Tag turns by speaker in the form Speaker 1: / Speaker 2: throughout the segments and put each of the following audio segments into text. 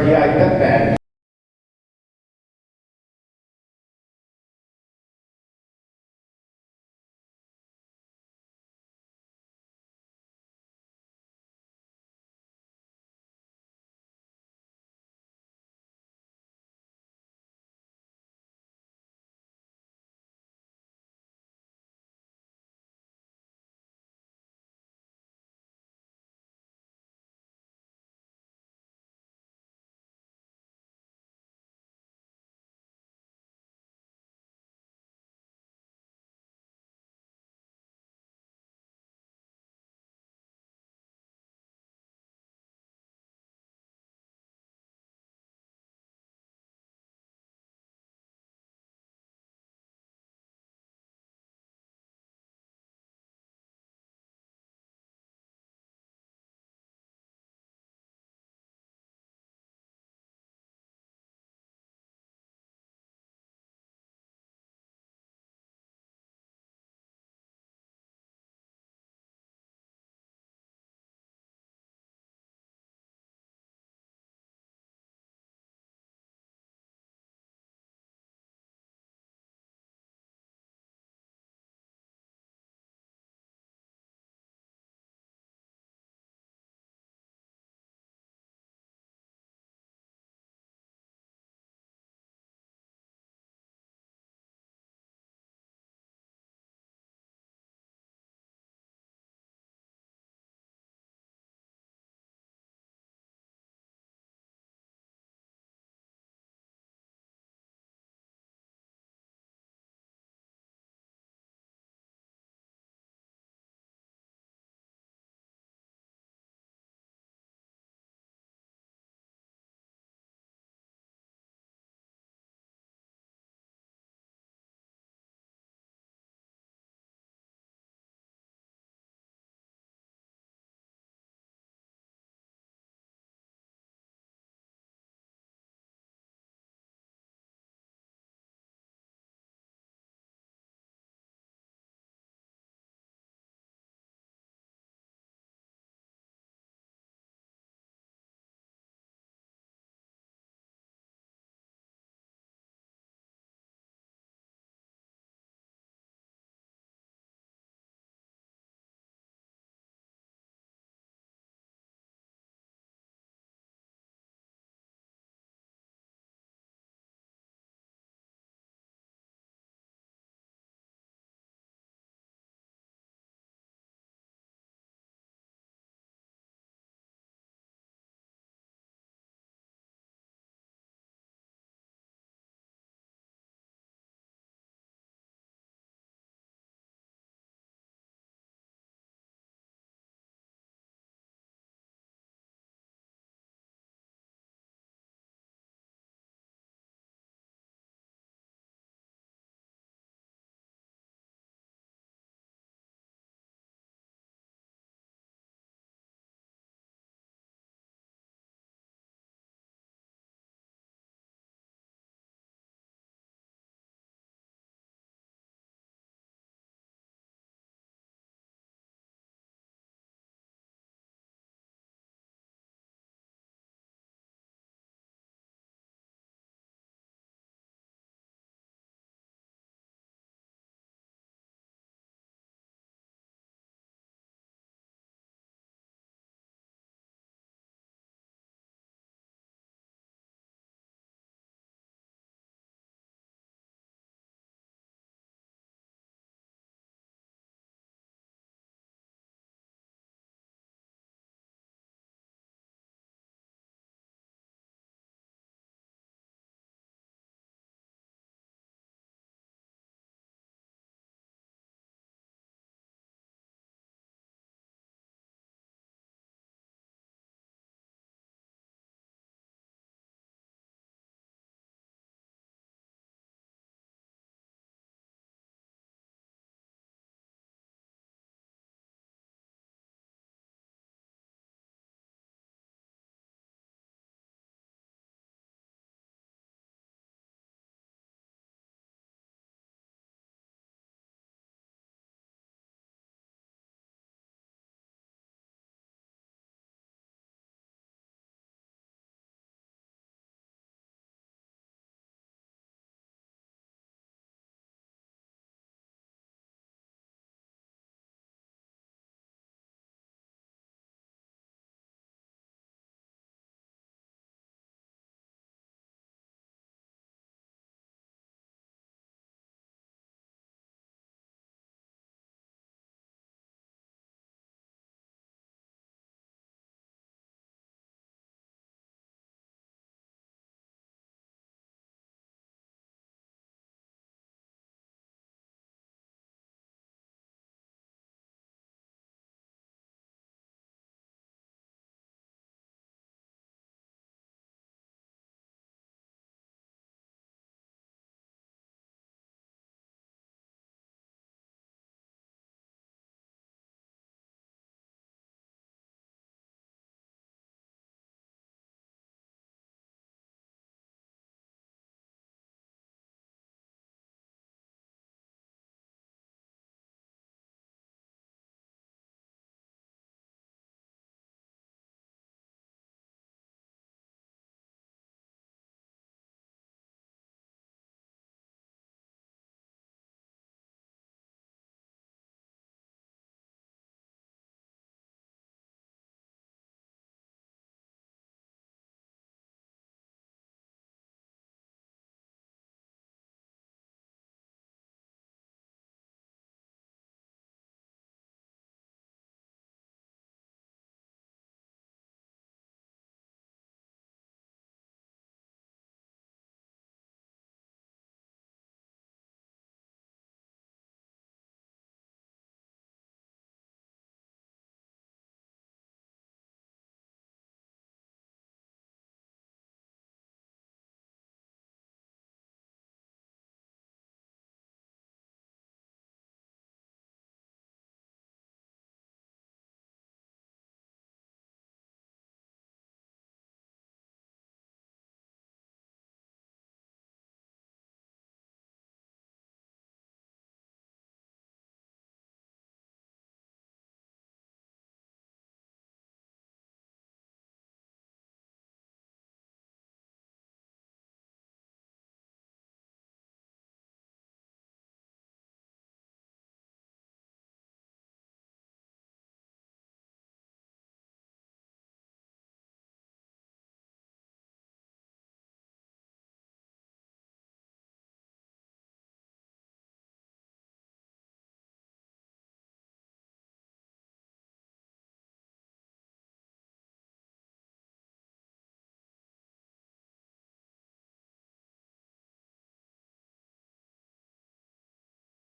Speaker 1: RPI cut back.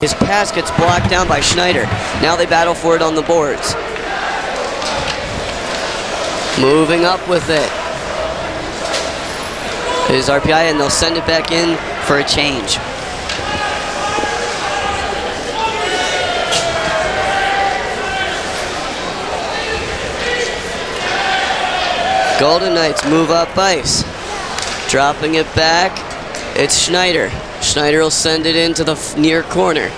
Speaker 1: His pass gets blocked down by Schneider. Now they battle for it on the boards. Moving up with it is RPI, and they'll send it back in for a change. Golden Knights move up ice. Dropping it back, it's Schneider. Schneider will send it into the near corner.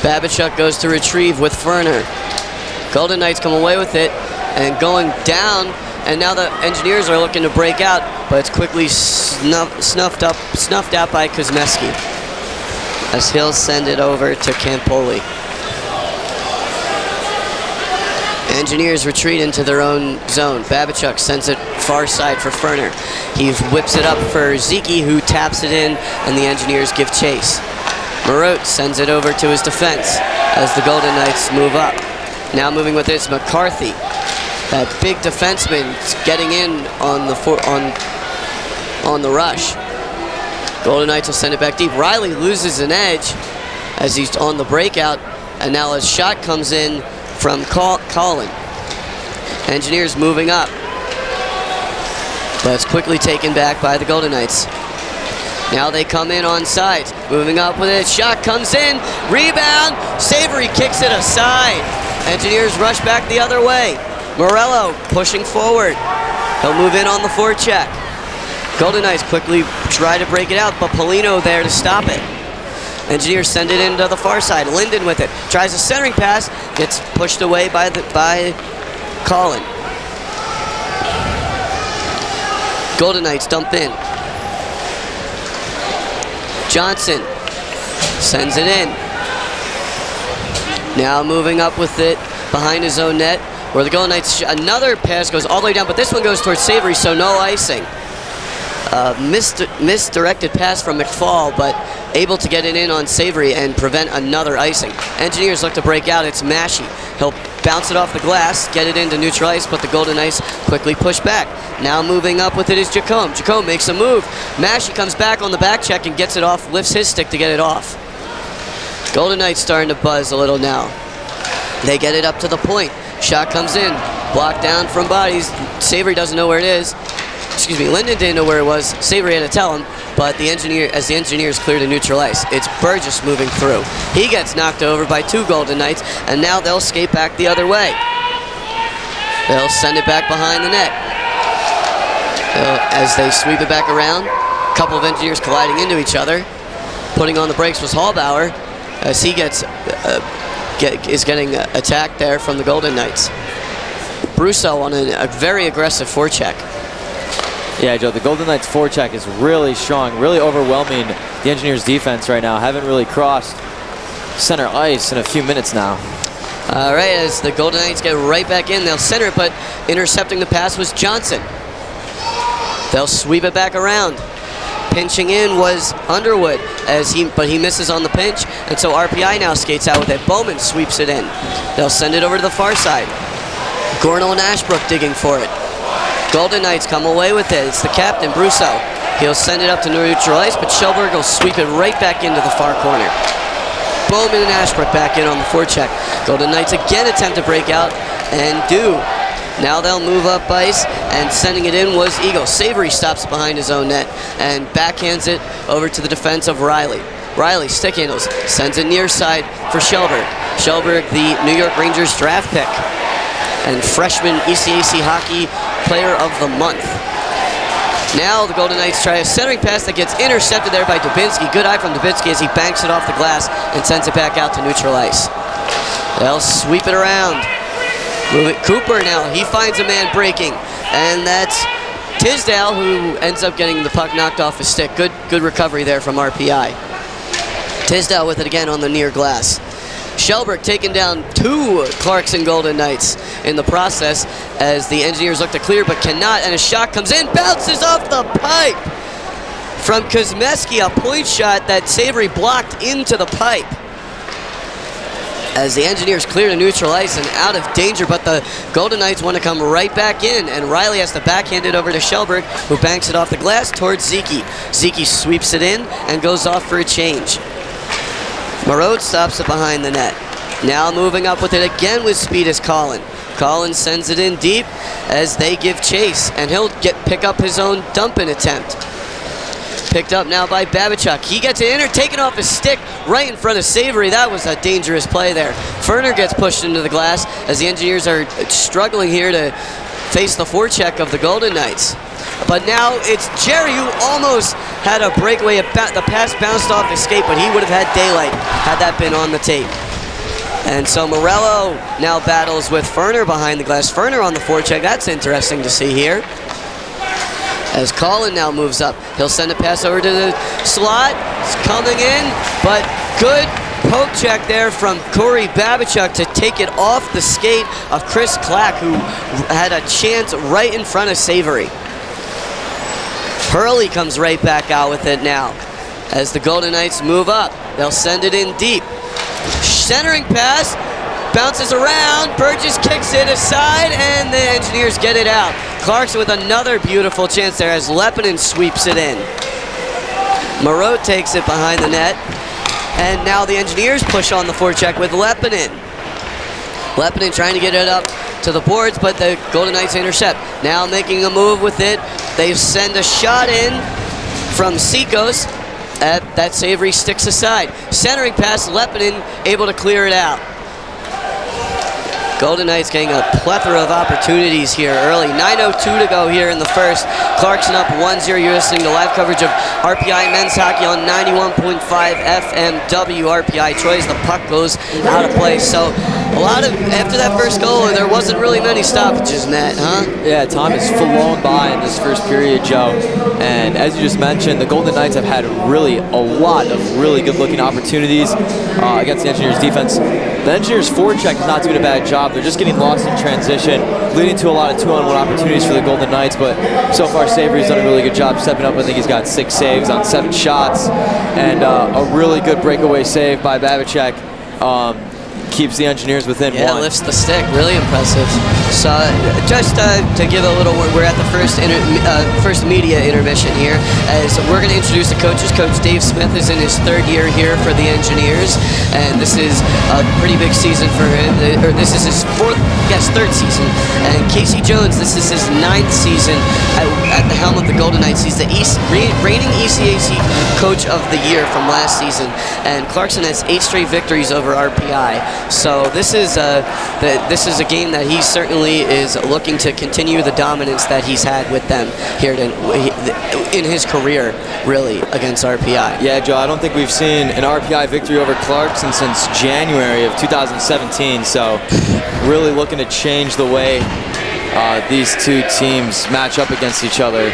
Speaker 1: Babichuk goes to retrieve with Ferner. Golden Knights come away with it and going down, and now the Engineers are looking to break out, but it's quickly snuffed out by Kuzmeski as he'll send it over to Campoli. Engineers retreat into their own zone. Babichuk sends it far side for Ferner. He whips it up for Ziki, who taps it in, and the Engineers give chase. Marotte sends it over to his defense as the Golden Knights move up. Now moving with this, McCarthy, that big defenseman, getting in on the rush. Golden Knights will send it back deep. Riley loses an edge as he's on the breakout, and now a shot comes in from Colin. Engineers moving up, but it's quickly taken back by the Golden Knights. Now they come in on sides, moving up with it. Shot comes in, rebound, Savory kicks it aside. Engineers rush back the other way. Morello pushing forward. He'll move in on the forecheck. Golden Knights quickly try to break it out, but Polino there to stop it. Engineers send it into the far side. Linden with it. Tries a centering pass. Gets pushed away by Colin. Golden Knights dump in. Johnson sends it in. Now moving up with it behind his own net, where the Golden Knights, another pass goes all the way down, but this one goes towards Savory, so no icing. Misdirected pass from McFall, but able to get it in on Savory and prevent another icing. Engineers look to break out. It's Massey. He'll bounce it off the glass, get it into neutral ice, but the Golden Knights quickly push back. Now moving up with it is Jacome. Jacome makes a move. Massey comes back on the back check and gets it off, lifts his stick to get it off. Golden Knights starting to buzz a little now. They get it up to the point. Shot comes in, blocked down from bodies. Savory doesn't know where it is. Excuse me, Linden didn't know where it was. Savory had to tell him, but as the Engineers clear to neutral ice, it's Burgess moving through. He gets knocked over by two Golden Knights, and now they'll skate back the other way. They'll send it back behind the net. As they sweep it back around, a couple of Engineers colliding into each other. Putting on the brakes was Hallbauer, as he is getting attacked there from the Golden Knights. Brousseau on a very aggressive forecheck.
Speaker 2: Yeah, Joe, the Golden Knights forecheck is really strong, really overwhelming the Engineers defense right now. Haven't really crossed center ice in a few minutes now.
Speaker 1: All right, as the Golden Knights get right back in, they'll center it, but intercepting the pass was Johnson. They'll sweep it back around. Pinching in was Underwood, but he misses on the pinch, and so RPI now skates out with it. Bowman sweeps it in. They'll send it over to the far side. Gornell and Ashbrook digging for it. Golden Knights come away with it. It's the captain, Brousseau. He'll send it up to neutral ice, but Schellberg will sweep it right back into the far corner. Bowman and Ashbrook back in on the forecheck. Golden Knights again attempt to break out, and do. Now they'll move up ice, and sending it in was Eagle. Savory stops behind his own net and backhands it over to the defense of Riley. Riley stick handles, sends it near side for Schellberg. Schellberg, the New York Rangers draft pick and freshman ECAC Hockey Player of the Month. Now the Golden Knights try a centering pass that gets intercepted there by Dubinsky. Good eye from Dubinsky as he banks it off the glass and sends it back out to neutral ice. They'll sweep it around. Move it. Cooper now, he finds a man breaking, and that's Tisdale, who ends up getting the puck knocked off his stick. Good recovery there from RPI. Tisdale with it again on the near glass. Schellberg taking down two Clarkson Golden Knights in the process as the Engineers look to clear but cannot, and a shot comes in, bounces off the pipe from Kuzmeski, a point shot that Savory blocked into the pipe. as the Engineers clear to neutral ice and out of danger, but the Golden Knights want to come right back in, and Riley has to backhand it over to Shelberg, who banks it off the glass towards Zeke. Zeke sweeps it in and goes off for a change. Marode stops it behind the net. Now moving up with it again with speed is Colin. Colin sends it in deep as they give chase, and he'll pick up his own dump-in attempt. Picked up now by Babichuk. He gets it taken off his stick right in front of Savory. That was a dangerous play there. Ferner gets pushed into the glass as the Engineers are struggling here to face the forecheck of the Golden Knights. But now it's Jerry who almost had a breakaway. The pass bounced off his skate, but he would have had daylight had that been on the tape. And so Morello now battles with Ferner behind the glass. Ferner on the forecheck. That's interesting to see here. As Colin now moves up, he'll send a pass over to the slot. It's coming in, but good poke check there from Corey Babichuk to take it off the skate of Chris Clack, who had a chance right in front of Savory. Hurley comes right back out with it now. As the Golden Knights move up, they'll send it in deep. Centering pass, bounces around, Burgess kicks it aside, and the Engineers get it out. Clarkson with another beautiful chance there as Lepinen sweeps it in. Moreau takes it behind the net, and now the Engineers push on the forecheck with Lepinen. Lepinen trying to get it up to the boards, but the Golden Knights intercept. Now making a move with it, they send a shot in from Sikos. That Savory sticks aside. Centering pass, Lepinen able to clear it out. Golden Knights getting a plethora of opportunities here early. 9:02 to go here in the first. Clarkson up 1-0. You're listening to live coverage of RPI men's hockey on 91.5 FMW RPI Troy as the puck goes out of play. So after that first goal, there wasn't really many stoppages, Matt, huh?
Speaker 2: Yeah, time has flown by in this first period, Joe. And as you just mentioned, the Golden Knights have had really a lot of really good-looking opportunities against the Engineers' defense. The Engineers' forecheck is not doing a bad job. They're just getting lost in transition, leading to a lot of 2-on-1 opportunities for the Golden Knights. But so far, Savory's done a really good job stepping up. I think he's got 6 saves on 7 shots, and a really good breakaway save by Babichuk. Keeps the Engineers within 1.
Speaker 1: Yeah, lifts the stick. Really impressive. So just to give a little, we're at the first media intermission here, as we're going to introduce the coaches. Coach Dave Smith is in his 3rd year here for the Engineers, and this is a pretty big season for him. This is his 3rd season. And Casey Jones, this is his 9th season at the helm of the Golden Knights. He's the reigning ECAC Coach of the Year from last season, and Clarkson has 8 straight victories over RPI. So this is a game that he certainly is looking to continue the dominance that he's had with them here in his career, really, against RPI.
Speaker 2: Yeah, Joe, I don't think we've seen an RPI victory over Clarkson since January of 2017. So really looking to change the way these two teams match up against each other.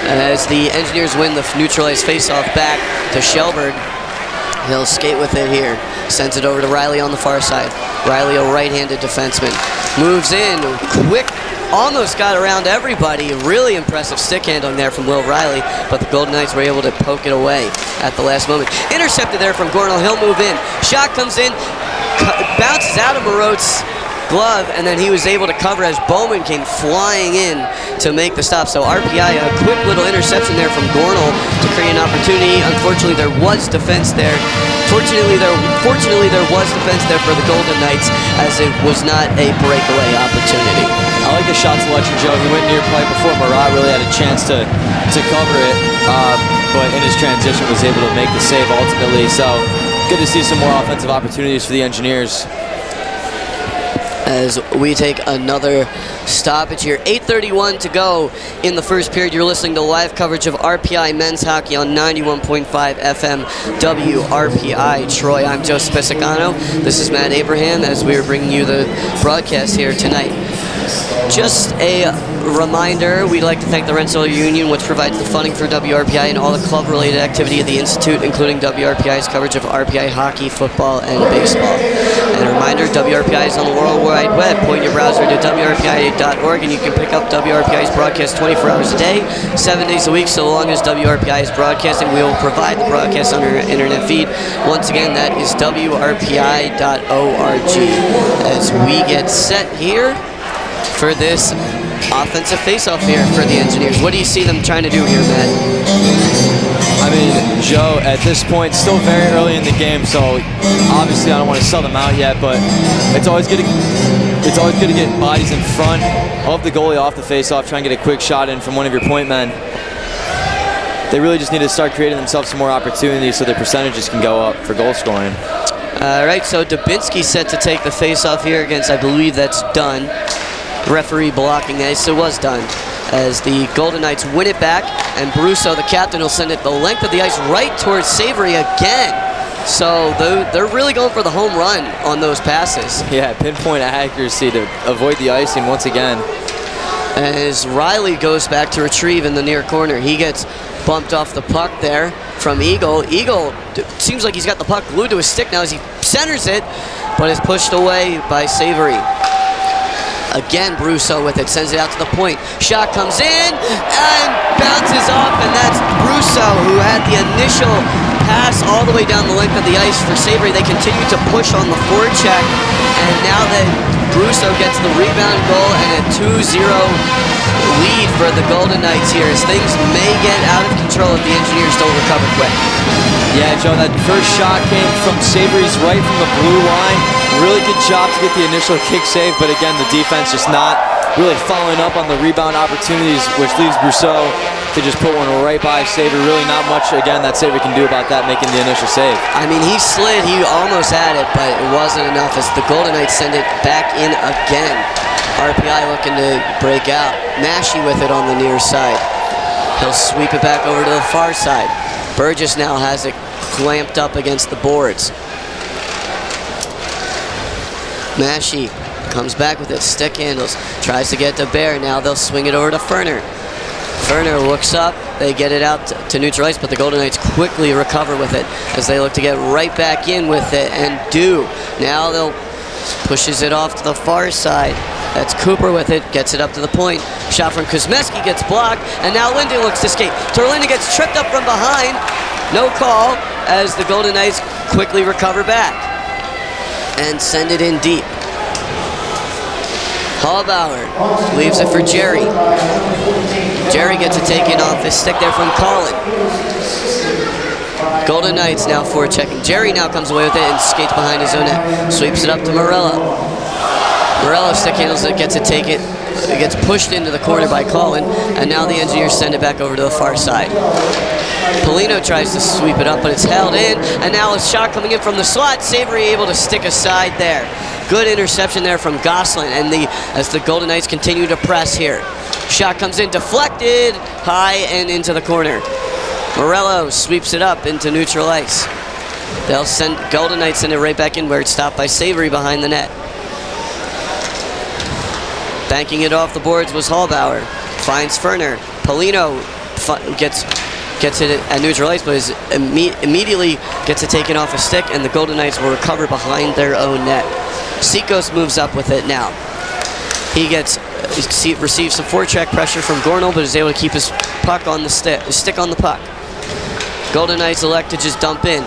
Speaker 1: As the Engineers win the neutralized faceoff back to Shelberg, he'll skate with it here. Sends it over to Riley on the far side. Riley, a right-handed defenseman. Moves in, quick, almost got around everybody. Really impressive stick handling there from Will Riley, but the Golden Knights were able to poke it away at the last moment. Intercepted there from Gornell. He'll move in. Shot comes in, bounces out of Moreau's glove, and then he was able to cover as Bowman came flying in to make the stop. So RPI, a quick little interception there from Gornell to create an opportunity. Unfortunately, there was defense there. Fortunately, there was defense there for the Golden Knights, as it was not a breakaway opportunity.
Speaker 2: I like the shot selection, Joe. He went near play before Marat really had a chance to cover it, but in his transition was able to make the save ultimately. So good to see some more offensive opportunities for the Engineers.
Speaker 1: As we take another stoppage here. 8:31 to go in the first period. You're listening to live coverage of RPI men's hockey on 91.5 FM WRPI Troy. I'm Joe Spisicano. This is Matt Abraham as we are bringing you the broadcast here tonight. Just a reminder, we'd like to thank the Rensselaer Union, which provides the funding for WRPI and all the club-related activity of the Institute, including WRPI's coverage of RPI hockey, football, and baseball. And a reminder, WRPI is on the World Wide Web. Point your browser to WRPI.org, and you can pick up WRPI's broadcast 24 hours a day, 7 days a week, so long as WRPI is broadcasting. We will provide the broadcast on our internet feed. Once again, that is WRPI.org. As we get set here for this offensive face-off here for the Engineers. What do you see them trying to do here, Matt?
Speaker 2: I mean, Joe, at this point, still very early in the game, so obviously I don't want to sell them out yet, but it's always good to get bodies in front of the goalie off the face-off, try and get a quick shot in from one of your point men. They really just need to start creating themselves some more opportunities so their percentages can go up for goal scoring.
Speaker 1: All right, so Dubinsky set to take the face-off here against, I believe that's done. Referee blocking that, so it was done. As the Golden Knights win it back, and Brusso, the captain, will send it the length of the ice right towards Savory again. So they're really going for the home run on those passes.
Speaker 2: Yeah, pinpoint accuracy to avoid the icing once again.
Speaker 1: As Riley goes back to retrieve in the near corner, he gets bumped off the puck there from Eagle. Eagle seems like he's got the puck glued to his stick now as he centers it, but is pushed away by Savory. Again, Brusso with it, sends it out to the point. Shot comes in and bounces off, and that's Brusso who had the initial pass all the way down the length of the ice for Savory. They continue to push on the forecheck, and now that Brusso gets the rebound goal and a 2-0 lead for the Golden Knights here, as things may get out of control if the Engineers don't recover quick.
Speaker 2: Yeah, Joe, that first shot came from Savory's right from the blue line. Really good job to get the initial kick save, but again, the defense just not really following up on the rebound opportunities, which leaves Brusso to just put one right by Savory. Really not much, again, that Savory can do about that, making the initial save.
Speaker 1: I mean, he slid, he almost had it, but it wasn't enough as the Golden Knights send it back in again. RPI looking to break out. Massey with it on the near side. He'll sweep it back over to the far side. Burgess now has it clamped up against the boards. Massey comes back with it, stick handles, tries to get to Bear. Now they'll swing it over to Ferner. Ferner looks up, they get it out to neutral ice, but the Golden Knights quickly recover with it as they look to get right back in with it, and do. Now they'll pushes it off to the far side. That's Cooper with it, gets it up to the point. Shot from Kuzmeski gets blocked, and now Linden looks to escape. Terlinden gets tripped up from behind. No call as the Golden Knights quickly recover back and send it in deep. Hallbauer leaves it for Jerry. Jerry gets it taken off his stick there from Colin. Golden Knights now forechecking. Jerry now comes away with it and skates behind his own net. Sweeps it up to Morello. Morello stick handles it, gets it taken. It gets pushed into the corner by Colin, and now the Engineers send it back over to the far side. Polino tries to sweep it up, but it's held in, and now a shot coming in from the slot. Savory able to stick aside there. Good interception there from Gosselin, and as the Golden Knights continue to press here. Shot comes in, deflected, high and into the corner. Morello sweeps it up into neutral ice. They'll send Golden Knights send it right back in where it's stopped by Savory behind the net. Banking it off the boards was Hallbauer. Finds Ferner. Polino gets it at neutral ice, but immediately gets it taken off a stick, and the Golden Knights will recover behind their own net. Sikos moves up with it now. He receives some forecheck pressure from Gornall, but is able to keep his puck on the stick on the puck. Golden Knights elect to just dump in.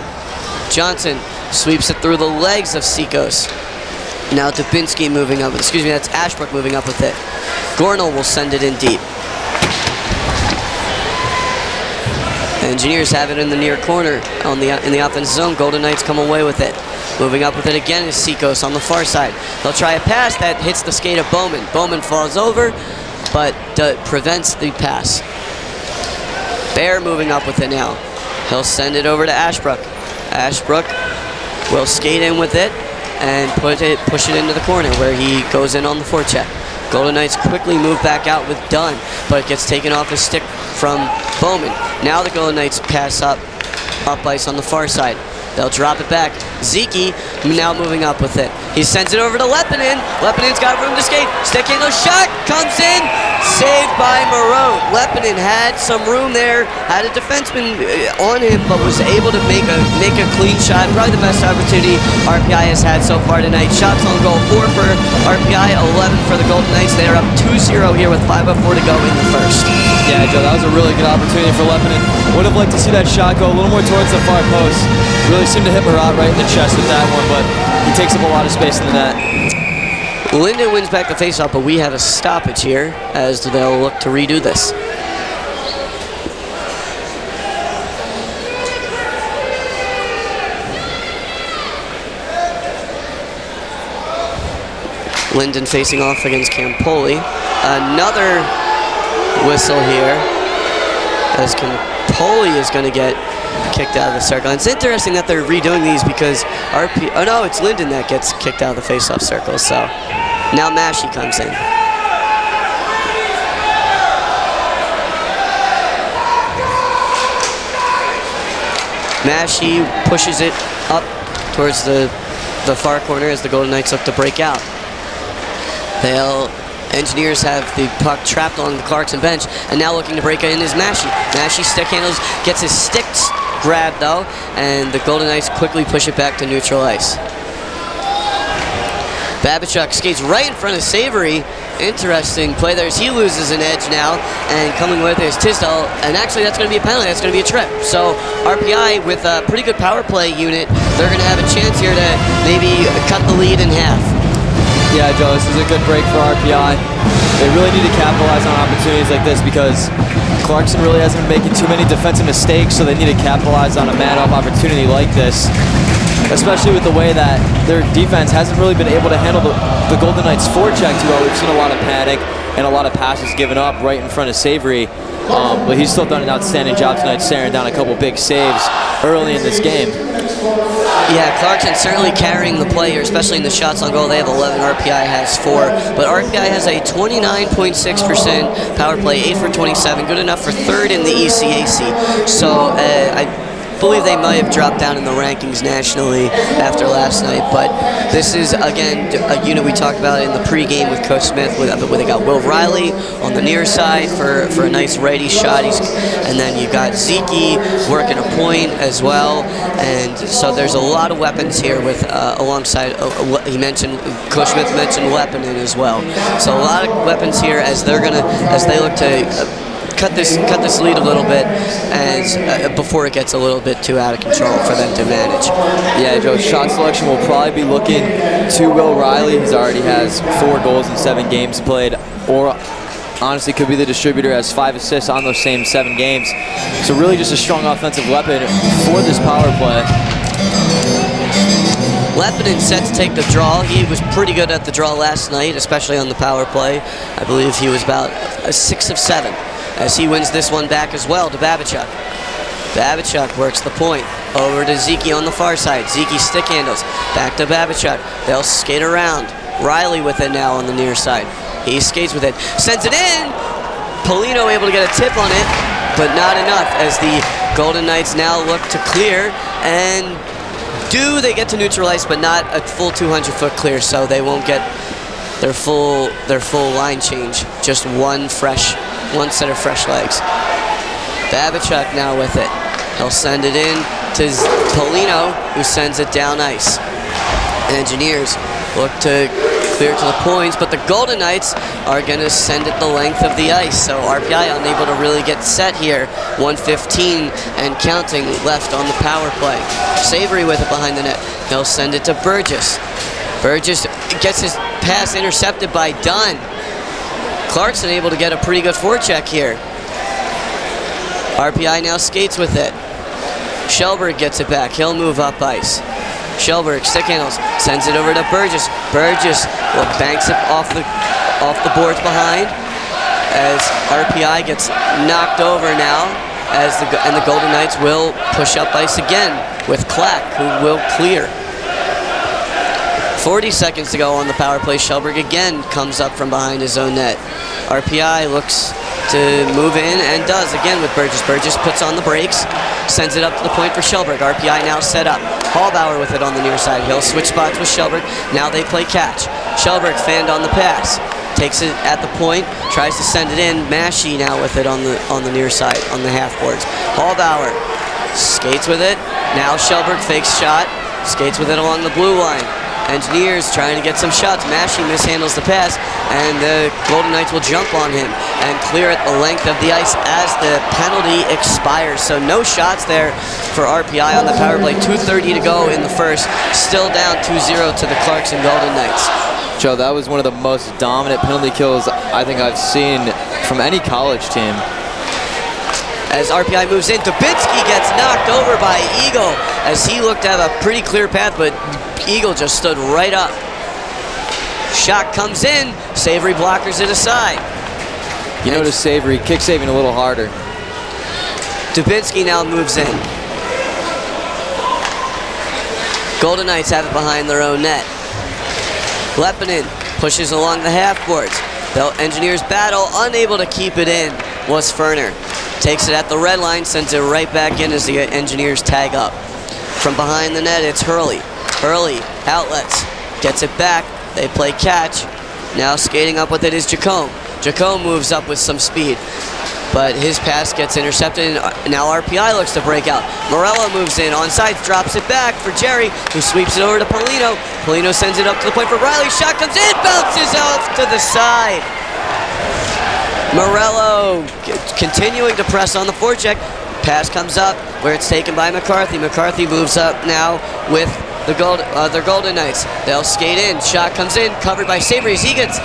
Speaker 1: Johnson sweeps it through the legs of Sikos. Now Dubinsky moving up. That's Ashbrook moving up with it. Gornall will send it in deep. Engineers have it in the near corner in the offensive zone. Golden Knights come away with it. Moving up with it again is Sikos on the far side. They'll try a pass that hits the skate of Bowman. Bowman falls over, but prevents the pass. Bear moving up with it now. He'll send it over to Ashbrook. Ashbrook will skate in with it and push it into the corner where he goes in on the forecheck. Golden Knights quickly move back out with Dunn, but it gets taken off his stick from Bowman. Now the Golden Knights pass up ice on the far side. They'll drop it back. Zeke now moving up with it. He sends it over to Lepinin. Lepinen's got room to skate. Stick handle shot comes in. Saved by Marone. Lepinin had some room there. Had a defenseman on him, but was able to make a clean shot. Probably the best opportunity RPI has had so far tonight. Shots on goal, 4 for RPI, 11 for the Golden Knights. They are up 2-0 here with 5:04 to go in the first.
Speaker 2: Yeah, Joe, that was a really good opportunity for Lepinin. Would have liked to see that shot go a little more towards the far post. Really seemed to hit Marat right in the chest with that one, but he takes up a lot of space in the net.
Speaker 1: Linden wins back the faceoff, but we have a stoppage here as they'll look to redo this. Linden facing off against Campoli. Another whistle here as Campoli is going to get kicked out of the circle. And it's interesting that they're redoing these because it's Linden that gets kicked out of the faceoff circle. So now Mashi comes in. Mashi pushes it up towards the far corner as the Golden Knights look to break out. Engineers have the puck trapped on the Clarkson bench, and now looking to break in is Mashi. Mashi stick handles, gets his sticks grabbed though, and the Golden Knights quickly push it back to neutral ice. Babichuk skates right in front of Savory. Interesting play there as he loses an edge now, and coming with is Tisdale, and actually that's going to be a penalty, that's going to be a trip. So RPI with a pretty good power play unit, they're going to have a chance here to maybe cut the lead in half.
Speaker 2: Yeah, Joe, this is a good break for RPI. They really need to capitalize on opportunities like this because Clarkson really hasn't been making too many defensive mistakes, so they need to capitalize on a man-up opportunity like this, especially with the way that their defense hasn't really been able to handle the Golden Knights' forecheck too well. We've seen a lot of panic and a lot of passes given up right in front of Savory, but he's still done an outstanding job tonight, staring down a couple big saves early in this game.
Speaker 1: Yeah, Clarkson certainly carrying the play here, especially in the shots on goal. They have 11, RPI has 4. But RPI has a 29.6% power play, 8 for 27, good enough for 3rd in the ECAC. So I believe they might have dropped down in the rankings nationally after last night, but this is, again, a unit we talked about in the pregame with Coach Smith, where they got Will Riley on the near side for a nice righty shot, and then you got Zeke working a point as well, and so there's a lot of weapons here with alongside, Coach Smith mentioned Lepinin as well, so a lot of weapons here as they look to cut this lead a little bit as before it gets a little bit too out of control for them to manage.
Speaker 2: Yeah, Joe, shot selection will probably be looking to Will Riley. He already has 4 goals in 7 games played, or honestly could be the distributor, has 5 assists on those same 7 games. So really just a strong offensive weapon for this power play.
Speaker 1: Lepinin set to take the draw. He was pretty good at the draw last night, especially on the power play. I believe he was about 6 of 7. As he wins this one back as well to Babichuk. Babichuk works the point. Over to Zeke on the far side. Zeke stick handles. Back to Babichuk. They'll skate around. Riley with it now on the near side. He skates with it. Sends it in. Polino able to get a tip on it, but not enough as the Golden Knights now look to clear. And they get to neutral ice, but not a full 200-foot clear, so they won't get their full line change. Just one set of fresh legs. Babichuk now with it. He'll send it in to Polino, who sends it down ice. Engineers look to clear to the points, but the Golden Knights are going to send it the length of the ice. So RPI unable to really get set here. 1:15 and counting left on the power play. Savory with it behind the net. He'll send it to Burgess. Burgess gets his pass intercepted by Dunn. Clarkson able to get a pretty good forecheck here. RPI now skates with it. Shelberg gets it back. He'll move up ice. Shelberg stick handles, sends it over to Burgess. Burgess banks it off the boards behind as RPI gets knocked over now. And the Golden Knights will push up ice again with Clack, who will clear. 40 seconds to go on the power play. Shelburne again comes up from behind his own net. RPI looks to move in and does again with Burgess. Burgess puts on the brakes, sends it up to the point for Shelburne. RPI now set up. Hallbauer with it on the near side. He'll switch spots with Shelburne. Now they play catch. Shelburne fanned on the pass. Takes it at the point, tries to send it in. Massey now with it on the near side, on the half boards. Hallbauer skates with it. Now Shelburne fakes shot, skates with it along the blue line. Engineers trying to get some shots. Massey mishandles the pass, and the Golden Knights will jump on him and clear it the length of the ice as the penalty expires. So no shots there for RPI on the power play. 2:30 to go in the first. Still down 2-0 to the Clarkson Golden Knights.
Speaker 2: Joe, that was one of the most dominant penalty kills I think I've seen from any college team.
Speaker 1: As RPI moves in, Dubinsky gets knocked over by Eagle as he looked to have a pretty clear path, but Eagle just stood right up. Shot comes in, Savory blockers it aside.
Speaker 2: You notice Savory kick saving a little harder.
Speaker 1: Dubinsky now moves in. Golden Knights have it behind their own net. Lepinin pushes along the half boards. The Engineers battle, unable to keep it in was Ferner. Takes it at the red line, sends it right back in as the Engineers tag up. From behind the net, it's Hurley. Hurley outlets, gets it back. They play catch. Now skating up with it is Jacome. Jacome moves up with some speed, but his pass gets intercepted, and now RPI looks to break out. Morello moves in, onside, drops it back for Jerry, who sweeps it over to Polino. Polino sends it up to the point for Riley. Shot comes in, bounces off to the side. Morello continuing to press on the forecheck. Pass comes up where it's taken by McCarthy. McCarthy moves up now with their Golden Knights. They'll skate in. Shot comes in, covered by Savory as he gets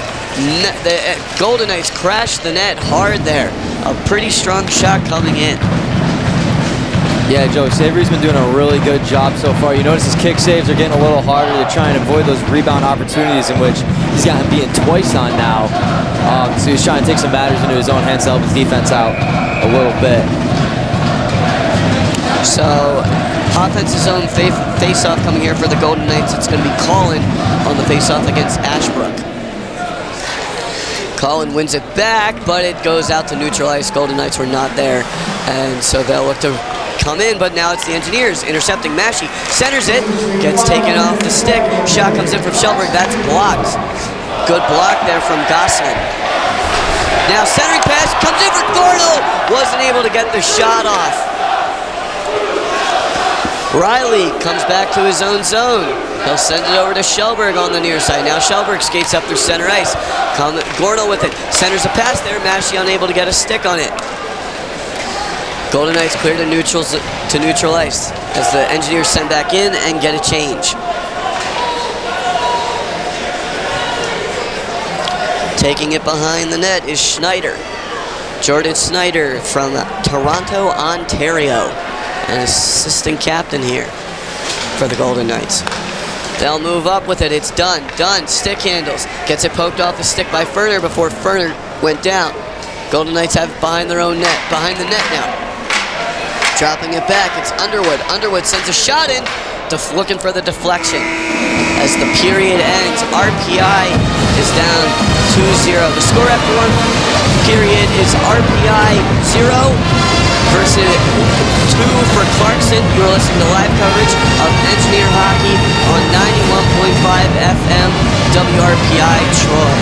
Speaker 1: the Golden Knights crash the net hard there. A pretty strong shot coming in.
Speaker 2: Yeah, Joe, Savory's been doing a really good job so far. You notice his kick saves are getting a little harder to try and avoid those rebound opportunities in which he's gotten beaten twice on now. So he's trying to take some matters into his own hands to help his defense out a little bit.
Speaker 1: So, offense's own face-off coming here for the Golden Knights. It's going to be Collin on the face-off against Ashbrook. Collin wins it back, but it goes out to neutralize. Golden Knights were not there, and so they'll look to come in, but now it's the Engineers intercepting. Massey centers it, gets taken off the stick. Shot comes in from Shelburne. That's blocked. Good block there from Gosselin. Now centering pass comes in for Gordo. Wasn't able to get the shot off. Riley comes back to his own zone. He'll send it over to Shelburne on the near side. Now Shelburne skates up through center ice. Gordo with it. Centers a pass there. Massey unable to get a stick on it. Golden Knights clear to neutral ice as the Engineers send back in and get a change. Taking it behind the net is Schneider. Jordan Schneider from Toronto, Ontario. An assistant captain here for the Golden Knights. They'll move up with it. It's Dunn. Dunn, stick handles. Gets it poked off the stick by Ferner before Ferner went down. Golden Knights have it behind their own net. Behind the net now. Dropping it back, it's Underwood. Underwood sends a shot in, looking for the deflection. As the period ends, RPI is down 2-0. The score after one period is RPI 0 versus 2 for Clarkson. You are listening to live coverage of Engineer Hockey on 91.5 FM WRPI Troy.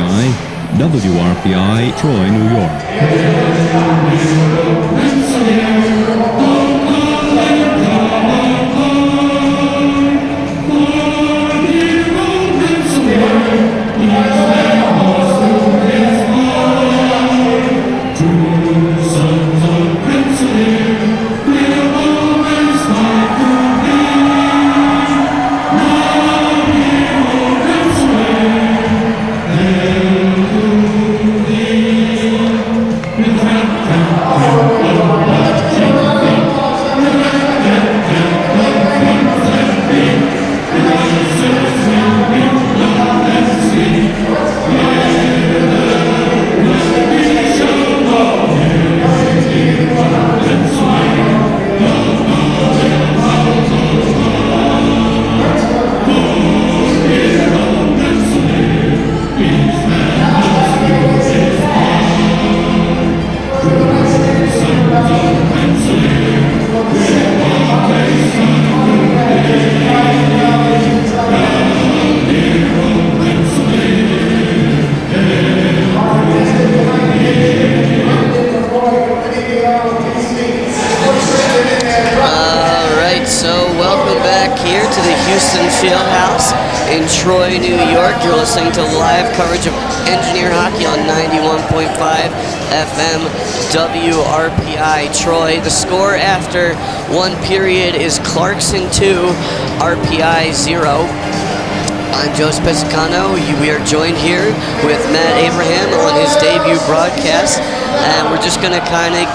Speaker 3: RPI, WRPI, Troy, New York.
Speaker 1: in Troy, New York. You're listening to live coverage of Engineer Hockey on 91.5 FM WRPI Troy. The score after one period is Clarkson 2, RPI 0. I'm Joe Spezzacano. We are joined here with Matt Abraham on his debut broadcast, and we're just going to kind of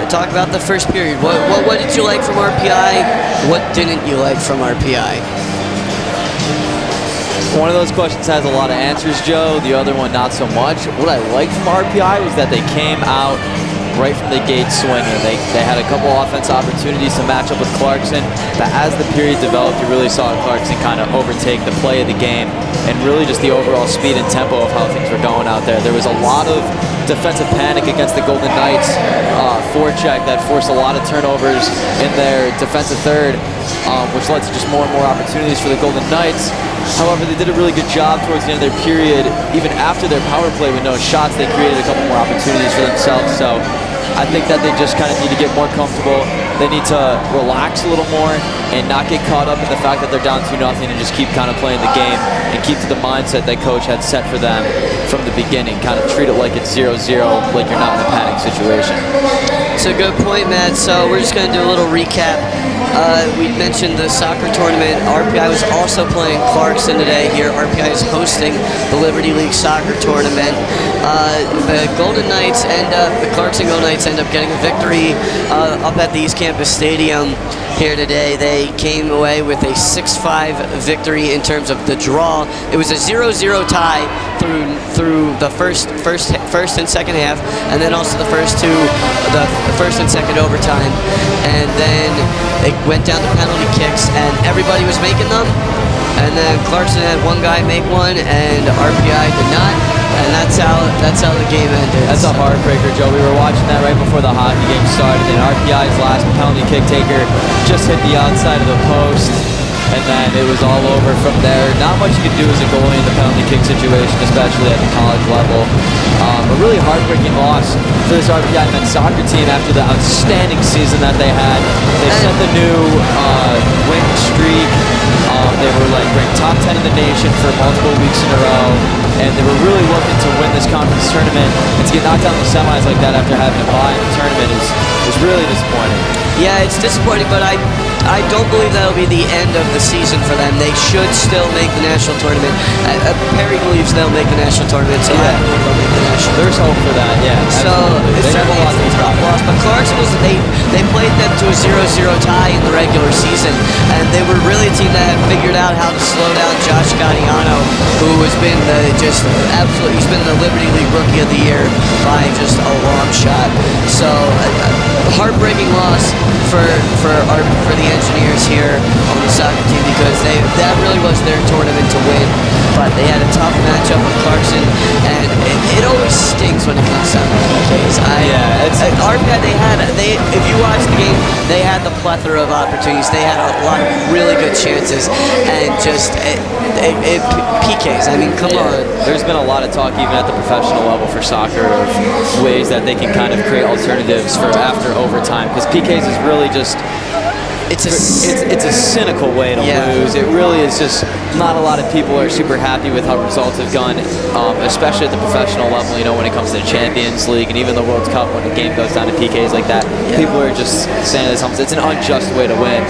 Speaker 1: talk about the first period. What did you like from RPI? What didn't you like from RPI?
Speaker 2: One of those questions has a lot of answers, Joe. The other one, not so much. What I liked from RPI was that they came out right from the gate swinging. They had a couple offensive opportunities to match up with Clarkson, but as the period developed, you really saw Clarkson kind of overtake the play of the game and really just the overall speed and tempo of how things were going out there. There was a lot of defensive panic against the Golden Knights forecheck that forced a lot of turnovers in their defensive third, which led to just more and more opportunities for the Golden Knights. However, they did a really good job towards the end of their period. Even after their power play with no shots, they created a couple more opportunities for themselves. So I think that they just kind of need to get more comfortable. They need to relax a little more and not get caught up in the fact that they're down 2-0 and just keep kind of playing the game and keep to the mindset that coach had set for them from the beginning. Kind of treat it like it's 0-0, like you're not in a panic situation.
Speaker 1: It's a good point, Matt. So we're just going to do a little recap. We mentioned the soccer tournament. RPI was also playing Clarkson today here. RPI is hosting the Liberty League soccer tournament. The Clarkson Golden Knights end up getting a victory up at the East Campus Stadium here today. They came away with a 6-5 victory in terms of the draw. It was a 0-0 tie through the first and second half, and then also the first and second overtime. And then it went down to penalty kicks, and everybody was making them. And then Clarkson had one guy make one, and RPI did not. And that's how the game ended. That's
Speaker 2: a heartbreaker, Joe. We were watching that right before the hockey game started, and RPI's last penalty kick taker just hit the outside of the post, and then it was all over from there. Not much you can do as a goalie in the penalty kick situation, especially at the college level. A really heartbreaking loss for this RPI men's soccer team after the outstanding season that they had. They set the new win streak. They were ranked top 10 in the nation for multiple weeks in a row, and they were really looking to win this conference tournament, and to get knocked out in the semis like that after having a bye in the tournament is really disappointing.
Speaker 1: Yeah, it's disappointing, but I don't believe that'll be the end of the season for them. They should still make the national tournament. Perry believes they'll make the national tournament, so I believe they'll make the national.
Speaker 2: There's hope for that, yeah.
Speaker 1: So it's certainly a tough loss, but Clarkson they played them to a 0-0 tie in the regular season, and they were really a team that had figured out how to slow down Josh Gattiano, who has been he's been the Liberty League Rookie of the Year by just a long shot. So heartbreaking loss for the Engineers here on the soccer team, because that really was their tournament to win. But they had a tough matchup with Clarkson, and it always stings when it comes down to PK PKs. RPI, if you watch the game, they had the plethora of opportunities. They had a lot of really good chances, and just PKs. I mean, come on.
Speaker 2: There's been a lot of talk even at the professional level for soccer of ways that they can kind of create alternatives for after overtime, because PKs is really just it's a cynical way to lose. It really is just not a lot of people are super happy with how results have gone, especially at the professional level. You know, when it comes to the Champions League and even the World Cup, when the game goes down to PKs like that, people are just saying this. It's an unjust way to win.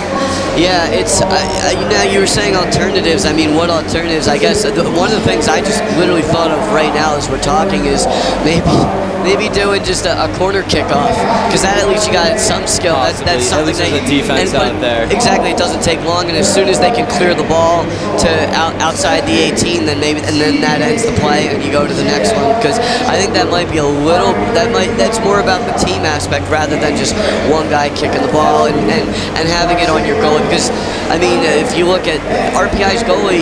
Speaker 1: Yeah, it's now you were saying alternatives. I mean, what alternatives? I guess one of the things I just literally thought of right now as we're talking is maybe doing just a corner kickoff, because that at least you got some skill. That's something
Speaker 2: at least there's a defense out there.
Speaker 1: Exactly, it doesn't take long, and as soon as they can clear the ball to outside the 18, then that ends the play, and you go to the next one. Because I think that might be that's more about the team aspect rather than just one guy kicking the ball and having it on your goalie. Because I mean, if you look at RPI's goalie,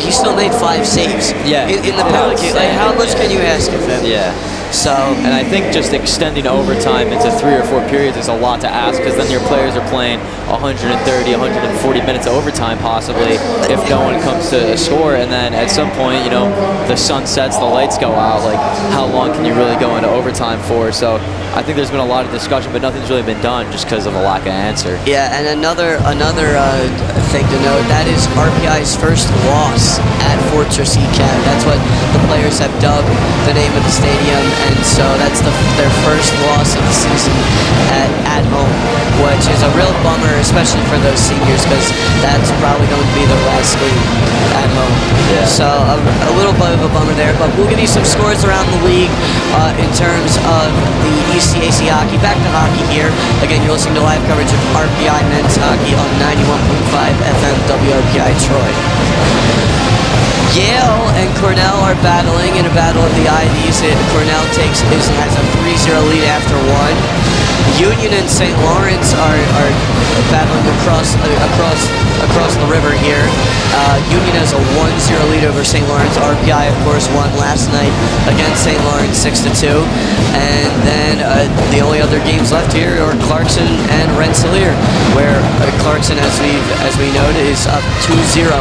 Speaker 1: he still made 5 saves. In the penalty kick. Like, how much can you ask of him?
Speaker 2: Yeah.
Speaker 1: So,
Speaker 2: and I think just extending overtime into 3 or 4 periods is a lot to ask, because then your players are playing 130, 140 minutes of overtime possibly if no one comes to score, and then at some point, you know, the sun sets, the lights go out. Like, how long can you really go into overtime for? So I think there's been a lot of discussion, but nothing's really been done just because of a lack of answer.
Speaker 1: Yeah, and another thing to note, that is RPI's first loss at Fortress ECAD. That's what the players have dubbed the name of the stadium, and so that's their first loss of the season at home, which is a real bummer, especially for those seniors, because that's probably going to be their last game at home.
Speaker 2: Yeah.
Speaker 1: So a little bit of a bummer there, but we'll give you some scores around the league in terms of the ECAC hockey. Back to hockey here. Again, you're listening to live coverage of RPI men's hockey on 91.5 FM WRPI Troy. Yale and Cornell are battling in a battle of the Ivies. Cornell has a 3-0 lead after 1. Union and St. Lawrence are battling across the river here. Union has a 1-0 lead over St. Lawrence. RPI, of course, won last night against St. Lawrence 6-2. And then the only other games left here are Clarkson and Rensselaer, where Clarkson, as we noted, is up 2-0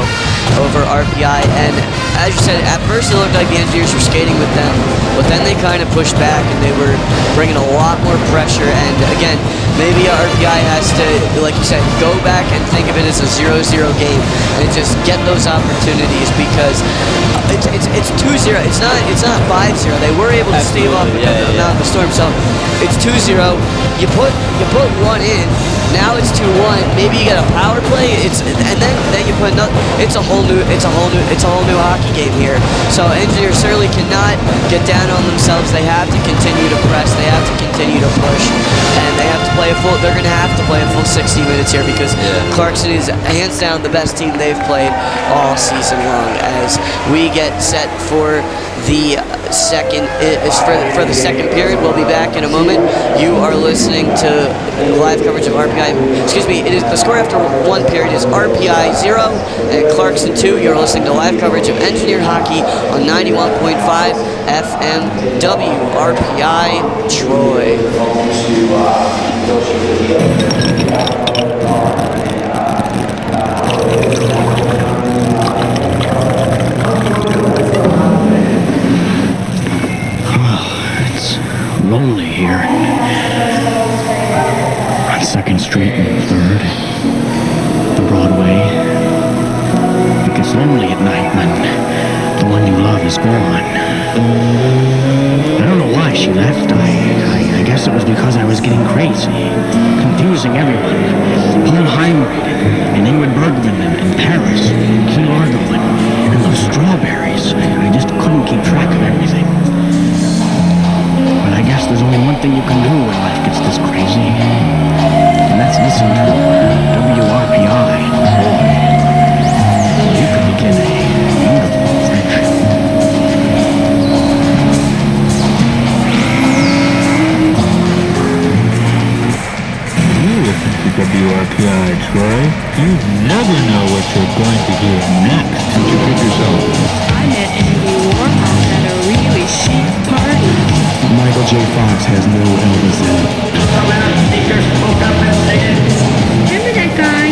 Speaker 1: over RPI. And as you said, at first it looked like the Engineers were skating with them, but then they kind of pushed back and they were bringing a lot more pressure. And again, maybe RPI has to, like you said, go back and think of it as a 0-0 game and just get those opportunities, because it's 2-0. It's not 5-0. They were able to stave off the Storm. So it's 2-0. You put one in. Now it's 2-1. Maybe you get a power play. And then you put another. It's a whole new hockey game here. So Engineers certainly cannot get down on themselves. They have to continue to press. They have to continue to push, and they have to play a full. They're going to have to play a full 60 minutes here, because Clarkson is hands down the best team they've played all season long. As we get set for the second period, we'll be back in a moment. You are listening to live coverage of RPI. Excuse me. It is the score after 1 period is RPI 0 and Clarkson 2. You're listening to live coverage of Engineer Hockey on 91.5 FM WRPI Troy.
Speaker 4: Lonely here. On 2nd Street and 3rd. The Broadway. It gets lonely at night when the one you love is gone. I don't know why she left. I guess it was because I was getting crazy. Confusing everyone. Paul Heinrich and Ingrid Bergman and Paris. Key Largo and those strawberries. I just couldn't keep track of everything. But I guess there's only one thing you can do when life gets this crazy, and that's listen to WRPI. You could begin a beautiful friendship.
Speaker 3: You listen to WRPI, Troy. You never know what you're going to hear next. Introduce yourself.
Speaker 5: I met Andy Warhol at a really chic party.
Speaker 4: Michael J. Fox has no Elvis in it.
Speaker 5: Remember that guy,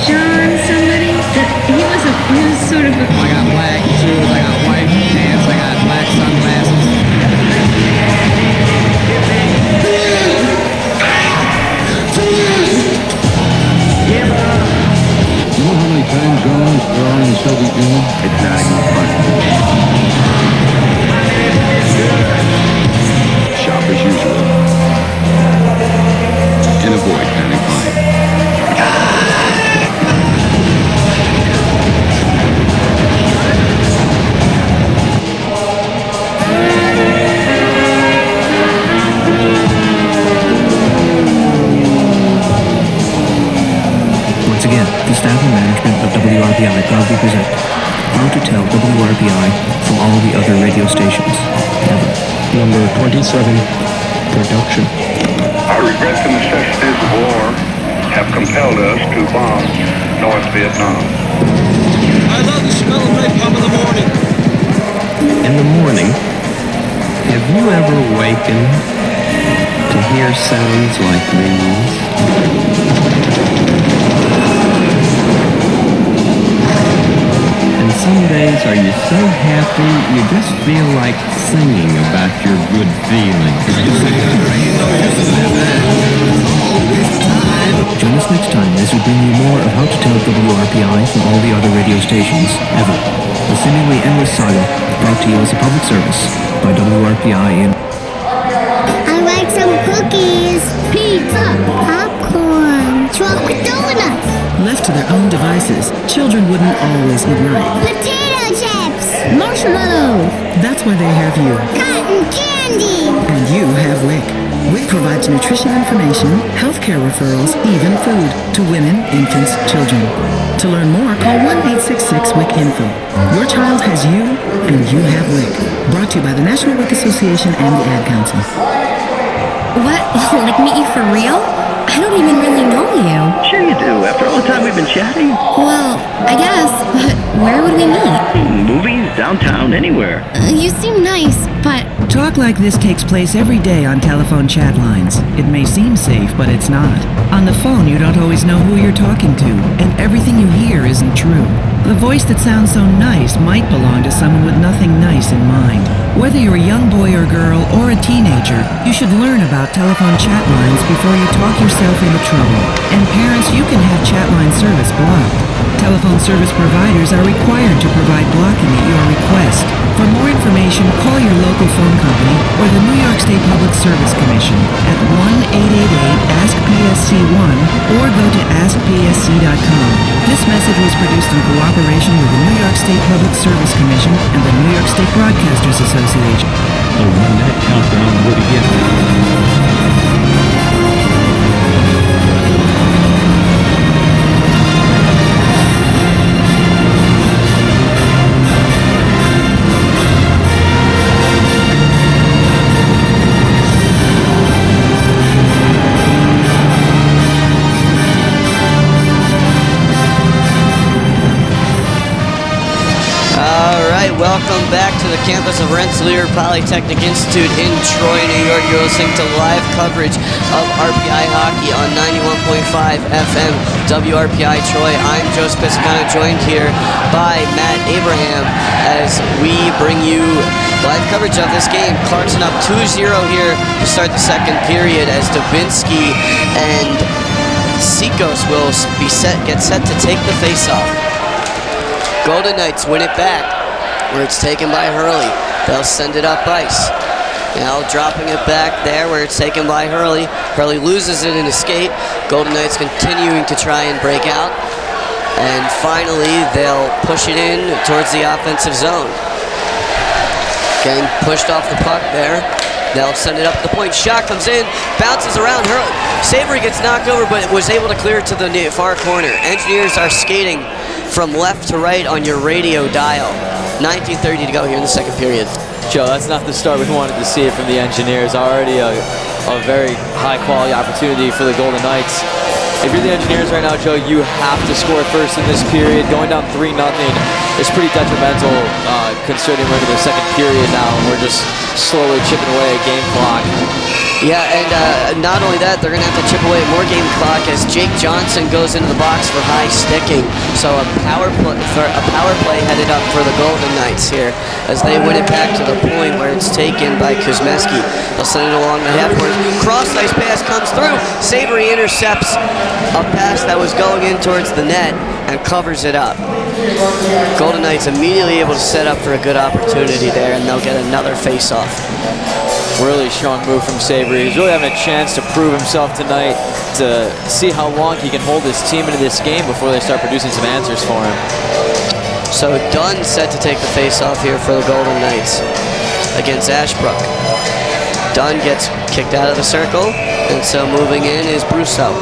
Speaker 5: John somebody? He was sort of a...
Speaker 6: I got black shoes, I got white pants, I got black sunglasses.
Speaker 3: You know how many time zones there are in the Soviet Union? It's not even funny. Shop as usual. And avoid panic buying.
Speaker 4: Once again, the staff and management of WRPI proudly present How to Tell WRPI from all the other radio stations ever. Number 27, Production.
Speaker 7: I regret the necessities of war have compelled us to bomb North Vietnam.
Speaker 6: I love the smell of napalm in the morning.
Speaker 4: In the morning, have you ever wakened to hear sounds like these? And some days are you so happy you just feel like singing about your good feelings. Join us next time as we bring you more of How to Tell WRPI from all the other radio stations ever. The seemingly endless saga brought to you as a public service by WRPI in...
Speaker 8: I like some cookies, pizza, popcorn, chocolate donuts,
Speaker 9: Left to their own devices, children wouldn't always eat right.
Speaker 8: potato chips,
Speaker 9: Marshmallows! That's why they have you.
Speaker 8: cotton candy.
Speaker 9: And you have WIC. WIC provides nutrition information, healthcare referrals, even food to women, infants, children. To learn more, call 1-866-WIC-INFO. Your child has you, and you have WIC. Brought to you by the National WIC Association and the Ad Council.
Speaker 5: What? Like meet you for real? I don't even really know you.
Speaker 10: Sure you do. After all the time we've been chatting.
Speaker 5: Well, I guess, but where would we meet?
Speaker 10: Movies, downtown, anywhere.
Speaker 5: You seem nice, but...
Speaker 9: Talk like this takes place every day on telephone chat lines. It may seem safe, but it's not. On the phone, you don't always know who you're talking to, and everything you hear isn't true. The voice that sounds so nice might belong to someone with nothing nice in mind. Whether you're a young boy or girl or a teenager, you should learn about telephone chat lines before you talk yourself into trouble. And parents, you can have chat line service blocked. Telephone service providers are required to provide blocking at your request. For more information, call your local phone company or the New York State Public Service Commission at 1-888-ASK-PSC1 or go to askpsc.com. This message was produced in cooperation with the New York State Public Service Commission and the New York State Broadcasters Association.
Speaker 3: The 1-minute countdown will begin.
Speaker 1: Welcome back to the campus of Rensselaer Polytechnic Institute in Troy, New York. You're listening to live coverage of RPI hockey on 91.5 FM WRPI Troy. I'm Joe Spiscano, joined here by Matt Abraham as we bring you live coverage of this game. Clarkson up 2-0 here to start the second period as Dubinsky and Sikos will get set to take the face-off. Golden Knights win it back, where it's taken by Hurley. They'll send it up ice. Now dropping it back there where it's taken by Hurley. Hurley loses it in a skate. Golden Knights continuing to try and break out. And finally, they'll push it in towards the offensive zone. Getting pushed off the puck there. They'll send it up the point. Shot comes in, bounces around. Hurley. Savory gets knocked over, but was able to clear it to the far corner. Engineers are skating from left to right on your radio dial. 19:30 to go here in the second period.
Speaker 2: Joe, that's not the start we wanted to see from the Engineers. Already a very high quality opportunity for the Golden Knights. if you're the Engineers right now, Joe, you have to score first in this period. Going down 3-0 is pretty detrimental considering we're into the second period now and we're just slowly chipping away at game clock.
Speaker 1: Yeah, and not only that, they're going to have to chip away more game clock as Jake Johnson goes into the box for high sticking. So a power play headed up for the Golden Knights here as they win it back to the point where it's taken by Kuzmeski. They'll send it along the half court. Cross-ice pass comes through. Savory intercepts a pass that was going in towards the net and covers it up. Golden Knights immediately able to set up for a good opportunity there, and they'll get another face-off.
Speaker 2: Really strong move from Savory. He's really having a chance to prove himself tonight, to see how long he can hold his team into this game before they start producing some answers for him.
Speaker 1: So Dunn set to take the face-off here for the Golden Knights against Ashbrook. Dunn gets kicked out of the circle, and so moving in is Brousseau.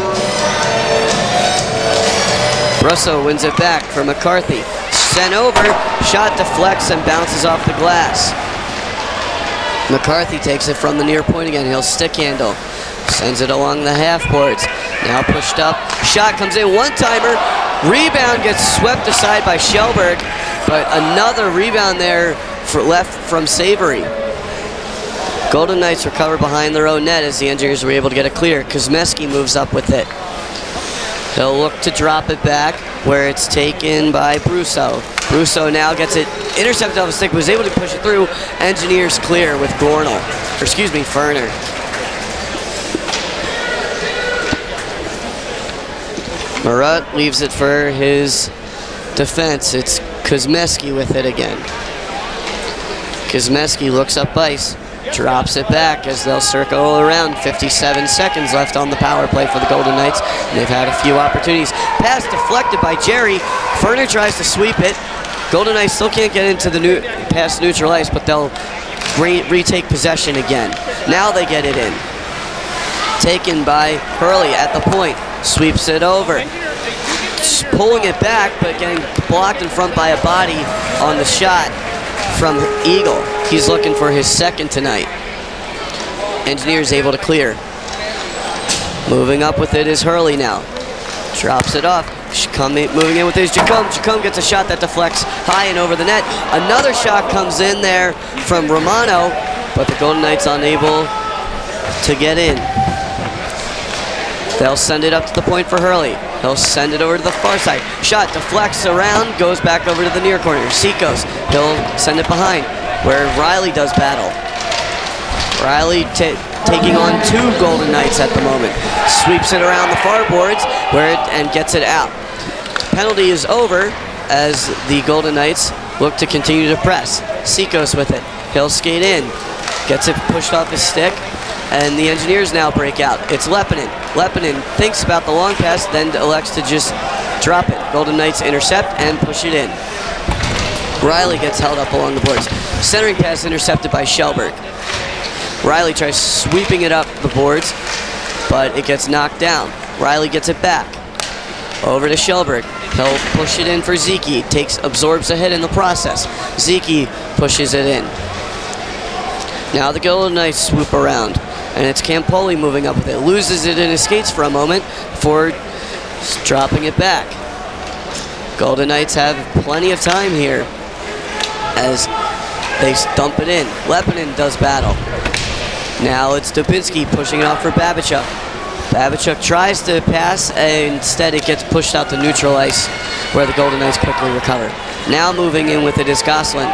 Speaker 1: Brousseau wins it back for McCarthy. Sent over, shot deflects and bounces off the glass. McCarthy takes it from the near point again. He'll stick handle. Sends it along the half boards. Now pushed up. Shot comes in. One-timer. Rebound gets swept aside by Shellberg. But another rebound there left from Savory. Golden Knights recover behind their own net as the Engineers were able to get it clear. Kuzmeski moves up with it. He'll look to drop it back where it's taken by Brousseau. Brousseau now gets it intercepted off the stick, was able to push it through. Engineers clear with Ferner. Marat leaves it for his defense. It's Kuzmeski with it again. Kuzmeski looks up ice, drops it back as they'll circle around. 57 seconds left on the power play for the Golden Knights. And they've had a few opportunities. Pass deflected by Jerry. Ferner tries to sweep it. Golden Knights still can't get into the past neutral ice, but they'll retake possession again. Now they get it in. Taken by Hurley at the point. Sweeps it over. Pulling it back, but getting blocked in front by a body on the shot from Eagle. He's looking for his second tonight. Engineers able to clear. Moving up with it is Hurley now. Drops it off. Moving in with his Jacome. Jacome gets a shot that deflects high and over the net. Another shot comes in there from Romano, but the Golden Knights unable to get in. They'll send it up to the point for Hurley. He'll send it over to the far side. Shot deflects around, goes back over to the near corner. Seacoast, he'll send it behind, where Riley does battle. Riley taking on two Golden Knights at the moment. Sweeps it around the far boards and gets it out. Penalty is over as the Golden Knights look to continue to press. Seacoast with it. He'll skate in. Gets it pushed off his stick. And the Engineers now break out. It's Lepinen. Lepinen thinks about the long pass, then elects to just drop it. Golden Knights intercept and push it in. Riley gets held up along the boards. Centering pass intercepted by Shellberg. Riley tries sweeping it up the boards, but it gets knocked down. Riley gets it back. Over to Shellberg. He'll push it in for Zeke. Absorbs a hit in the process. Zeke pushes it in. Now the Golden Knights swoop around, and it's Campoli moving up with it. Loses it in his skates for a moment before dropping it back. Golden Knights have plenty of time here as they dump it in. Lepinen does battle. Now it's Dubinsky pushing it off for Babachuk. Babachuk tries to pass, and instead it gets pushed out to neutral ice, where the Golden Knights quickly recover. Now moving in with it is Gosselin.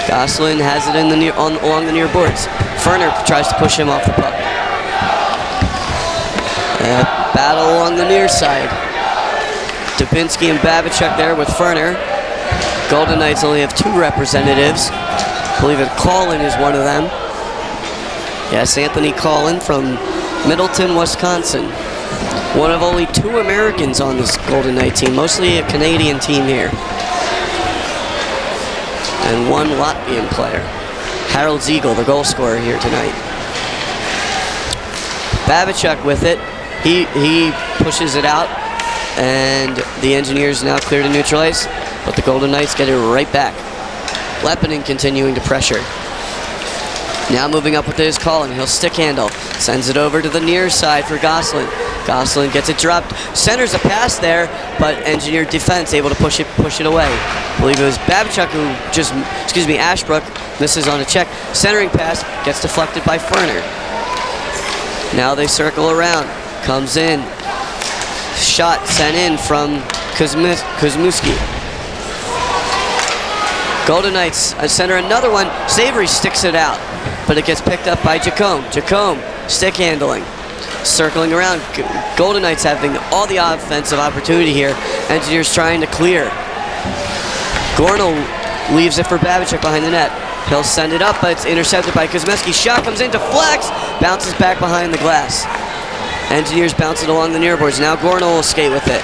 Speaker 1: Gosselin has it in the along the near boards. Ferner tries to push him off the puck. Battle along the near side. Dubinsky and Babachuk there with Ferner. Golden Knights only have two representatives. I believe that Collin is one of them. Yes, Anthony Collin from Middleton, Wisconsin. One of only two Americans on this Golden Knight team, mostly a Canadian team here. And one Latvian player. Harold Ziegel, the goal scorer here tonight. Babachuk with it. He pushes it out, and the Engineers now clear to neutral ice, but the Golden Knights get it right back. Lepinen continuing to pressure. Now moving up with his Collin. He'll stick handle. Sends it over to the near side for Gosselin. Gosselin gets it dropped, centers a pass there, but Engineer defense able to push it away. I believe it was Babichuk who Ashbrook misses on a check. Centering pass gets deflected by Ferner. Now they circle around, comes in, shot sent in from Kuzmuski. Golden Knights center another one. Savory sticks it out, but it gets picked up by Jacome. Jacome, stick handling. Circling around. Golden Knights having all the offensive opportunity here. Engineers trying to clear. Gornall leaves it for Babichuk behind the net. He'll send it up, but it's intercepted by Kuzmeski. Shot comes in, deflects, bounces back behind the glass. Engineers bounce it along the near boards. Now Gornall will skate with it.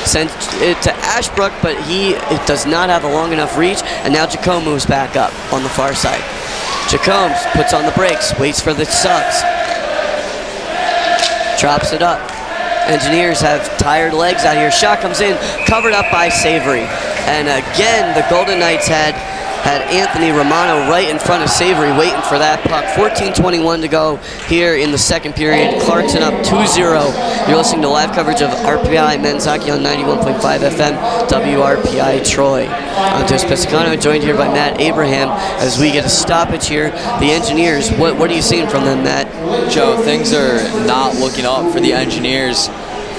Speaker 1: Sends it to Ashbrook, but it does not have a long enough reach, and now Jacome moves back up on the far side. Jacome puts on the brakes, waits for the subs. Drops it up. Engineers have tired legs out here. Shot comes in, covered up by Savory. And again, the Golden Knights had Anthony Romano right in front of Savory waiting for that puck. 14:21 to go here in the second period. Clarkson up 2-0. You're listening to live coverage of RPI Men's Hockey on 91.5 FM, WRPI Troy. I'm Jess Pescano, joined here by Matt Abraham as we get a stoppage here. The Engineers, what are you seeing from them, Matt?
Speaker 2: Joe, things are not looking up for the Engineers.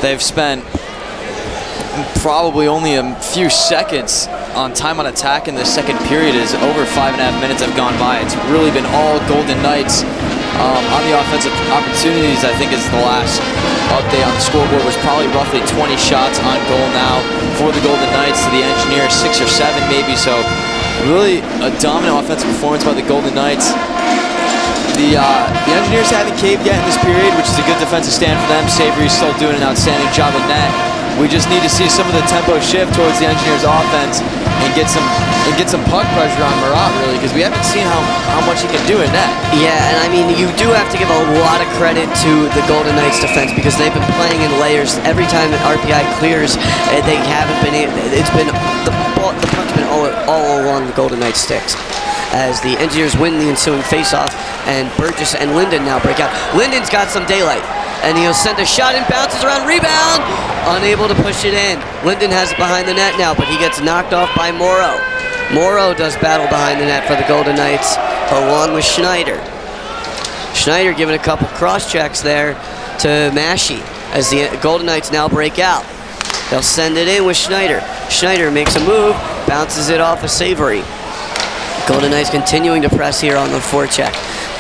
Speaker 2: They've spent probably only a few seconds on time on attack in the second period, as over 5.5 minutes have gone by. It's really been all Golden Knights. On the offensive opportunities, I think is the last update on the scoreboard was probably roughly 20 shots on goal now for the Golden Knights to the Engineers, 6 or 7 maybe. So really a dominant offensive performance by the Golden Knights. The Engineers haven't caved yet in this period, which is a good defensive stand for them. Savory's still doing an outstanding job in net. We just need to see some of the tempo shift towards the Engineers' offense and get some puck pressure on Marat, really, because we haven't seen how much he can do in net.
Speaker 1: Yeah, and I mean, you do have to give a lot of credit to the Golden Knights defense because they've been playing in layers. Every time that RPI clears, they haven't been. It's been the puck's been all along the Golden Knights sticks. As the Engineers win the ensuing faceoff, and Burgess and Linden now break out. Linden's got some daylight, and he'll send a shot and bounces around, rebound, unable to push it in. Linden has it behind the net now, but he gets knocked off by Morrow. Morrow does battle behind the net for the Golden Knights, along with Schneider. Schneider giving a couple cross checks there to Maschy, as the Golden Knights now break out. They'll send it in with Schneider. Schneider makes a move, bounces it off of Savory. Golden Knights continuing to press here on the forecheck.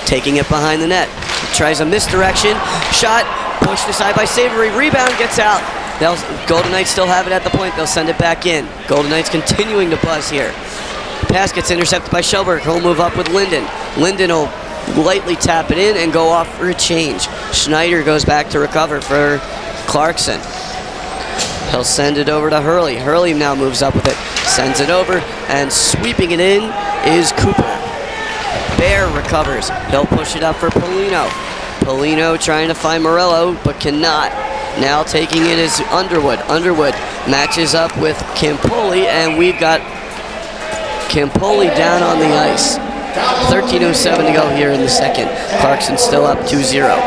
Speaker 1: Taking it behind the net. Tries a misdirection. Shot pushed aside by Savory. Rebound gets out. Golden Knights still have it at the point. They'll send it back in. Golden Knights continuing to buzz here. Pass gets intercepted by Shelberg. He'll move up with Linden. Linden will lightly tap it in and go off for a change. Schneider goes back to recover for Clarkson. He'll send it over to Hurley. Hurley now moves up with it. Sends it over, and sweeping it in is Cooper. Bear recovers. He'll push it up for Polino. Polino trying to find Morello, but cannot. Now taking it is Underwood. Underwood matches up with Campoli, and we've got Campoli down on the ice. 13:07 to go here in the second. Clarkson still up 2-0.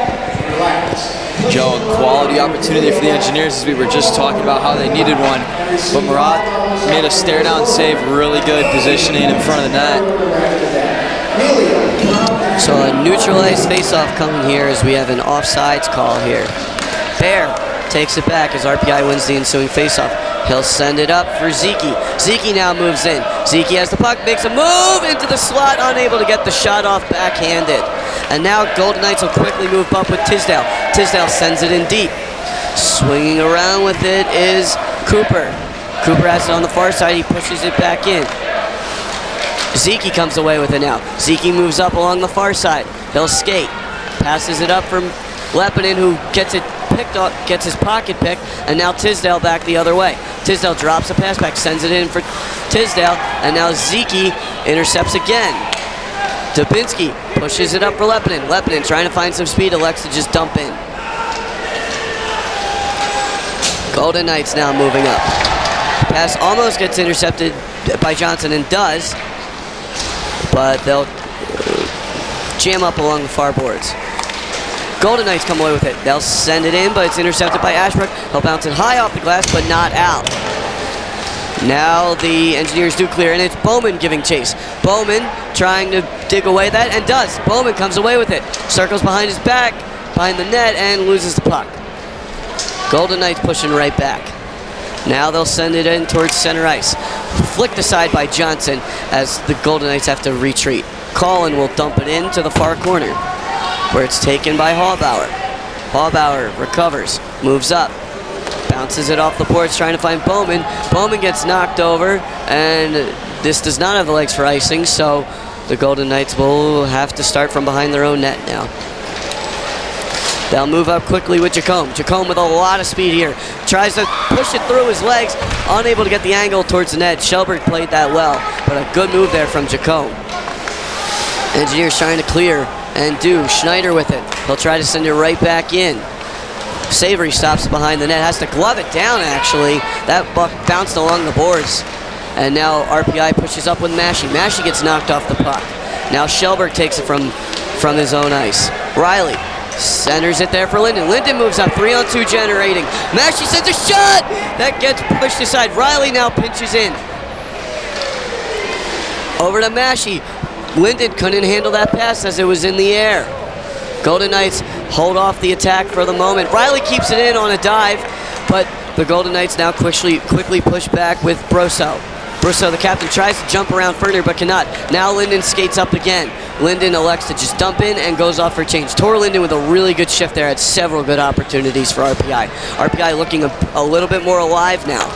Speaker 2: Joe, a quality opportunity for the Engineers, as we were just talking about how they needed one. But Marat made a stare down save, really good positioning in front of the net.
Speaker 1: So a neutralized faceoff coming here as we have an offsides call here. Bear takes it back as RPI wins the ensuing faceoff. He'll send it up for Zeke. Zeke now moves in. Zeke has the puck, makes a move into the slot, unable to get the shot off backhanded. And now Golden Knights will quickly move up with Tisdale. Tisdale sends it in deep. Swinging around with it is Cooper. Cooper has it on the far side. He pushes it back in. Zeke comes away with it now. Zeke moves up along the far side. He'll skate. Passes it up from Lepinin, who gets it picked up, gets his pocket picked, and now Tisdale back the other way. Tisdale drops a pass back, sends it in for Tisdale, and now Zeke intercepts again. Dubinsky pushes it up for Lepinin. Lepinin trying to find some speed, elects to just dump in. Golden Knights now moving up. Pass almost gets intercepted by Johnson, and does, but they'll jam up along the far boards. Golden Knights come away with it. They'll send it in, but it's intercepted by Ashbrook. He'll bounce it high off the glass, but not out. Now the Engineers do clear, and it's Bowman giving chase. Bowman trying to dig away that, and does. Bowman comes away with it. Circles behind his back, behind the net, and loses the puck. Golden Knights pushing right back. Now they'll send it in towards center ice. Flicked aside by Johnson as the Golden Knights have to retreat. Collin will dump it into the far corner, where it's taken by Hallbauer. Hallbauer recovers, moves up, bounces it off the boards, trying to find Bowman. Bowman gets knocked over, and this does not have the legs for icing, so the Golden Knights will have to start from behind their own net now. They'll move up quickly with Jacome. Jacome with a lot of speed here. Tries to push it through his legs, unable to get the angle towards the net. Shelberg played that well, but a good move there from Jacome. Engineers trying to clear, and do. Schneider with it. He'll try to send it right back in. Savory stops behind the net, has to glove it down actually. That buck bounced along the boards. And now RPI pushes up with Massey. Massey gets knocked off the puck. Now Shelberg takes it from his own ice. Riley centers it there for Linden. Linden moves up, 3-on-2 generating. Massey sends a shot! That gets pushed aside. Riley now pinches in. Over to Massey. Linden couldn't handle that pass as it was in the air. Golden Knights hold off the attack for the moment. Riley keeps it in on a dive, but the Golden Knights now quickly push back with Brosso. Brosso, the captain, tries to jump around Ferner but cannot. Now Linden skates up again. Linden elects to just dump in and goes off for change. Tor Linden with a really good shift there, had several good opportunities for RPI. RPI looking a little bit more alive now,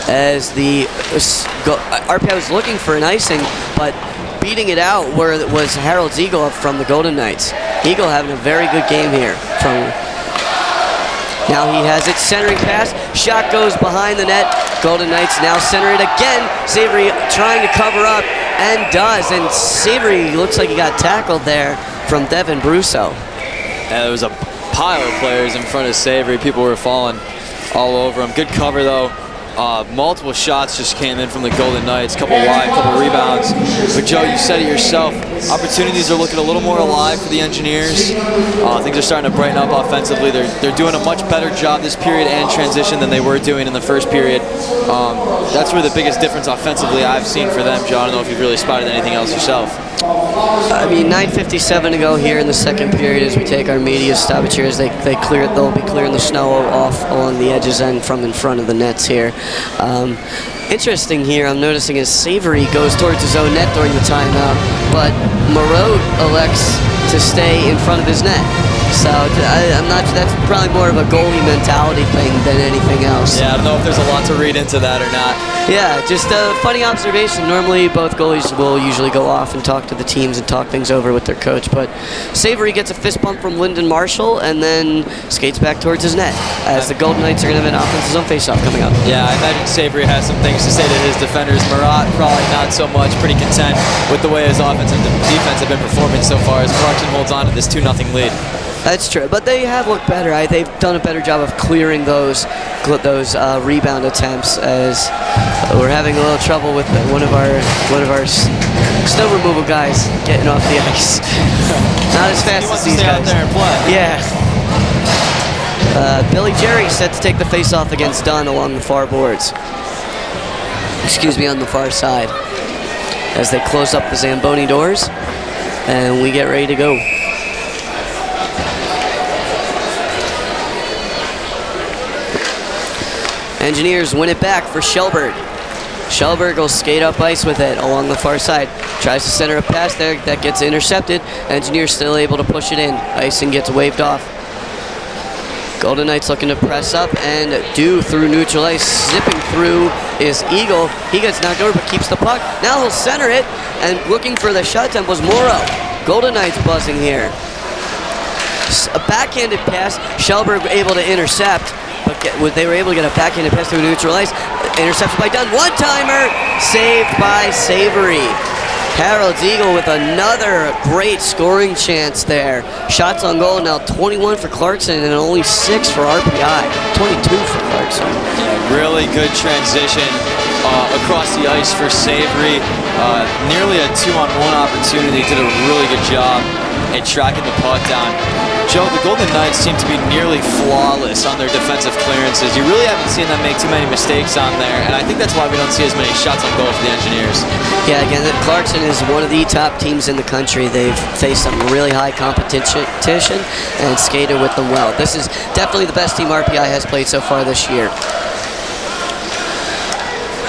Speaker 1: as the RPI was looking for an icing, but beating it out was Harold Ziegel from the Golden Knights. Eagle having a very good game here. Now he has it, centering pass, shot goes behind the net. Golden Knights now center it again. Savory trying to cover up, and does, and Savory looks like he got tackled there from Devin Brousseau.
Speaker 2: Yeah, there was a pile of players in front of Savory. People were falling all over him. Good cover though. Multiple shots just came in from the Golden Knights, couple wide, couple rebounds. But Joe, you said it yourself, opportunities are looking a little more alive for the Engineers. Things are starting to brighten up offensively. They're doing a much better job this period and transition than they were doing in the first period. That's really the biggest difference offensively I've seen for them, Joe. I don't know if you've really spotted anything else yourself.
Speaker 1: I mean, 9:57 to go here in the second period as we take our media stoppage here as they'll be clearing the snow off along the edges and from in front of the nets here. Interesting here, I'm noticing is Savory goes towards his own net during the timeout, but Moreau elects to stay in front of his net. So I'm not. That's probably more of a goalie mentality thing than anything else.
Speaker 2: Yeah, I don't know if there's a lot to read into that or not.
Speaker 1: Yeah, just a funny observation. Normally, both goalies will usually go off and talk to the teams and talk things over with their coach. But Savory gets a fist bump from Lyndon Marshall and then skates back towards his net as the Golden Knights are going to have an offensive zone faceoff coming up.
Speaker 2: Yeah, I imagine Savory has some things to say to his defenders. Marat probably not so much. Pretty content with the way his offense and defense have been performing so far as Clarkson holds on to this 2-0 lead.
Speaker 1: That's true, but they have looked better. They've done a better job of clearing those rebound attempts, as we're having a little trouble with one of our snow removal guys getting off the ice. Not as fast as these guys.
Speaker 2: Out there and play.
Speaker 1: Yeah. Billy Jerry set to take the face-off against Dunn along the far boards. Excuse me, on the far side, as they close up the Zamboni doors, and we get ready to go. Engineers win it back for Shelberg. Shelberg will skate up ice with it along the far side. Tries to center a pass there. That gets intercepted. Engineers still able to push it in. Icing gets waved off. Golden Knights looking to press up and do through neutral ice. Zipping through is Eagle. He gets knocked over but keeps the puck. Now he'll center it, and looking for the shot attempt was Morrow. Golden Knights buzzing here. A backhanded pass. Shelberg able to intercept. But they were able to get a backhanded pass through neutral ice. Intercepted by Dunn. One-timer saved by Savory. Harold Eagle with another great scoring chance there. Shots on goal now 21 for Clarkson and only 6 for RPI. 22 for Clarkson.
Speaker 2: Yeah, really good transition across the ice for Savory. Nearly a 2-on-1 opportunity. Did a really good job. and tracking the puck down. Joe, the Golden Knights seem to be nearly flawless on their defensive clearances. You really haven't seen them make too many mistakes on there, and I think that's why we don't see as many shots on goal for the Engineers.
Speaker 1: Yeah, again, Clarkson is one of the top teams in the country. They've faced some really high competition and skated with them well. This is definitely the best team RPI has played so far this year.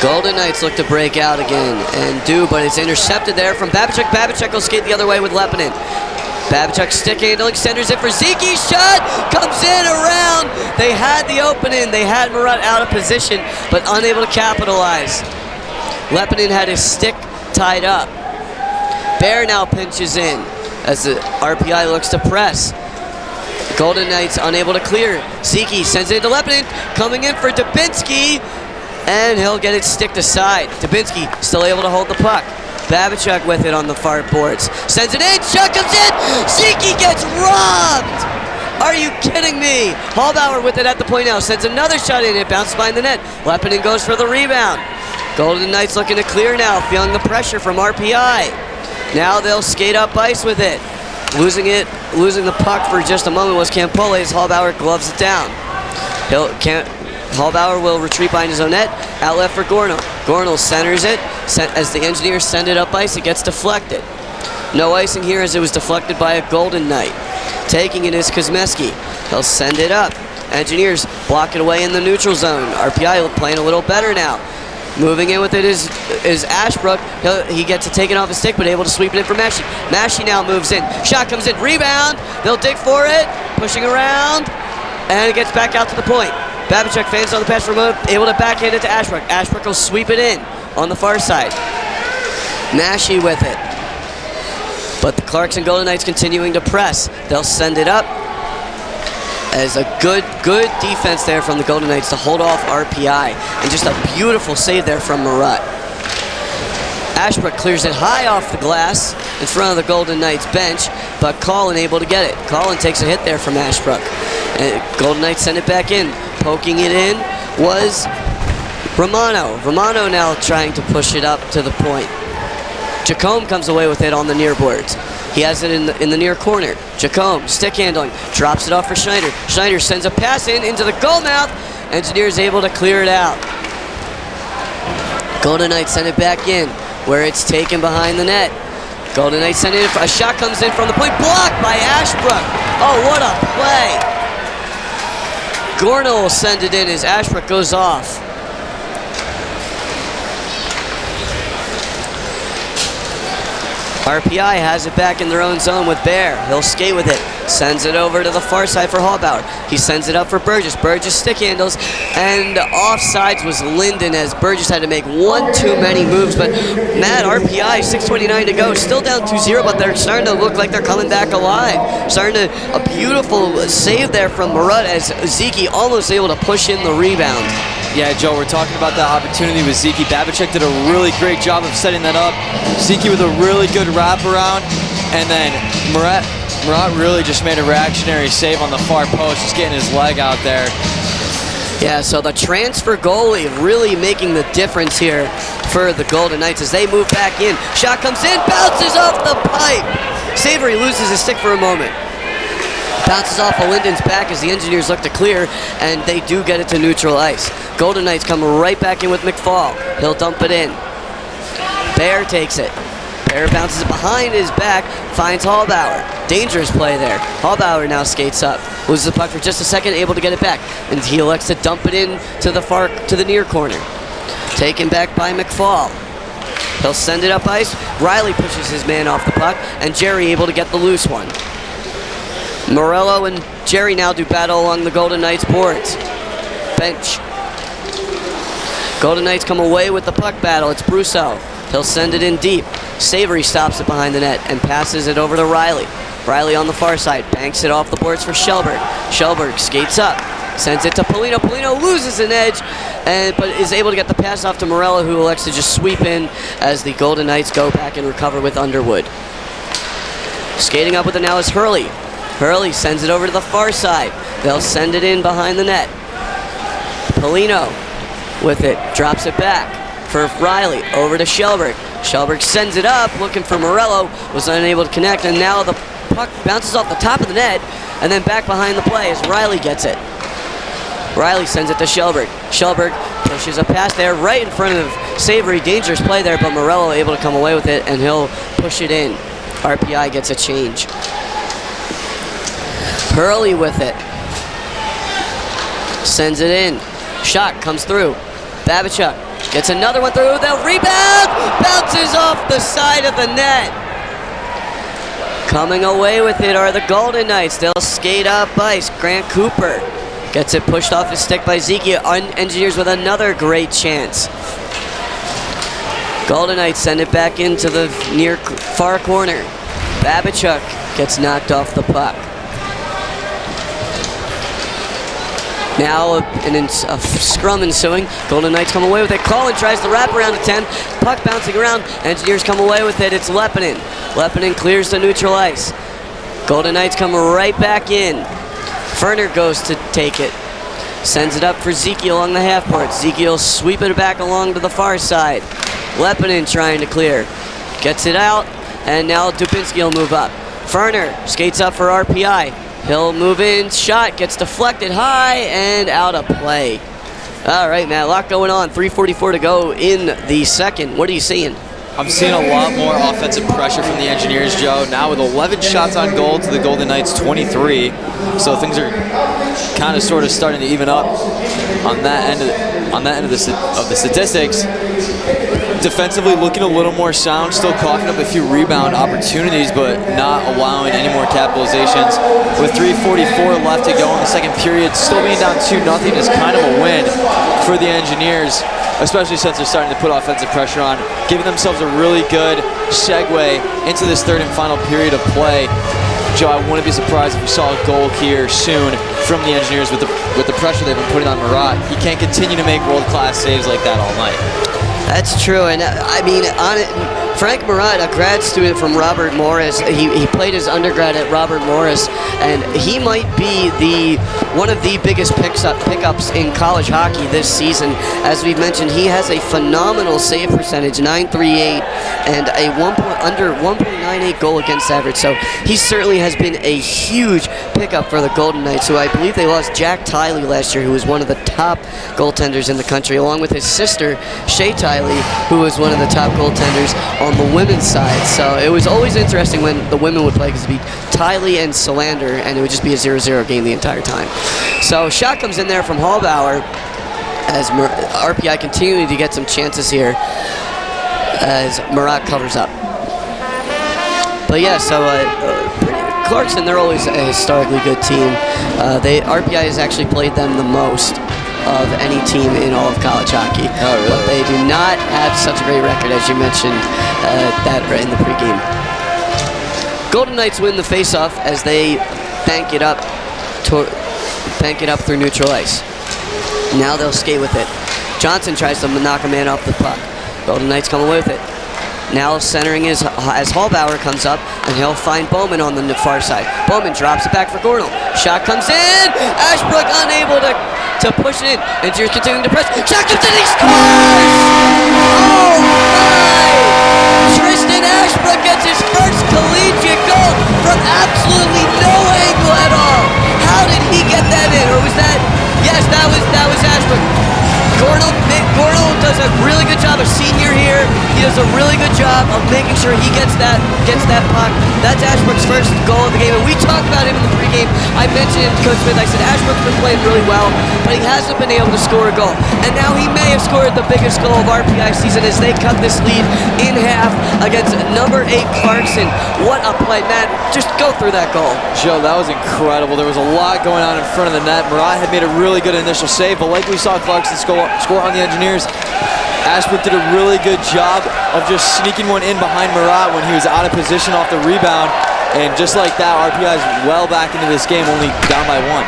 Speaker 1: Golden Knights look to break out again and do, but it's intercepted there from Babachuk. Babachuk will skate the other way with Lepinin. Babachuk stick handling, centers it for Zeke. Shot comes in around. They had the opening. They had Murat out of position, but unable to capitalize. Lepinin had his stick tied up. Bear now pinches in as the RPI looks to press. Golden Knights unable to clear. Zeke sends it to Lepinin, coming in for Dubinsky, and he'll get it sticked aside. Dubinsky still able to hold the puck. Babachuk with it on the far boards. Sends it in, shot comes in, Zeke gets robbed! Are you kidding me? Hallbauer with it at the point now, sends another shot in, it bounces behind the net. Lepinin goes for the rebound. Golden Knights looking to clear now, feeling the pressure from RPI. Now they'll skate up ice with it. Losing the puck for just a moment was Campole as Hallbauer gloves it down. Hallbauer will retreat behind his own net, out left for Gornall. Gornall centers it, as the Engineers send it up ice, it gets deflected. No icing here as it was deflected by a Golden Knight. Taking it is Kuzmeski. He'll send it up. Engineers block it away in the neutral zone. RPI playing a little better now. Moving in with it is Ashbrook. He gets to take it off his stick, but able to sweep it in for Mashi. Mashi now moves in. Shot comes in, rebound. They'll dig for it, pushing around, and it gets back out to the point. Babachuk fans on the pass from able to backhand it to Ashbrook. Ashbrook will sweep it in on the far side. Mashi with it. But the Clarkson Golden Knights continuing to press. They'll send it up. As a good defense there from the Golden Knights to hold off RPI. And just a beautiful save there from Murat. Ashbrook clears it high off the glass in front of the Golden Knights bench, but Collin able to get it. Collin takes a hit there from Ashbrook. And Golden Knights send it back in. Poking it in was Romano. Romano now trying to push it up to the point. Jacome comes away with it on the near boards. He has it in the near corner. Jacome, stick handling, drops it off for Schneider. Schneider sends a pass into the goal mouth. Engineers able to clear it out. Golden Knights send it back in, where it's taken behind the net. Golden Knights send it in. A shot comes in from the point, blocked by Ashbrook. Oh, what a play. Gornall will send it in as Ashbrook goes off. RPI has it back in their own zone with Bear. He'll skate with it. Sends it over to the far side for Hallbauer. He sends it up for Burgess. Burgess stick handles. And offsides was Linden as Burgess had to make one too many moves. But Matt, RPI, 6:29 to go. Still down 2-0, but they're starting to look like they're coming back alive. A beautiful save there from Murat as Zeke almost able to push in the rebound.
Speaker 2: Yeah, Joe, we're talking about that opportunity with Zeke. Babachuk did a really great job of setting that up. Zeke with a really good wraparound, and then Murat really just made a reactionary save on the far post, just getting his leg out there.
Speaker 1: Yeah, so the transfer goalie really making the difference here for the Golden Knights as they move back in. Shot comes in, bounces off the pipe. Savory loses his stick for a moment. Bounces off of Linden's back as the Engineers look to clear, and they do get it to neutral ice. Golden Knights come right back in with McFall. He'll dump it in. Bear takes it. Bear bounces it behind his back, finds Hallbauer. Dangerous play there. Hallbauer now skates up, loses the puck for just a second, able to get it back, and he elects to dump it in to the near corner. Taken back by McFall. He'll send it up ice. Riley pushes his man off the puck, and Jerry able to get the loose one. Morello and Jerry now do battle along the Golden Knights boards. Bench. Golden Knights come away with the puck battle. It's Brousseau. He'll send it in deep. Savory stops it behind the net and passes it over to Riley. Riley on the far side, banks it off the boards for Shelberg. Shelberg skates up, sends it to Polino. Polino loses an edge, but is able to get the pass off to Morello, who elects to just sweep in as the Golden Knights go back and recover with Underwood. Skating up with it now is Hurley. Hurley sends it over to the far side. They'll send it in behind the net. Polino with it, drops it back for Riley, over to Shelberg. Shelberg sends it up, looking for Morello, was unable to connect, and now the puck bounces off the top of the net and then back behind the play as Riley gets it. Riley sends it to Shelberg. Shelberg pushes a pass there right in front of Savory. Dangerous play there, but Morello able to come away with it, and he'll push it in. RPI gets a change. Hurley with it. Sends it in. Shot comes through. Babichuk gets another one through. They'll rebound. Bounces off the side of the net. Coming away with it are the Golden Knights. They'll skate up ice. Grant Cooper gets it pushed off his stick by Ezekiel. Engineers with another great chance. Golden Knights send it back into the near far corner. Babichuk gets knocked off the puck. Now a scrum ensuing. Golden Knights come away with it. Colin tries the wraparound attempt. Puck bouncing around. Engineers come away with it. It's Lepinen. Lepinen clears the neutral ice. Golden Knights come right back in. Ferner goes to take it. Sends it up for Ezekiel along the half court. Ezekiel sweeping it back along to the far side. Lepinen trying to clear. Gets it out. And now Dubinsky will move up. Ferner skates up for RPI. He'll move in, shot, gets deflected high, and out of play. All right, Matt, a lot going on. 3:44 to go in the second. What are you seeing?
Speaker 2: I'm seeing a lot more offensive pressure from the Engineers, Joe. Now with 11 shots on goal to the Golden Knights 23. So things are kind of sort of starting to even up on that end of the statistics. Defensively looking a little more sound, still coughing up a few rebound opportunities, but not allowing any more capitalizations. With 3:44 left to go in the second period, still being down 2-0 is kind of a win for the Engineers, especially since they're starting to put offensive pressure on, giving themselves a really good segue into this third and final period of play. Joe, I wouldn't be surprised if we saw a goal here soon from the Engineers with the pressure they've been putting on Murat. He can't continue to make world-class saves like that all night.
Speaker 1: That's true, and I mean, Frank Murat, a grad student from Robert Morris, he played his undergrad at Robert Morris, and he might be one of the biggest pickups in college hockey this season. As we've mentioned, he has a phenomenal save percentage, .938, and a under 1.98 goal against average. So he certainly has been a huge pickup for the Golden Knights, who I believe they lost Jack Tiley last year, who was one of the top goaltenders in the country, along with his sister, Shay Tiley, who was one of the top goaltenders on the women's side. So it was always interesting when the women would play, because it would be Tiley and Solander, and it would just be a 0-0 game the entire time. So shot comes in there from Hallbauer as RPI continuing to get some chances here as Murat covers up. But yeah, so Clarkson, they're always a historically good team. RPI has actually played them the most of any team in all of college hockey.
Speaker 2: Oh, really?
Speaker 1: But they do not have such a great record, as you mentioned that in the pregame. Golden Knights win the face-off as they bank it up through neutral ice. Now they'll skate with it. Johnson tries to knock a man off the puck. Golden Knights come away with it. Now centering is as Hallbauer comes up, and he'll find Bowman on the far side. Bowman drops it back for Gornell. Shot comes in. Ashbrook unable to push it in. Engineers continuing to press. Shot comes in. He scores! Oh my! Tristan Ashbrook gets his first collegiate goal from absolutely no angle at all. How did he get that in? Or was that? Yes, that was Ashbrook. Gornell does a really good job, a senior here. He does a really good job of making sure he gets that puck. That's Ashbrook's first goal of the game, and we talked about him in the pregame. I mentioned him to Coach Smith. I said Ashbrook's been playing really well, but he hasn't been able to score a goal. And now he may have scored the biggest goal of RPI season as they cut this lead in half against number 8 Clarkson. What a play, Matt. Just go through that goal.
Speaker 2: Joe, that was incredible. There was a lot going on in front of the net. Murat had made a really good initial save, but like we saw Clarkson score on the Engineers, Ashbrook did a really good job of just sneaking one in behind Murat when he was out of position off the rebound. And just like that, RPI is well back into this game, only down by 1.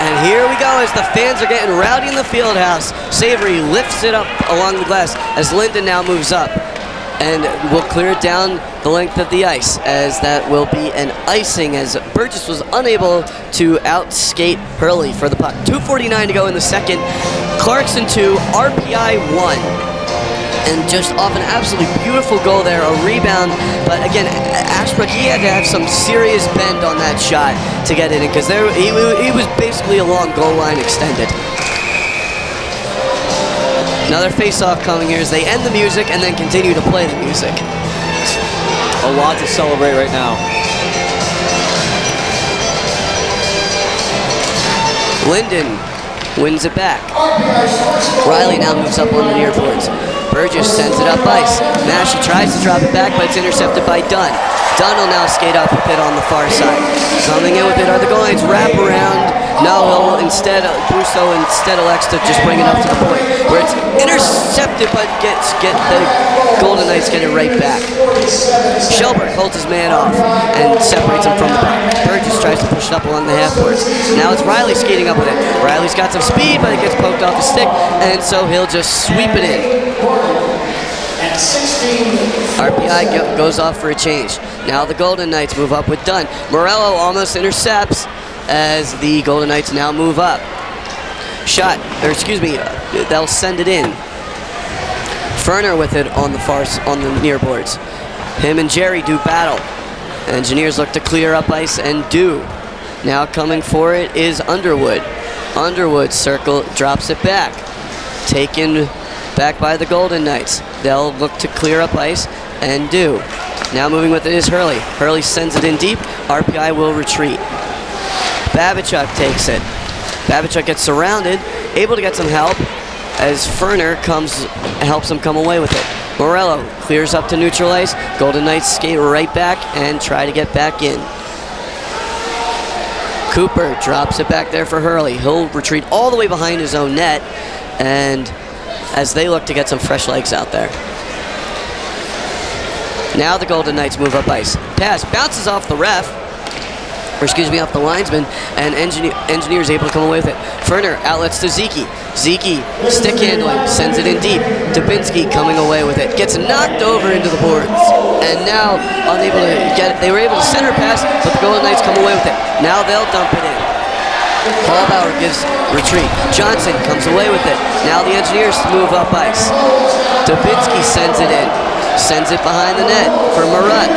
Speaker 1: And here we go as the fans are getting rowdy in the field house. Savory lifts it up along the glass as Linden now moves up and will clear it down the length of the ice, as that will be an icing as Burgess was unable to outskate Hurley for the puck. 2:49 to go in the second. Clarkson 2, RPI 1. And just off an absolutely beautiful goal there, a rebound. But again, Ashbrook, he had to have some serious bend on that shot to get it in, because he was basically along goal line extended. Another face-off coming here as they end the music and then continue to play the music.
Speaker 2: A lot to celebrate right now.
Speaker 1: Linden wins it back. Riley now moves up on the near boards. Burgess sends it up ice. Massey tries to drop it back, but it's intercepted by Dunn. Dunn will now skate up with it on the far side. Coming in with it are the goal lines, wrap around. No, he'll instead, Busso instead elects to just bring it up to the point where it's intercepted, but the Golden Knights get it right back. Shelburne holds his man off and separates him from the puck. Burgess tries to push it up along the half boards. Now it's Riley skating up with it. Riley's got some speed, but it gets poked off the stick, and so he'll just sweep it in. RPI goes off for a change. Now the Golden Knights move up with Dunn. Morello almost intercepts as the Golden Knights now move up. They'll send it in. Ferner with it on the near boards. Him and Jerry do battle. Engineers look to clear up ice and do. Now coming for it is Underwood. Underwood drops it back. Taken back by the Golden Knights. They'll look to clear up ice and do. Now moving with it is Hurley. Hurley sends it in deep. RPI will retreat. Babichuk takes it. Babichuk gets surrounded, able to get some help as Ferner helps him come away with it. Morello clears up to neutral ice. Golden Knights skate right back and try to get back in. Cooper drops it back there for Hurley. He'll retreat all the way behind his own net, and as they look to get some fresh legs out there. Now the Golden Knights move up ice. Pass bounces off the ref, off the linesman, and Engineers able to come away with it. Ferner outlets to Zeke. Zeke, stick handling, sends it in deep. Dubinsky coming away with it. Gets knocked over into the boards. And now unable to get it. They were able to center pass, but the Golden Knights come away with it. Now they'll dump it in. Hallbauer gives retreat. Johnson comes away with it. Now the Engineers move up ice. Dubinsky sends it in. Sends it behind the net for Marat.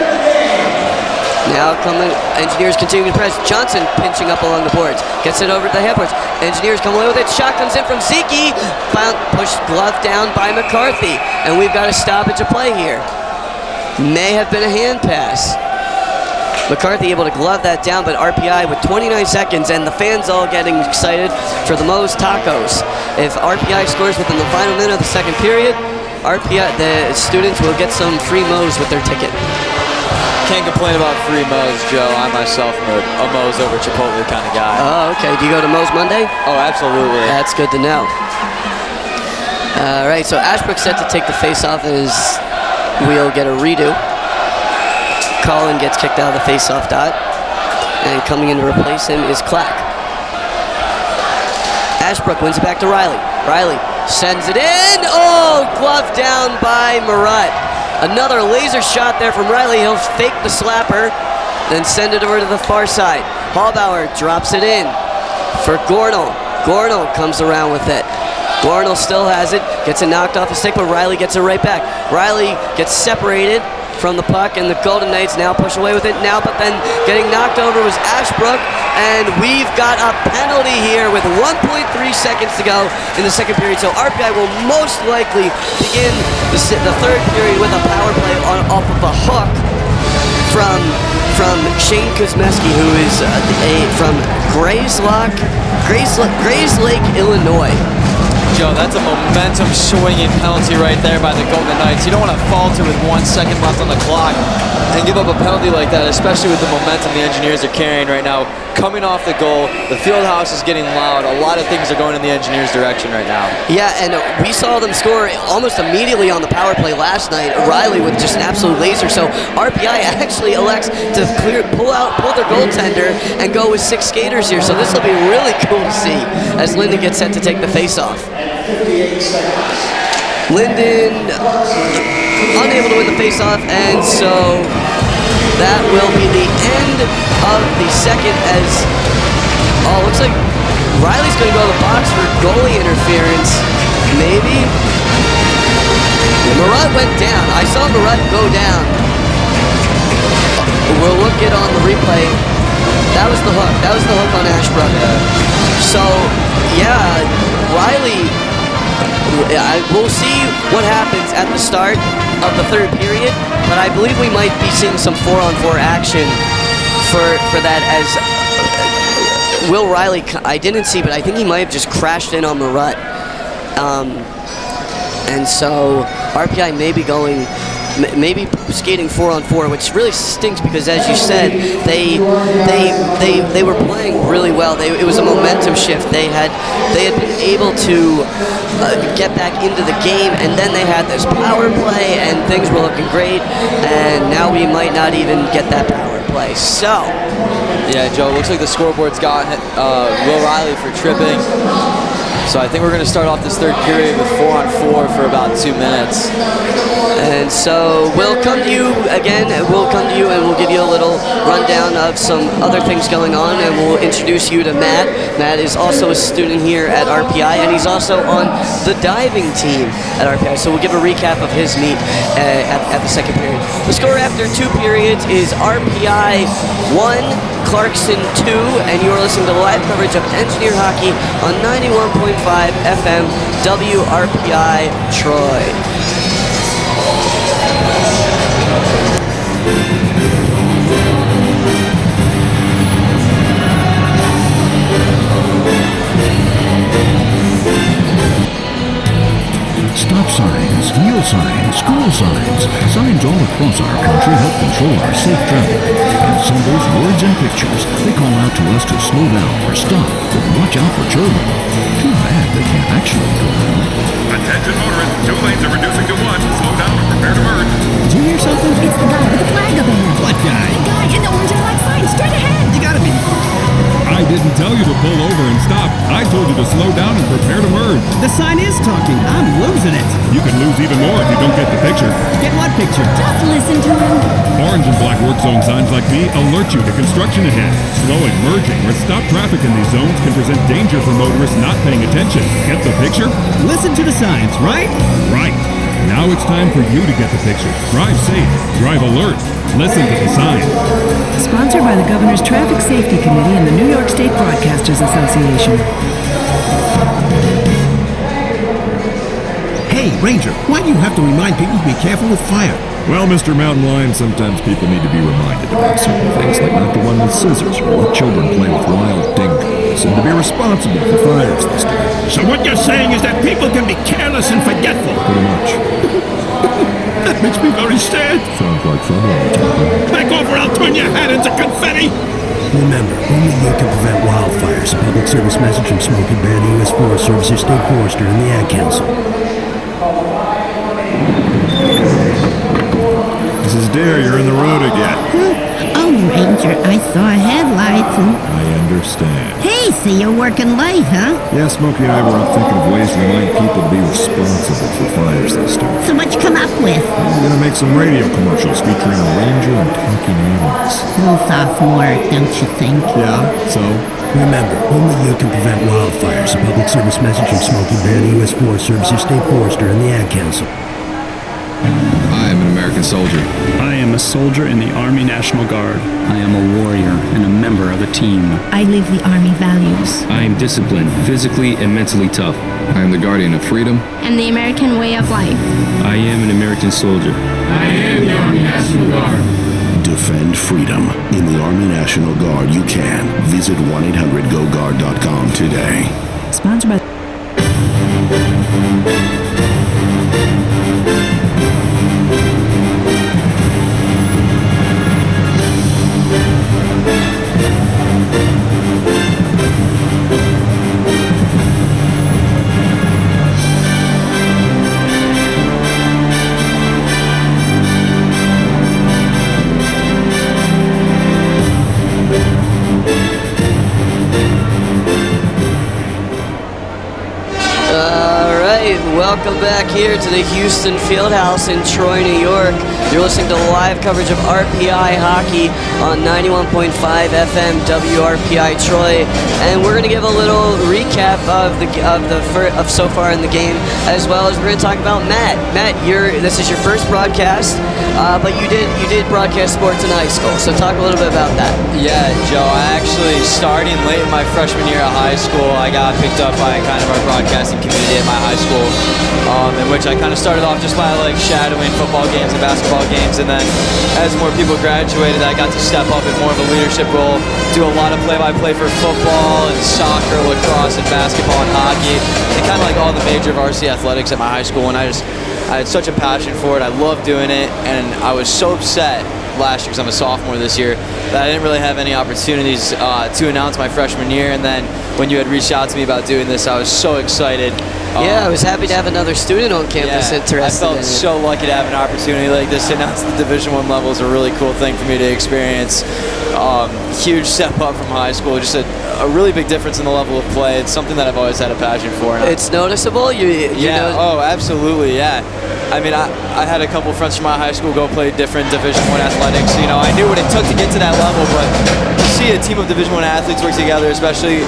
Speaker 1: Now Engineers continue to press. Johnson pinching up along the boards. Gets it over to the half boards. Engineers come away with it. Shot comes in from Zeke. Pushed glove down by McCarthy. And we've got a stoppage of play here. May have been a hand pass. McCarthy able to glove that down, but RPI with 29 seconds and the fans all getting excited for the Moe's Tacos. If RPI scores within the final minute of the second period, the students will get some free Moe's with their ticket.
Speaker 2: Can't complain about free Moe's, Joe. I myself am a Moe's over Chipotle kind of guy.
Speaker 1: Oh, okay. Do you go to Moe's Monday?
Speaker 2: Oh, absolutely.
Speaker 1: That's good to know. All right, so Ashbrook's set to take the face-off as we'll get a redo. Colin gets kicked out of the face-off dot, and coming in to replace him is Clack. Ashbrook wins it back to Riley. Riley sends it in. Oh, glove down by Marat. Another laser shot there from Riley. He'll fake the slapper, then send it over to the far side. Hallbauer drops it in for Gornall. Gornall comes around with it. Gornall still has it, gets it knocked off a stick, but Riley gets it right back. Riley gets separated from the puck, and the Golden Knights now push away with it now, but then getting knocked over was Ashbrook, and we've got a penalty here with 1.3 seconds to go in the second period, so RPI will most likely begin the third period with a power play off of a hook from Shane Kuzmeski, who is from Grays Lake, Illinois.
Speaker 2: Joe, that's a momentum swinging penalty right there by the Golden Knights. You don't want to falter with 1 second left on the clock and give up a penalty like that, especially with the momentum the Engineers are carrying right now. Coming off the goal, the field house is getting loud. A lot of things are going in the Engineers' direction right now. Yeah, and we saw them score almost immediately on the power play last night. Riley with just an absolute laser. So RPI actually elects to pull their goaltender and go with 6 skaters here. So this will be really cool to see as Linden gets set to take the face-off. Linden unable to win the face-off, and so that will be the end of the second as, looks like Riley's going to go to the box for goalie interference, maybe?
Speaker 1: Murat went down. I saw Murat go down. We'll look it on the replay. That was the hook. That was the hook on Ashbrook. So, yeah, Riley, we'll see what happens at the start of the third period, but I believe we might be seeing some 4-on-4 action for that, as Will Riley, I didn't see, but I think he might have just crashed in on Murat. And so RPI may be going, maybe skating 4-on-4, which really stinks because, as you said, they were playing really well. It was a momentum shift. They had been able to get back into the game, and then they had this power play, and things were looking great. And now we might not even get that power play. So,
Speaker 2: yeah, Joe, it looks like the scoreboard's got Will Riley for tripping. So I think we're going to start off this third period with 4-on-4 for about 2 minutes.
Speaker 1: And so we'll come to you again. We'll come to you and we'll give you a little rundown of some other things going on, and we'll introduce you to Matt. Matt is also a student here at RPI, and he's also on the diving team at RPI. So we'll give a recap of his meet at the second period. The score after 2 periods is RPI 1, Clarkson 2, and you are listening to live coverage of Engineer Hockey on 91.5 FM WRPI Troy.
Speaker 4: Stop signs, yield signs, school signs. Signs all across our country help control our safe travel. And symbols, words, and pictures, they call out to us to slow down or stop or watch out for children. Too bad they can't actually go down.
Speaker 11: Attention motorists, 2 lanes are reducing to 1. Slow down or prepare to merge.
Speaker 12: Did you hear something? It's the guy with the flag up in.
Speaker 13: What guy?
Speaker 12: The guy in the orange and black sign, straight ahead.
Speaker 13: You gotta be...
Speaker 11: I didn't tell you to pull over and stop. I told you to slow down and prepare to merge.
Speaker 13: The sign is talking. I'm losing it.
Speaker 11: You can lose even more if you don't get the picture.
Speaker 13: Get what picture?
Speaker 12: Just listen to him.
Speaker 11: Orange and black work zone signs like me alert you to construction ahead. Slowing, merging, or stop traffic in these zones can present danger for motorists not paying attention. Get the picture?
Speaker 13: Listen to the signs, right?
Speaker 11: Right. Now it's time for you to get the picture. Drive safe. Drive alert. Listen to the sign.
Speaker 9: Sponsored by the Governor's Traffic Safety Committee and the New York State Broadcasters Association.
Speaker 13: Hey, Ranger, why do you have to remind people to be careful with fire?
Speaker 11: Well, Mr. Mountain Lion, sometimes people need to be reminded about certain things, like not to run with scissors or let children play with wild dingoes, and to be responsible for fires this time.
Speaker 13: So what you're saying is that people can be careless and forgetful?
Speaker 11: Pretty much.
Speaker 13: That makes me very sad.
Speaker 11: Sounds like fun all the time.
Speaker 13: Back over, I'll turn your hat into confetti!
Speaker 14: Remember, only you can prevent wildfires. Public service message from Smoky Bear, the U.S. Forest Service, your state forester, and the Ad Council.
Speaker 11: Mrs. Dare, you're in the road again.
Speaker 15: Oh, Ranger, I saw headlights and...
Speaker 11: I understand.
Speaker 15: Hey, so you're working late, huh?
Speaker 11: Yeah, Smokey and I were out thinking of ways to remind people to be responsible for fires this time.
Speaker 15: So what you come up with?
Speaker 11: We're gonna make some radio commercials featuring a ranger and talking animals.
Speaker 15: Little sophomore, don't you think?
Speaker 11: Yeah, so?
Speaker 14: Remember, only you can prevent wildfires. Public service message from Smoky Bear, the U.S. Forest Service, your state forester, and the Ad Council.
Speaker 16: I am an American soldier.
Speaker 17: I am a soldier in the Army National Guard.
Speaker 4: I am a warrior and a member of a team.
Speaker 15: I live the Army values.
Speaker 16: I am disciplined, physically and mentally tough. I am the guardian of freedom.
Speaker 18: And the American way of life.
Speaker 16: I am an American soldier.
Speaker 19: I am the Army National Guard.
Speaker 20: Defend freedom. In the Army National Guard, you can. Visit 1-800-GO-GUARD.com today.
Speaker 9: Sponsored by...
Speaker 1: Welcome back here to the Houston Fieldhouse in Troy, New York. You're listening to live coverage of RPI hockey on 91.5 FM WRPI Troy, and we're going to give a little recap of so far in the game, as well as we're going to talk about Matt. Matt, this is your first broadcast, but you did broadcast sports in high school, so talk a little bit about that.
Speaker 2: Yeah, Joe, I actually, starting late in my freshman year of high school, I got picked up by kind of our broadcasting community at my high school, in which I kind of started off just by shadowing football games and basketball games, and then as more people graduated, I got to step up in more of a leadership role, do a lot of play-by-play for football and soccer, lacrosse, and basketball and hockey, and kind of all the major varsity athletics at my high school, and I had such a passion for it. I loved doing it, and I was so upset last year, because I'm a sophomore this year, that I didn't really have any opportunities to announce my freshman year, and then when you had reached out to me about doing this, I was so excited.
Speaker 1: Yeah, I was happy to have another student on campus interested.
Speaker 2: I felt so lucky to have an opportunity like this to announce the Division I level is a really cool thing for me to experience. Huge step up from high school, just a really big difference in the level of play. It's something that I've always had a passion for.
Speaker 1: It's noticeable? You know?
Speaker 2: Oh, absolutely, yeah. I mean, I had a couple friends from my high school go play different Division I athletics. I knew what it took to get to that level, but to see a team of Division I athletes work together, especially,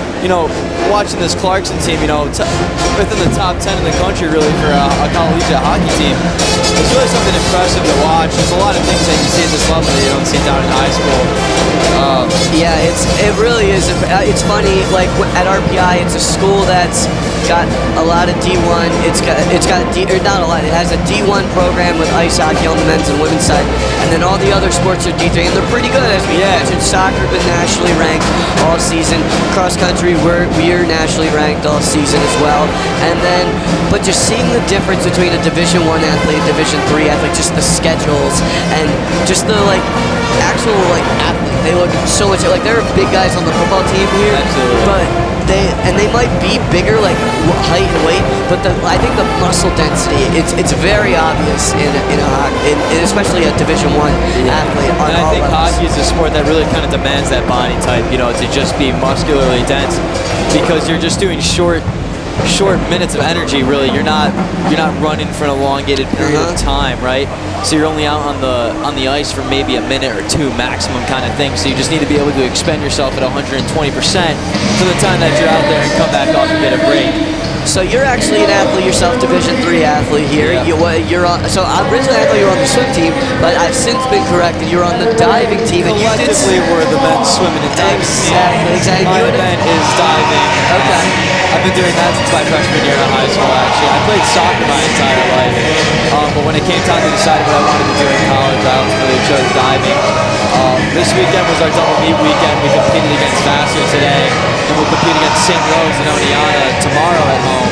Speaker 2: watching this Clarkson team, within the top 10 in the country, really, for a collegiate hockey team, it's really something impressive to watch. There's a lot of things that you see at this level that you don't see down in high school.
Speaker 1: Yeah, it really is. It's funny, at RPI, it's a school that's got a lot of D1. It's got not a lot. It has a D1 program with ice hockey on the men's and women's side, and then all the other sports are D3, and they're pretty good. As we mentioned, soccer been nationally ranked all season. Cross country, we're nationally ranked all season as well. And then, but just seeing the difference between a Division I athlete, and Division III athlete, just the schedules and just the actual athlete. They look so much they're big guys on the football team here.
Speaker 2: Absolutely.
Speaker 1: But they might be bigger, height and weight, but I think the muscle density, it's very obvious in especially a Division I athlete.
Speaker 2: And I think hockey is a sport that really kind of demands that body type, to just be muscularly dense, because you're just doing short minutes of energy. Really, you're not running for an elongated period of time, right? So you're only out on the ice for maybe a minute or two maximum, kind of thing. So you just need to be able to expend yourself at 120% for the time that you're out there and come back off and get a break.
Speaker 1: So you're actually an athlete yourself, Division III athlete here.
Speaker 2: Yeah.
Speaker 1: You're on. So originally I thought you were on the swim team, but I've since been corrected. You're on the diving team, and
Speaker 2: collectively we're the men's swimming and diving team.
Speaker 1: Exactly.
Speaker 2: My event is diving.
Speaker 1: Okay.
Speaker 2: I've been doing that since my freshman year in high school. Actually, I played soccer my entire life, but when it came time to decide what I wanted to do in college, I ultimately chose diving. This weekend was our double meet weekend. We competed against Vassar today, and we'll compete against St. Rose and Oneonta tomorrow at home.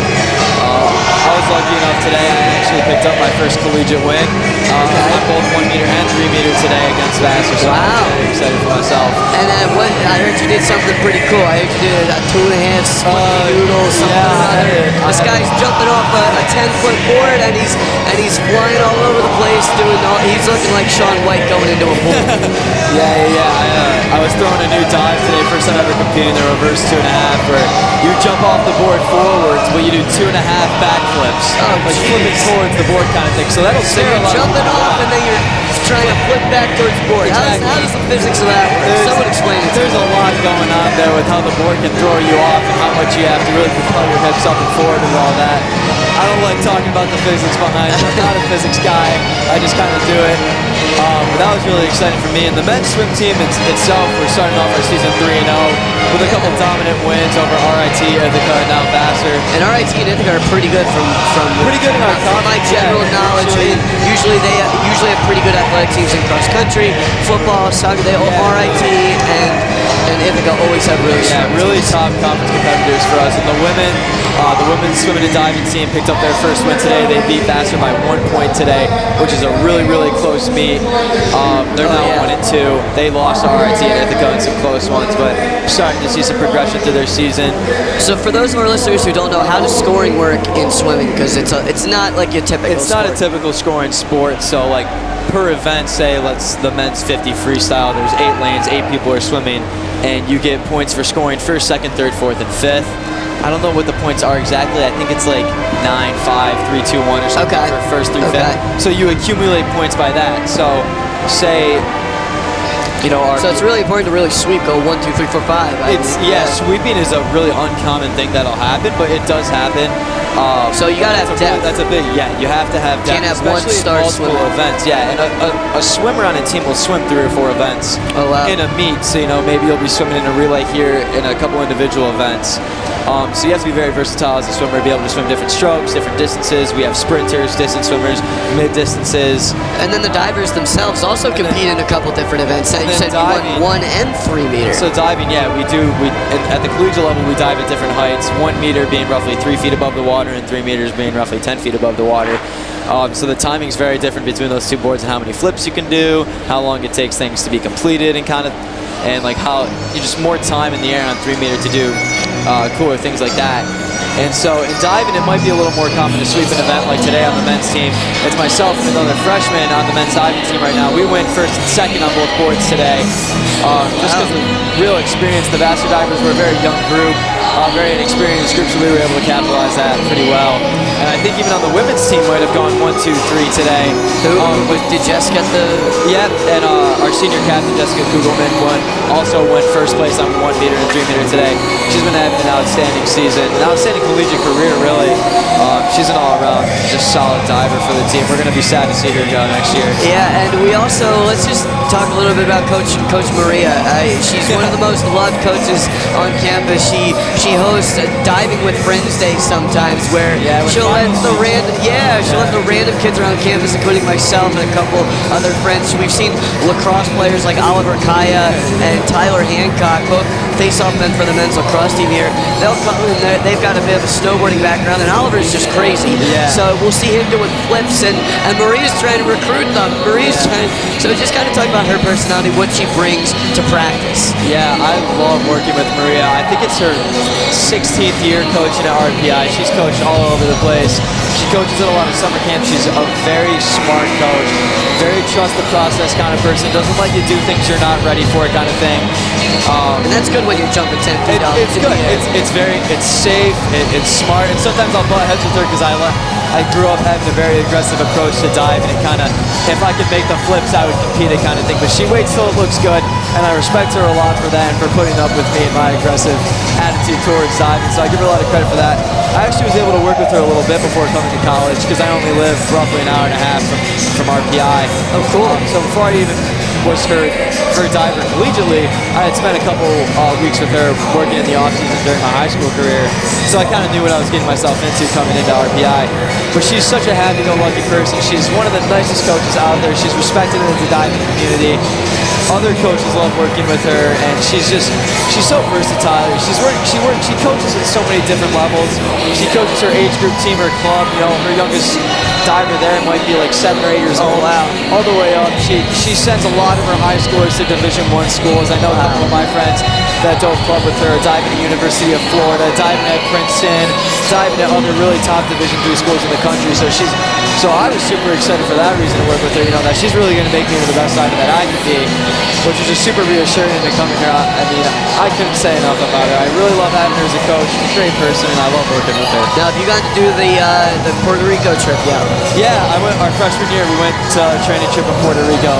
Speaker 2: I was lucky enough today, I actually picked up my first collegiate win on both 1 meter and 3 meter today against Vassar, so I'm very excited for myself.
Speaker 1: And then I heard you did something pretty cool. I heard you did a 2.5 split noodle, something or other. This guy's jumping off a 10-foot board, and he's flying all over the place, he's looking like Shaun White going into a pool.
Speaker 2: Yeah. I was throwing a new dive today, first time ever competing the reverse 2.5, where you jump off the board forwards, but you do 2.5 backflips, flipping towards the board kind of thing. So that'll scare a lot of people.
Speaker 1: Jumping off, and then you're trying to flip back towards the board.
Speaker 2: Exactly.
Speaker 1: How does the physics of that work? Someone explain it.
Speaker 2: There's a lot going on there with how the board can throw you off and how much you have to really propel your hips up and forward and all that. I don't like talking about the physics behind it. I'm not a physics guy. I just kind of do it. But that was really exciting for me. And the men's swim team itself, we're starting off our season 3-0 with a couple dominant wins over RIT, Ithaca, and now Vassar.
Speaker 1: And RIT and Ithaca are pretty good from
Speaker 2: pretty good in our
Speaker 1: from my general knowledge. Usually they have pretty good athletic teams in cross country, football, soccer. They all RIT and Ithaca always have really
Speaker 2: top conference competitors for us. And the women's swimming and diving team picked up their first win today. They beat Vassar by 1 point today, which is a really, really close meet. They're now 1-2. They lost to RIT and Ithaca in some close ones, but starting to see some progression through their season.
Speaker 1: So for those of our listeners who don't know, how does scoring work in swimming? Because it's not like your typical
Speaker 2: It's
Speaker 1: sport.
Speaker 2: not a typical scoring sport, so per event, say the men's 50 freestyle, there's 8 lanes, 8 people are swimming, and you get points for scoring first, second, third, fourth, and fifth. I don't know what the points are exactly. I think it's 9-5, 3-2-1 or something for first through fifth. So you accumulate points by that. So say, you know,
Speaker 1: so it's really important to really sweep, go 1, 2, 3, 4, 5.
Speaker 2: Sweeping is a really uncommon thing that'll happen, but it does happen.
Speaker 1: So you gotta have depth.
Speaker 2: That's a big, you have to have depth.
Speaker 1: Can't have one
Speaker 2: especially
Speaker 1: star
Speaker 2: in multiple
Speaker 1: swimmer.
Speaker 2: events. Yeah, and a swimmer on a team will swim 3 or 4 events in a meet. So, you know, maybe you'll be swimming in a relay here in a couple individual events. So you have to be very versatile as a swimmer, be able to swim different strokes, different distances. We have sprinters, distance swimmers, mid distances.
Speaker 1: And then the divers themselves also compete in a couple different events. You said diving, you won 1 and 3 meter.
Speaker 2: So diving, yeah, we do. At the collegiate level, we dive at different heights. 1 meter being roughly 3 feet above the water, and 3 meters being roughly 10 feet above the water. So the timing's very different between those 2 boards and how many flips you can do, how long it takes things to be completed, and like how you just more time in the air on 3 meter to do cooler things like that. And so in diving, it might be a little more common to sweep an event like today on the men's team. It's myself and another freshman on the men's diving team right now. We went first and second on both boards today. Just because of real experience, the Vassar divers were a very young group, very inexperienced group, so we were able to capitalize that pretty well. And I think even on the women's team might have gone 1, 2, 3 today.
Speaker 1: Did Jess get the...
Speaker 2: Yep, and our senior captain, Jessica Kugelman, also went first place on 1 meter and 3 meter today. She's been having an outstanding season, an outstanding collegiate career, really. She's an all-around, just solid diver for the team. We're going to be sad to see her go next year.
Speaker 1: Yeah, and we also, let's just talk a little bit about Coach Maria. She's one of the most loved coaches on campus. She hosts Diving with Friends Day sometimes, where she'll let the random kids around campus, including myself and a couple other friends. We've seen lacrosse players like Oliver Kaya and Tyler Hancock, both face-off men for the men's lacrosse team here. They'll come in there, they've got a bit of a snowboarding background, and Oliver's just crazy.
Speaker 2: Yeah.
Speaker 1: So we'll see him doing flips, and Maria's trying to recruit them. So just kind of talk about her personality, what she brings to practice.
Speaker 2: Yeah, I love working with Maria. I think it's her 16th year coaching at RPI. She's coached all over the place. She coaches at a lot of summer camps. She's a very smart coach, very trust the process kind of person. Doesn't let you do things you're not ready for kind of thing.
Speaker 1: And that's good when you're jumping 10 feet off.
Speaker 2: It's good. It's safe. It's smart. And sometimes I'll butt heads with her because I grew up having a very aggressive approach to dive, and it kind of, if I could make the flips, I would compete it kind of thing. But she waits till it looks good, and I respect her a lot for that and for putting up with me and my aggressive attitude towards diving. So I give her a lot of credit for that. I actually was able to work with her a little bit before coming to college because I only live roughly an hour and a half from RPI.
Speaker 1: Oh, cool.
Speaker 2: So before I even was her diver collegiately, I had spent a couple weeks with her working in the off-season during my high school career. So I kind of knew what I was getting myself into coming into RPI. But she's such a happy-go-lucky person. She's one of the nicest coaches out there. She's respected in the diving community. Other coaches love working with her, and she's so versatile. She coaches at so many different levels. She coaches her age group team, her club. You know, her youngest diver there might be like 7 or 8 years old.
Speaker 1: Wow.
Speaker 2: All the way up. She sends a lot of her high schoolers to Division I schools. I know a couple of my friends that dove club with her, diving at University of Florida, diving at Princeton, diving at other really top Division III schools in the country. So I was super excited for that reason to work with her. You know, that she's really going to make me into the best diver that I can be, which is just super reassuring to coming here. I mean, I couldn't say enough about her. I really love having her as a coach. She's a great person, and I love working with her.
Speaker 1: Now, have you gotten to do the Puerto Rico trip yet?
Speaker 2: Yeah, our freshman year, we went to a training trip in Puerto Rico.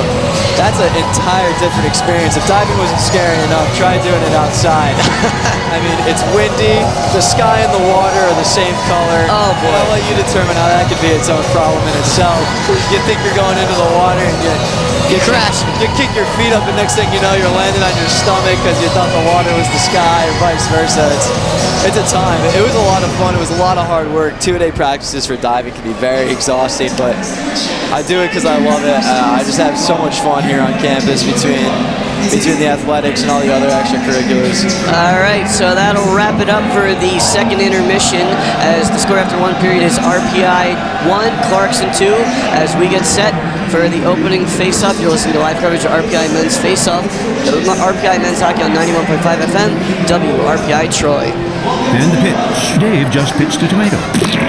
Speaker 2: That's an entire different experience. If diving wasn't scary enough, try doing it outside. I mean, it's windy. The sky and the water are the same color.
Speaker 1: Oh, boy.
Speaker 2: I'll let you determine how that could be its own problem in itself. You think you're going into the water and you
Speaker 1: crash.
Speaker 2: You kick your feet up, and next thing you know, you're landing on your stomach because you thought the water was the sky, or vice versa. It's a time. It was a lot of fun. It was a lot of hard work. 2-day practices for diving can be very exhausting, but I do it because I love it. I just have so much fun here on campus between the athletics and all the other extracurriculars.
Speaker 1: All right, so that'll wrap it up for the second intermission, as the score after one period is RPI 1, Clarkson 2, as we get set for the opening face-off. You're listening to live coverage of RPI Men's Face-Off, RPI Men's Hockey on 91.5 FM, WRPI Troy.
Speaker 14: And the pitch. Dave just pitched a tomato,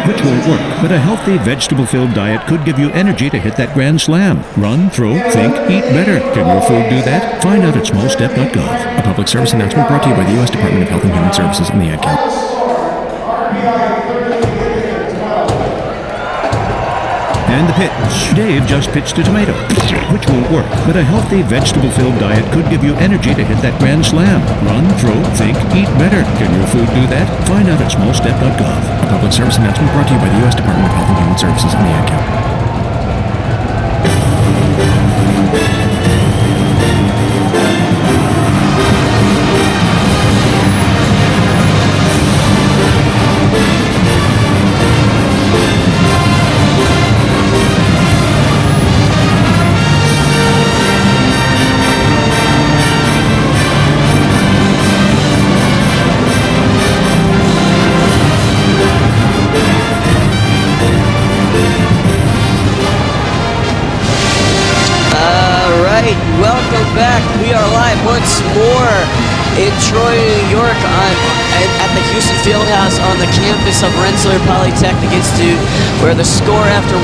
Speaker 14: which won't work, but a healthy vegetable-filled diet could give you energy to hit that grand slam. Run, throw, think, eat better. Can your food do that? Find out at smallstep.gov.
Speaker 16: A public service announcement brought to you by the U.S. Department of Health and Human Services and the Ad Council.
Speaker 14: And the pitch. Dave just pitched a tomato, which won't work, but a healthy vegetable-filled diet could give you energy to hit that grand slam. Run, throw, think, eat better. Can your food do that? Find out at smallstep.gov.
Speaker 16: A public service announcement brought to you by the U.S. Department of Health and Human Services and the Ad Council.
Speaker 1: Welcome back. We are live once more in Troy, New York at the Houston Fieldhouse on the campus of Rensselaer Polytechnic Institute, where the score after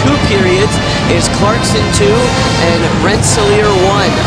Speaker 1: two periods is Clarkson 2 and Rensselaer 1.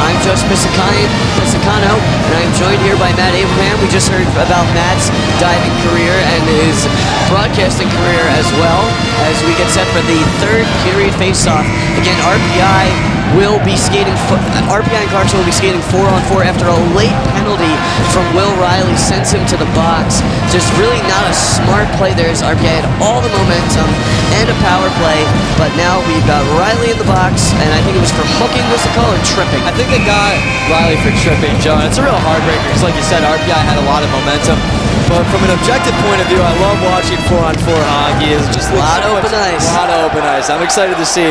Speaker 1: I'm Joe Piscicano, and I'm joined here by Matt Abraham. We just heard about Matt's diving career and his broadcasting career as well, as we get set for the third period face-off. Again, RPI and Clarkson will be skating 4-on-4 after a late penalty from Will Riley sends him to the box. Just really not a smart play there, as RPI had all the momentum and a power play, but now we've got Riley in the box, and I think it was for hooking, was the call, or tripping?
Speaker 2: I think they got Riley for tripping, Joe, and it's a real heartbreaker, because like you said, RPI had a lot of momentum. But from an objective point of view, I love watching 4-on-4 hockey. It's just
Speaker 1: a lot of open ice.
Speaker 2: A lot of open ice. I'm excited to see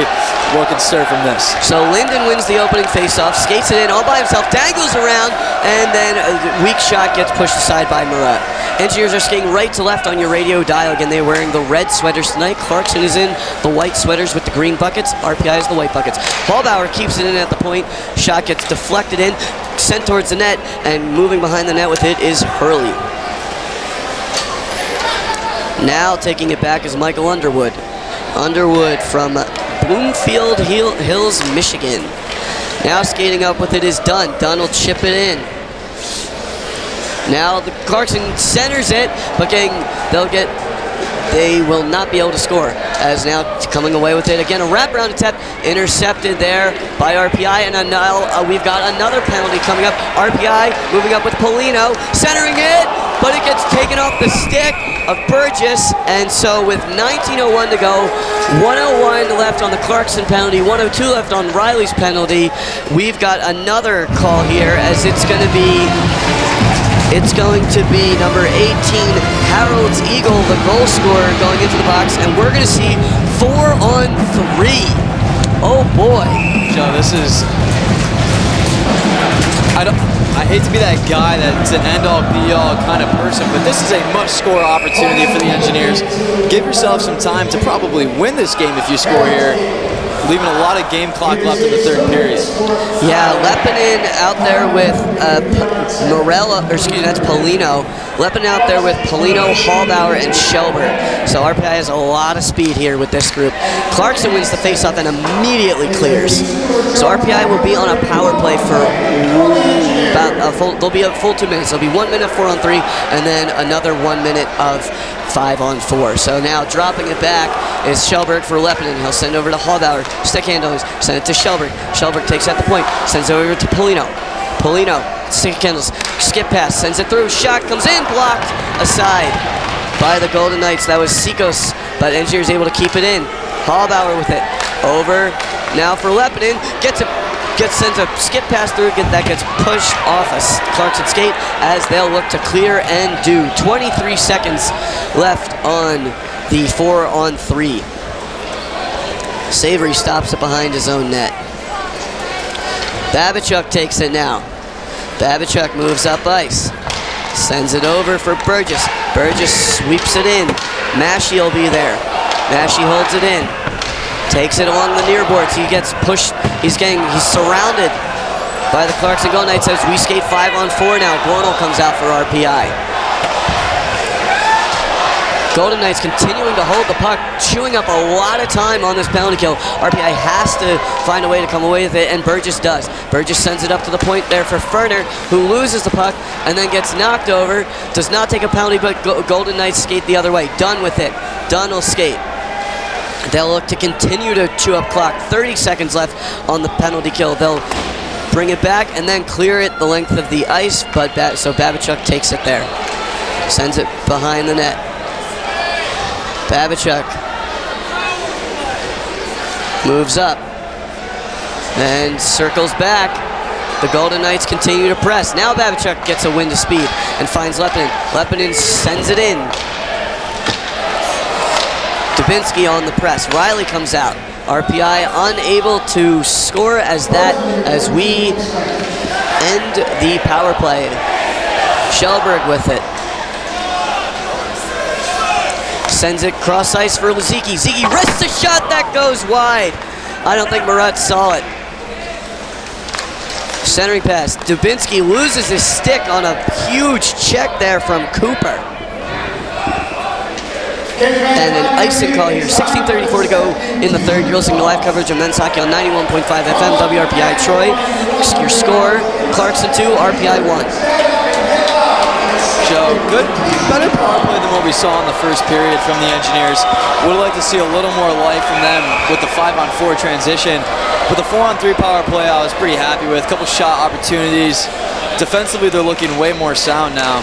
Speaker 2: what can stir from this.
Speaker 1: So Linden wins the opening faceoff, skates it in all by himself, dangles around, and then a weak shot gets pushed aside by Murat. Engineers are skating right to left on your radio dial. Again, they're wearing the red sweaters tonight. Clarkson is in the white sweaters with the green buckets. RPI is the white buckets. Hallbauer keeps it in at the point. Shot gets deflected in, sent towards the net, and moving behind the net with it is Hurley. Now taking it back is Michael Underwood. Underwood from Bloomfield Hills, Michigan. Now skating up with it is Dunn. Dunn will chip it in. Now the Clarkson centers it, but they will not be able to score, as now coming away with it again, a wraparound attempt intercepted there by RPI, and now we've got another penalty coming up. RPI moving up with Polino, centering it, but it gets taken off the stick of Burgess, and so with 19:01 to go, 101 left on the Clarkson penalty, 102 left on Riley's penalty. We've got another call here, as it's going to be number 18, Harold's Eagle, the goal scorer, going into the box, and we're going to see 4-on-3. Oh boy.
Speaker 2: Joe, this is... I hate to be that guy that's an end-all, be-all kind of person, but this is a must-score opportunity for the Engineers. Give yourself some time to probably win this game if you score here, leaving a lot of game clock left in the third period.
Speaker 1: Yeah, Lepinin out there with that's Polino. Lepinin out there with Polino, Hallbauer, and Shelbert. So RPI has a lot of speed here with this group. Clarkson wins the faceoff and immediately clears. So RPI will be on a power play for they'll be a full 2 minutes. There'll be 1 minute 4-on-3, and then another 1 minute of 5-on-4. So now dropping it back is Shelbert for Lepinin. He'll send over to Hallbauer. Stick handles, send it to Shelbert. Shelbert takes at the point, sends it over to Polino. Polino, stick handles, skip pass, sends it through. Shot comes in, blocked aside by the Golden Knights. That was Sikos, but Engineers able to keep it in. Hallbauer with it. Over now for Lepinin. Sends a skip pass through, that gets pushed off a Clarkson skate as they'll look to clear and do. 23 seconds left on the 4-on-3. Savory stops it behind his own net. Babichuk takes it now. Babichuk moves up ice. Sends it over for Burgess. Burgess sweeps it in. Massey will be there. Massey holds it in. Takes it along the near boards. He gets pushed. He's surrounded by the Clarkson Golden Knights as we skate 5-on-4 now. Gornell comes out for RPI. Golden Knights continuing to hold the puck, chewing up a lot of time on this penalty kill. RPI has to find a way to come away with it, and Burgess does. Burgess sends it up to the point there for Ferner, who loses the puck and then gets knocked over. Does not take a penalty, but Golden Knights skate the other way. Dunn with it. Dunn will skate. They'll look to continue to chew up clock. 30 seconds left on the penalty kill. They'll bring it back and then clear it the length of the ice, but so Babichuk takes it there. Sends it behind the net. Babichuk moves up and circles back. The Golden Knights continue to press. Now Babichuk gets a wind of speed and finds Lepinin. Lepinin sends it in. Dubinsky on the press. Riley comes out. RPI unable to score as we end the power play. Shellberg with it. Sends it cross ice for Ziki. Ziki wrists a shot that goes wide. I don't think Murat saw it. Centering pass. Dubinsky loses his stick on a huge check there from Cooper. And an icing call here. 16:34 to go in the third. You're listening to live coverage of men's hockey on 91.5 FM, WRPI Troy. Your score, Clarkson 2, RPI 1.
Speaker 2: Joe, better power play than what we saw in the first period from the Engineers. Would like to see a little more life from them with the 5-on-4 transition. But the 4-on-3 power play I was pretty happy with. A couple shot opportunities. Defensively, they're looking way more sound now.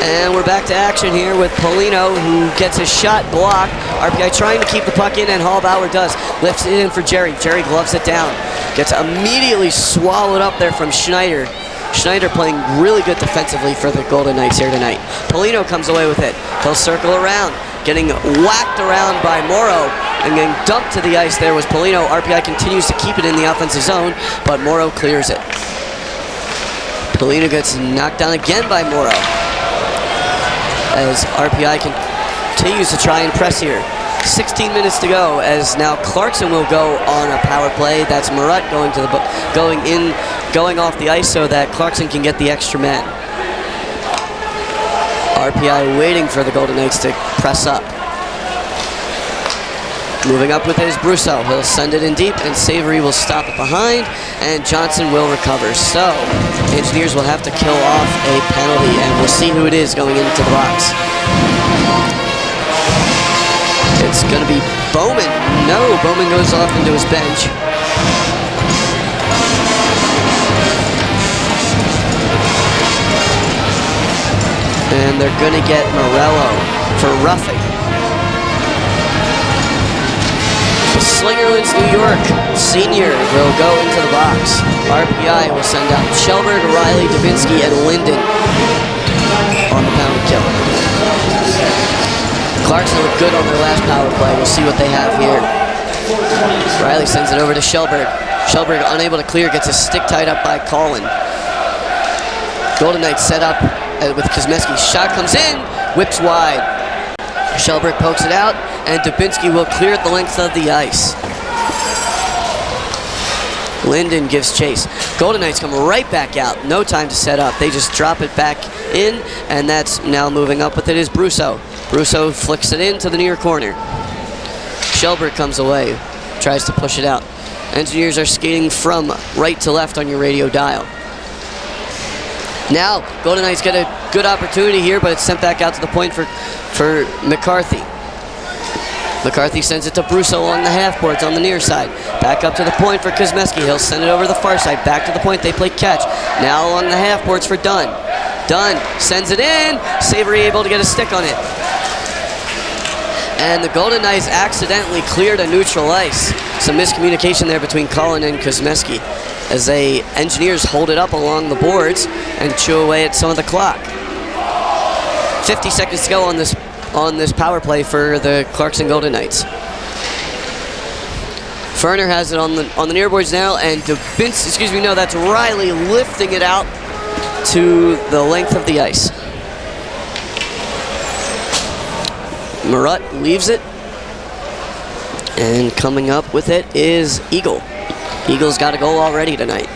Speaker 1: And we're back to action here with Polino, who gets his shot blocked. RPI trying to keep the puck in, and Hallbauer does. Lifts it in for Jerry. Jerry gloves it down. Gets immediately swallowed up there from Schneider. Schneider playing really good defensively for the Golden Knights here tonight. Polino comes away with it. He'll circle around. Getting whacked around by Morrow and getting dumped to the ice there was Polino. RPI continues to keep it in the offensive zone, but Morrow clears it. Polino gets knocked down again by Morrow as RPI continues to try and press here. 16 minutes to go as now Clarkson will go on a power play. That's Murat going off the ice so that Clarkson can get the extra man. RPI waiting for the Golden Knights to press up. Moving up with it is Brousseau. He'll send it in deep, and Savory will stop it behind, and Johnson will recover. So, Engineers will have to kill off a penalty, and we'll see who it is going into the box. It's going to be Bowman. No, Bowman goes off into his bench. And they're going to get Morello for roughing. Slingerland's New York senior will go into the box. RPI will send out Shellberg, Riley, Dubinsky, and Linden on the pound kill. Clarkson looked good on their last power play. We'll see what they have here. Riley sends it over to Shellberg. Shellberg unable to clear, gets his stick tied up by Collin. Golden Knights set up with Kuzmeski. Shot comes in, whips wide. Shellberg pokes it out, and Dubinsky will clear it the length of the ice. Linden gives chase. Golden Knights come right back out. No time to set up. They just drop it back in, and that's now moving up with it is Brousseau. Brousseau flicks it into the near corner. Shellberg comes away, tries to push it out. Engineers are skating from right to left on your radio dial. Now, Golden Knights get a good opportunity here, but it's sent back out to the point for McCarthy. McCarthy sends it to Brousseau along the half boards on the near side. Back up to the point for Kuzmeski. He'll send it over to the far side. Back to the point. They play catch. Now along the half boards for Dunn. Dunn sends it in. Savory able to get a stick on it. And the Golden Knights accidentally cleared a neutral ice. Some miscommunication there between Collin and Kuzmeski as they Engineers hold it up along the boards and chew away at some of the clock. 50 seconds to go on this power play for the Clarkson Golden Knights. Ferner has it on the near boards now, and that's Riley lifting it out to the length of the ice. Murat leaves it, and coming up with it is Eagle. Eagle's got a goal already tonight.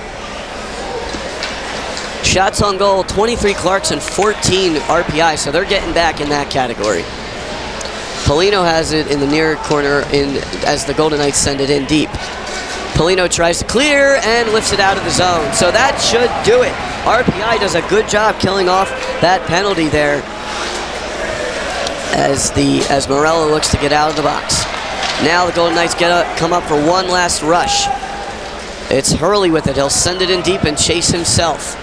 Speaker 1: Shots on goal, 23 Clarkson, 14 RPI, so they're getting back in that category. Polino has it in the near corner as the Golden Knights send it in deep. Polino tries to clear and lifts it out of the zone, so that should do it. RPI does a good job killing off that penalty there as Morello looks to get out of the box. Now the Golden Knights come up for one last rush. It's Hurley with it. He'll send it in deep and chase himself.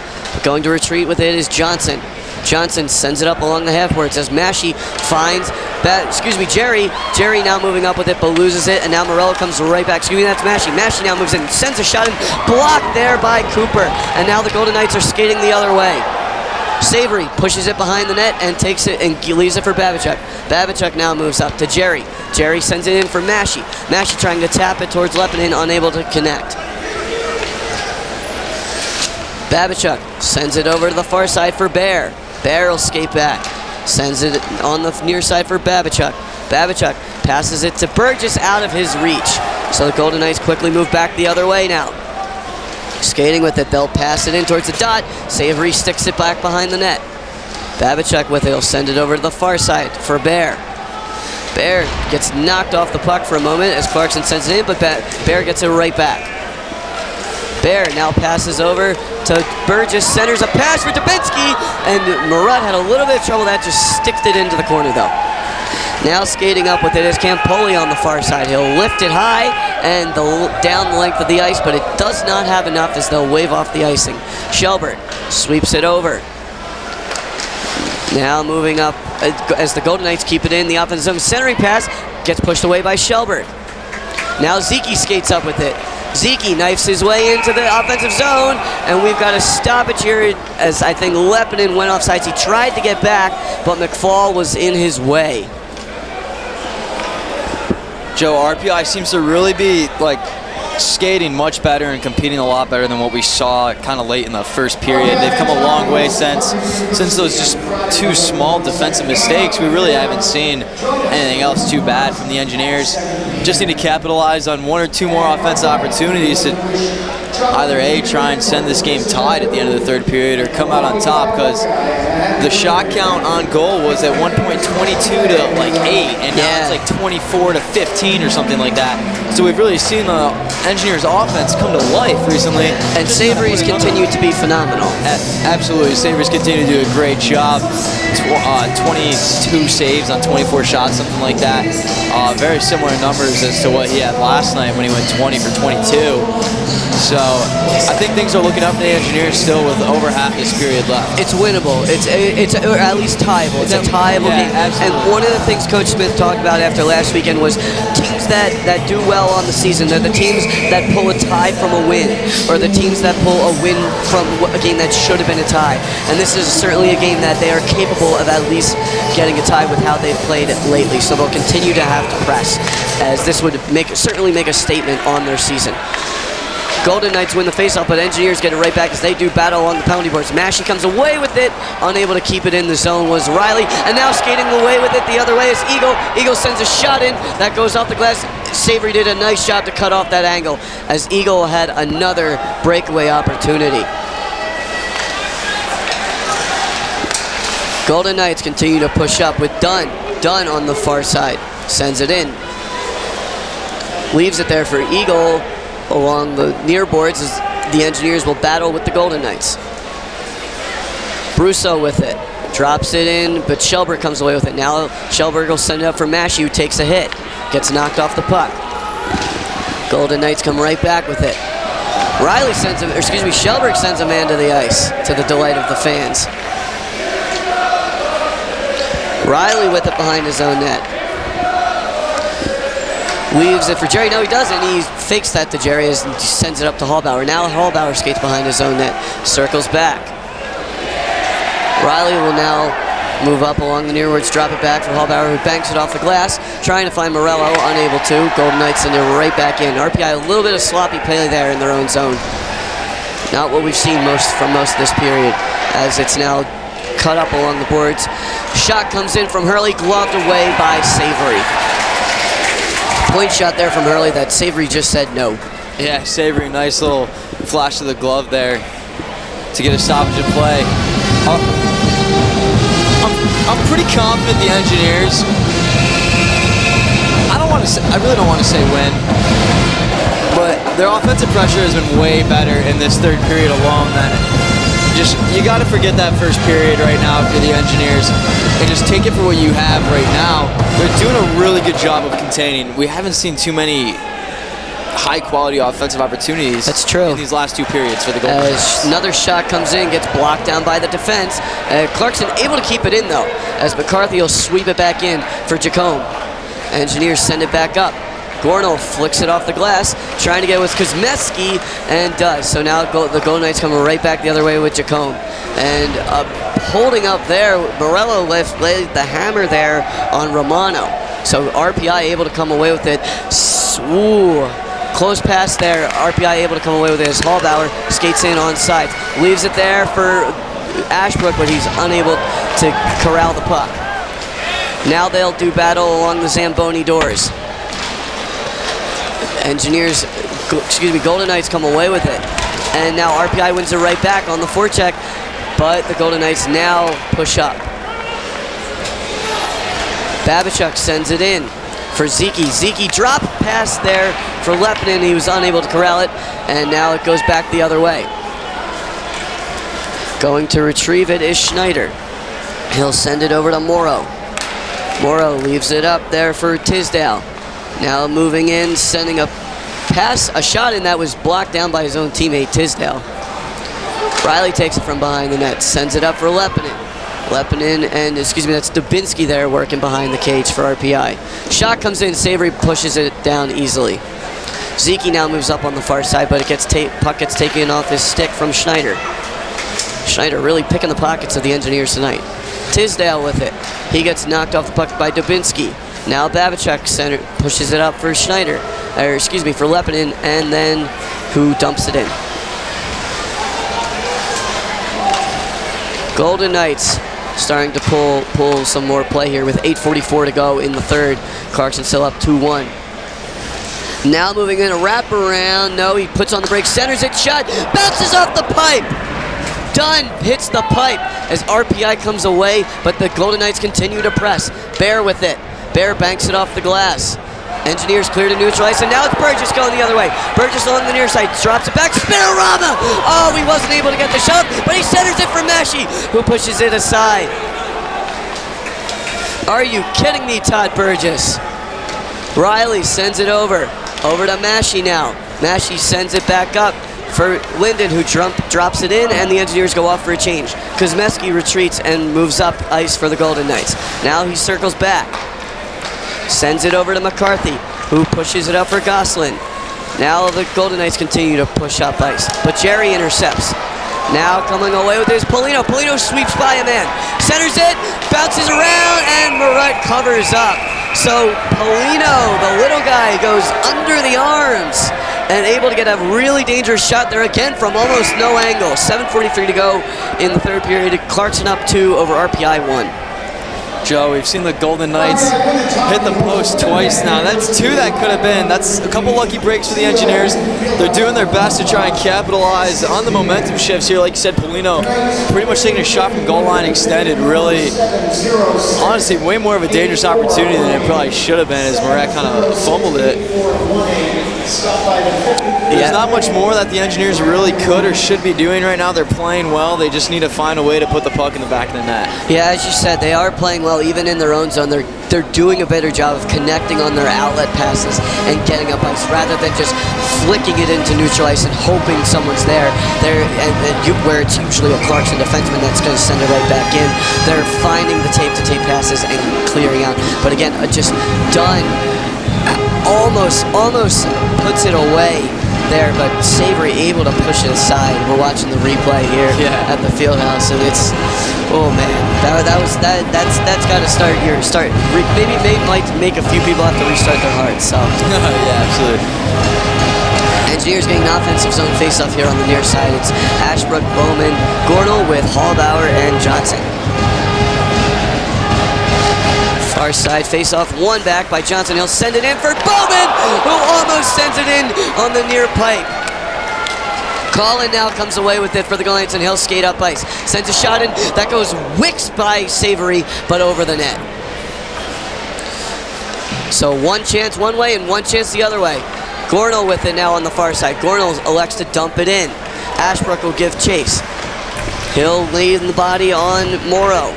Speaker 1: Going to retreat with it is Johnson. Johnson sends it up along the half boards as Mashi finds Jerry. Jerry now moving up with it, but loses it, and now Morello comes right back. That's Mashi. Mashi now moves in, sends a shot in, blocked there by Cooper, and now the Golden Knights are skating the other way. Savory pushes it behind the net and takes it and leaves it for Babichuk. Babichuk now moves up to Jerry. Jerry sends it in for Mashi. Mashi trying to tap it towards Leppinen, unable to connect. Babichuk sends it over to the far side for Bear. Bear will skate back. Sends it on the near side for Babichuk. Babichuk passes it to Burgess out of his reach. So the Golden Knights quickly move back the other way now. Skating with it, they'll pass it in towards the dot. Savory sticks it back behind the net. Babichuk with it, he'll send it over to the far side for Bear. Bear gets knocked off the puck for a moment as Clarkson sends it in, but Bear gets it right back. Bear now passes over to Burgess, centers a pass for Dubinsky, and Murat had a little bit of trouble. That just sticked it into the corner though. Now skating up with it is Campoli on the far side. He'll lift it high and down the length of the ice, but it does not have enough as they'll wave off the icing. Shelbert sweeps it over. Now moving up as the Golden Knights keep it in the offensive zone. Centering pass gets pushed away by Shelbert. Now Zeke skates up with it. Zeke knifes his way into the offensive zone, and we've got a stoppage here as I think Leppinen went offsides. He tried to get back, but McFall was in his way.
Speaker 2: Joe, RPI seems to really be skating much better and competing a lot better than what we saw kind of late in the first period. They've come a long way since those just two small defensive mistakes. We really haven't seen anything else too bad from the Engineers. Just need to capitalize on one or two more offensive opportunities to either A, try and send this game tied at the end of the third period, or come out on top, because the shot count on goal was at one point 22 to 8, and now it's 24 to 15 or something like that. So we've really seen the Engineers offense come to life recently.
Speaker 1: And Savory's continued to be phenomenal.
Speaker 2: Absolutely, Savory's continued to do a great job. 22 saves on 24 shots, something like that. Very similar numbers as to what he had last night when he went 20 for 22. So I think things are looking up to the Engineers still with over half this period left.
Speaker 1: It's winnable. It's or at least tieable. It's a tieable game.
Speaker 2: Absolutely.
Speaker 1: And one of the things Coach Smith talked about after last weekend was teams that do well on the season. They're the teams that pull a tie from a win, or the teams that pull a win from a game that should have been a tie. And this is certainly a game that they are capable of at least getting a tie with how they've played it lately. So they'll continue to have to press, as this would certainly make a statement on their season. Golden Knights win the faceoff, but Engineers get it right back as they do battle along the penalty boards. Mashi comes away with it, unable to keep it in the zone was Riley, and now skating away with it the other way is Eagle. Eagle sends a shot in, that goes off the glass. Savory did a nice job to cut off that angle as Eagle had another breakaway opportunity. Golden Knights continue to push up with Dunn. Dunn on the far side, sends it in. Leaves it there for Eagle along the near boards as the Engineers will battle with the Golden Knights. Brusso with it, drops it in, but Shelberg comes away with it. Now Shelberg will send it up for Mashi, who takes a hit, gets knocked off the puck. Golden Knights come right back with it. Shelberg sends a man to the ice, to the delight of the fans. Riley with it behind his own net. Leaves it for Jerry. No, he doesn't. He fakes that to Jerry and sends it up to Hallbauer. Now Hallbauer skates behind his own net. Circles back. Riley will now move up along the nearwards, drop it back for Hallbauer, who banks it off the glass. Trying to find Morello, unable to. Golden Knights send it right back in. RPI a little bit of sloppy play there in their own zone. Not what we've seen from most of this period, as it's now cut up along the boards. Shot comes in from Hurley, gloved away by Savory. Point shot there from Hurley that Savory just said no.
Speaker 2: Yeah, Savory, nice little flash of the glove there to get a stoppage of play. I'm pretty confident the Engineers. I really don't want to say win, but their offensive pressure has been way better in this third period alone than you got to forget that first period right now if you're the Engineers and just take it for what you have right now. They're doing a really good job of containing. We haven't seen too many high-quality offensive opportunities.
Speaker 1: That's true.
Speaker 2: In these last 2 periods for the Golden Knights.
Speaker 1: Another shot comes in, gets blocked down by the defense. Clarkson able to keep it in, though, as McCarthy will sweep it back in for Jacome. Engineers send it back up. Gornall flicks it off the glass, trying to get it with Kuzmeski, and does. So now the Golden Knights coming right back the other way with Jacome. And holding up there, Morello laid the hammer there on Romano. So RPI able to come away with it. Ooh. Close pass there. RPI able to come away with it as Hallbauer skates in on side. Leaves it there for Ashbrook, but he's unable to corral the puck. Now they'll do battle along the Zamboni doors. Golden Knights come away with it. And now RPI wins it right back on the forecheck, but the Golden Knights now push up. Babachuk sends it in for Zeke. Zeke drop pass there for Lepinin. He was unable to corral it, and now it goes back the other way. Going to retrieve it is Schneider. He'll send it over to Morrow. Morrow leaves it up there for Tisdale. Now moving in, sending a pass, a shot in that was blocked down by his own teammate Tisdale. Riley takes it from behind the net, sends it up for Lepinin. Lepinin and, that's Dubinsky there working behind the cage for RPI. Shot comes in, Savory pushes it down easily. Zeke now moves up on the far side, but puck gets taken off his stick from Schneider. Schneider really picking the pockets of the Engineers tonight. Tisdale with it. He gets knocked off the puck by Dubinsky. Now Babachuk pushes it up for Schneider, for Lepinin, and then who dumps it in. Golden Knights starting to pull some more play here with 8:44 to go in the third. Clarkson still up 2-1. Now moving in a wraparound. No, he puts on the brake, centers it, shot, bounces off the pipe. Dunn hits the pipe as RPI comes away, but the Golden Knights continue to press. Bear with it. Bear banks it off the glass. Engineers clear to neutralize, and now it's Burgess going the other way. Burgess along the near side, drops it back, Spinorama! Oh, he wasn't able to get the shot, but he centers it for Meshi, who pushes it aside. Are you kidding me, Todd Burgess? Riley sends it over to Mashi now. Mashi sends it back up for Linden, who drops it in, and the Engineers go off for a change. Kuzmeski retreats and moves up ice for the Golden Knights. Now he circles back. Sends it over to McCarthy, who pushes it up for Gosselin. Now the Golden Knights continue to push up ice, but Jerry intercepts. Now coming away with his Polino. Polino sweeps by a man, centers it, bounces around, and Murat covers up. So Polino, the little guy, goes under the arms and able to get a really dangerous shot there again from almost no angle. 7:43 to go in the third period. Clarkson up 2 over RPI 1.
Speaker 2: Joe, we've seen the Golden Knights hit the post twice now. That's 2 that could have been. That's a couple lucky breaks for the Engineers. They're doing their best to try and capitalize on the momentum shifts here. Like you said, Polino pretty much taking a shot from goal line extended. Really, honestly, way more of a dangerous opportunity than it probably should have been as Murat kind of fumbled it. There's not much more that the Engineers really could or should be doing right now. They're playing well. They just need to find a way to put the puck in the back of the net.
Speaker 1: Yeah, as you said, they are playing well even in their own zone. They're doing a better job of connecting on their outlet passes and getting up ice rather than just flicking it into neutral ice and hoping someone's there. Where it's usually a Clarkson defenseman that's going to send it right back in. They're finding the tape-to-tape passes and clearing out. But again, just done. Almost puts it away there, but Savory able to push it aside. We're watching the replay here at the Fieldhouse, and it's, oh man, that's got to start. Maybe might make a few people have to restart their hearts. So
Speaker 2: yeah, absolutely.
Speaker 1: Engineers getting an offensive zone faceoff here on the near side. It's Ashbrook, Bowman, Gornall with Hallbauer and Johnson. Far side face-off, 1 back by Johnson. He'll send it in for Bowman, who almost sends it in on the near pipe. Collin now comes away with it for the Golden Knights, and he'll skate up ice. Sends a shot in, that goes wicks by Savory, but over the net. So 1 chance one way and 1 chance the other way. Gornall with it now on the far side. Gornall elects to dump it in. Ashbrook will give chase. Hill laying the body on Morrow.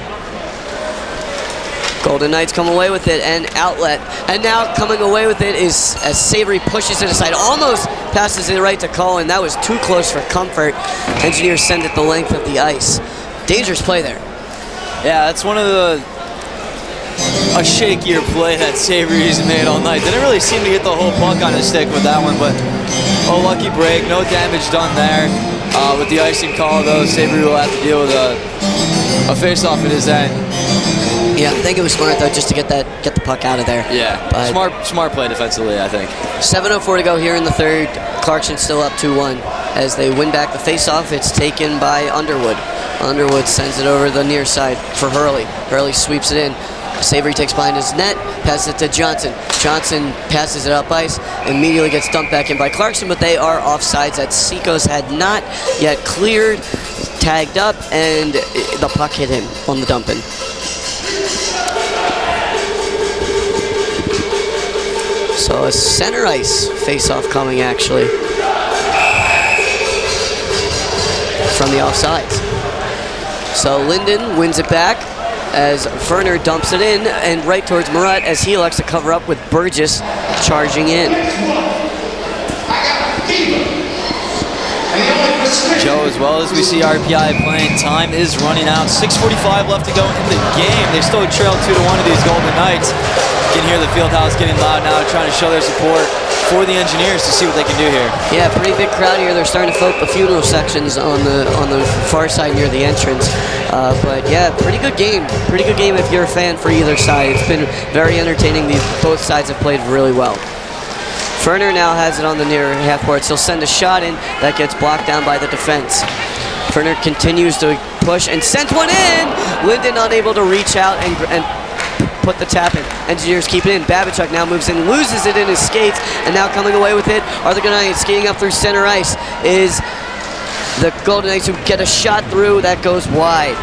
Speaker 1: Golden Knights come away with it, and outlet. And now coming away with it is as Savory pushes it aside, almost passes it right to Cullen. That was too close for comfort. Engineers send it the length of the ice. Dangerous play there.
Speaker 2: Yeah, that's one of a shakier play that Savory's made all night. Didn't really seem to get the whole puck on his stick with that one, but a lucky break. No damage done there. With the icing call, though, Savory will have to deal with a face-off at his end.
Speaker 1: Yeah, I think it was smart though, just to get the puck out of there.
Speaker 2: Yeah, smart play defensively, I think.
Speaker 1: 7:04 to go here in the third. Clarkson still up 2-1 as they win back the face-off. It's taken by Underwood. Underwood sends it over the near side for Hurley. Hurley sweeps it in. Savory takes behind his net, passes it to Johnson. Johnson passes it up ice, immediately gets dumped back in by Clarkson, but they are offsides that Seacoast had not yet cleared, tagged up, and the puck hit him on the dump-in. So a center ice face-off coming actually from the offsides. So Linden wins it back as Ferner dumps it in and right towards Murat as he elects to cover up with Burgess charging in.
Speaker 2: Joe, as well as we see RPI playing, time is running out. 6:45 left to go in the game. They still trail 2-1 to these Golden Knights. You can hear the field house getting loud now, trying to show their support for the Engineers to see what they can do here.
Speaker 1: Yeah, pretty big crowd here. They're starting to fill up the funeral sections on the far side near the entrance. But yeah, pretty good game. Pretty good game if you're a fan for either side. It's been very entertaining. Both sides have played really well. Ferner now has it on the near half court. He'll send a shot in that gets blocked down by the defense. Ferner continues to push and sends one in. Linden unable to reach out and put the tap in. Engineers keep it in. Babichuk now moves in, loses it in his skates, and now coming away with it are the Golden Knights. Skating up through center ice is the Golden Knights, who get a shot through that goes wide.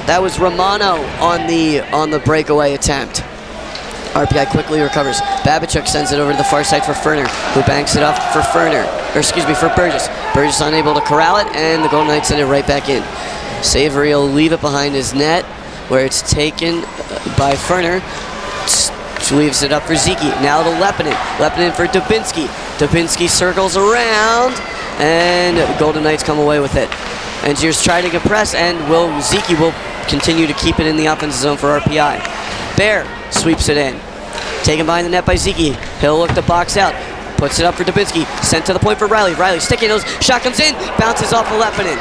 Speaker 1: That was Romano on the breakaway attempt. RPI quickly recovers. Babichuk sends it over to the far side for Ferner, who banks it up for for Burgess. Burgess unable to corral it, and the Golden Knights send it right back in. Savory will leave it behind his net, where it's taken by Ferner. Leaves it up for Ziki. Now to Lepinin. Lepinin for Dubinsky. Dubinsky circles around, and Golden Knights come away with it. Engineers try to get press, and Ziki will continue to keep it in the offensive zone for RPI. Bear sweeps it in. Taken behind the net by Ziki. He'll look to box out. Puts it up for Dubinsky. Sent to the point for Riley. Riley sticking those. Shot comes in. Bounces off of Lepinin.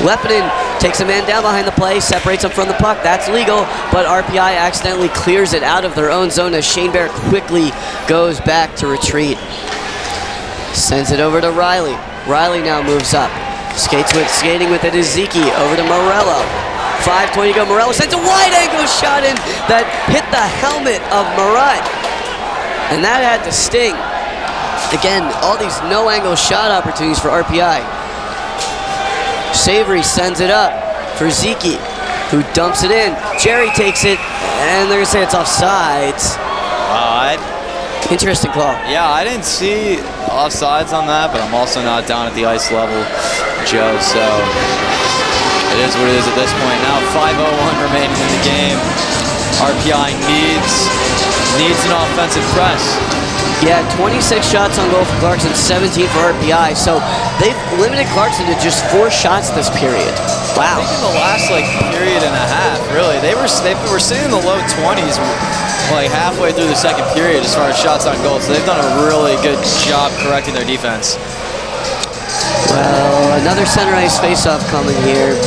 Speaker 1: Lepinin takes a man down behind the play, separates him from the puck. That's legal, but RPI accidentally clears it out of their own zone as Shane Bear quickly goes back to retreat. Sends it over to Riley. Riley now moves up. Skating with it is Ziki. Over to Morello. 5:20 to go. Morello sends a wide angle shot in that hit the helmet of Murat. And that had to sting. Again, all these no-angle shot opportunities for RPI. Savory sends it up for Ziki, who dumps it in. Jerry takes it, and they're going to say it's offsides. Interesting call.
Speaker 2: Yeah, I didn't see offsides on that, but I'm also not down at the ice level, Joe, so it is what it is at this point. Now 5:01 remaining in the game. RPI needs an offensive press.
Speaker 1: Yeah, 26 shots on goal for Clarkson, 17 for RPI. So they've limited Clarkson to just 4 shots this period. Wow.
Speaker 2: I think in the last period and a half, really, they were sitting in the low 20s, halfway through the second period as far as shots on goal. So they've done a really good job correcting their defense.
Speaker 1: Well, another center ice faceoff coming here,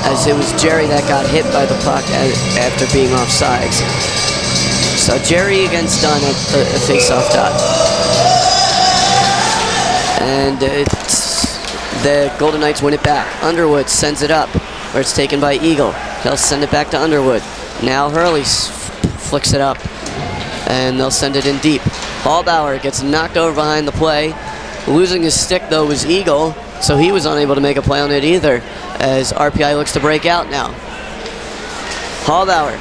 Speaker 1: as it was Jerry that got hit by the puck after being offsides. So Jerry against Dunn at the face-off dot. And the Golden Knights win it back. Underwood sends it up, where it's taken by Eagle. He'll send it back to Underwood. Now Hurley flicks it up, and they'll send it in deep. Hallbauer gets knocked over behind the play. Losing his stick, though, was Eagle, so he was unable to make a play on it either, as RPI looks to break out now. Hallbauer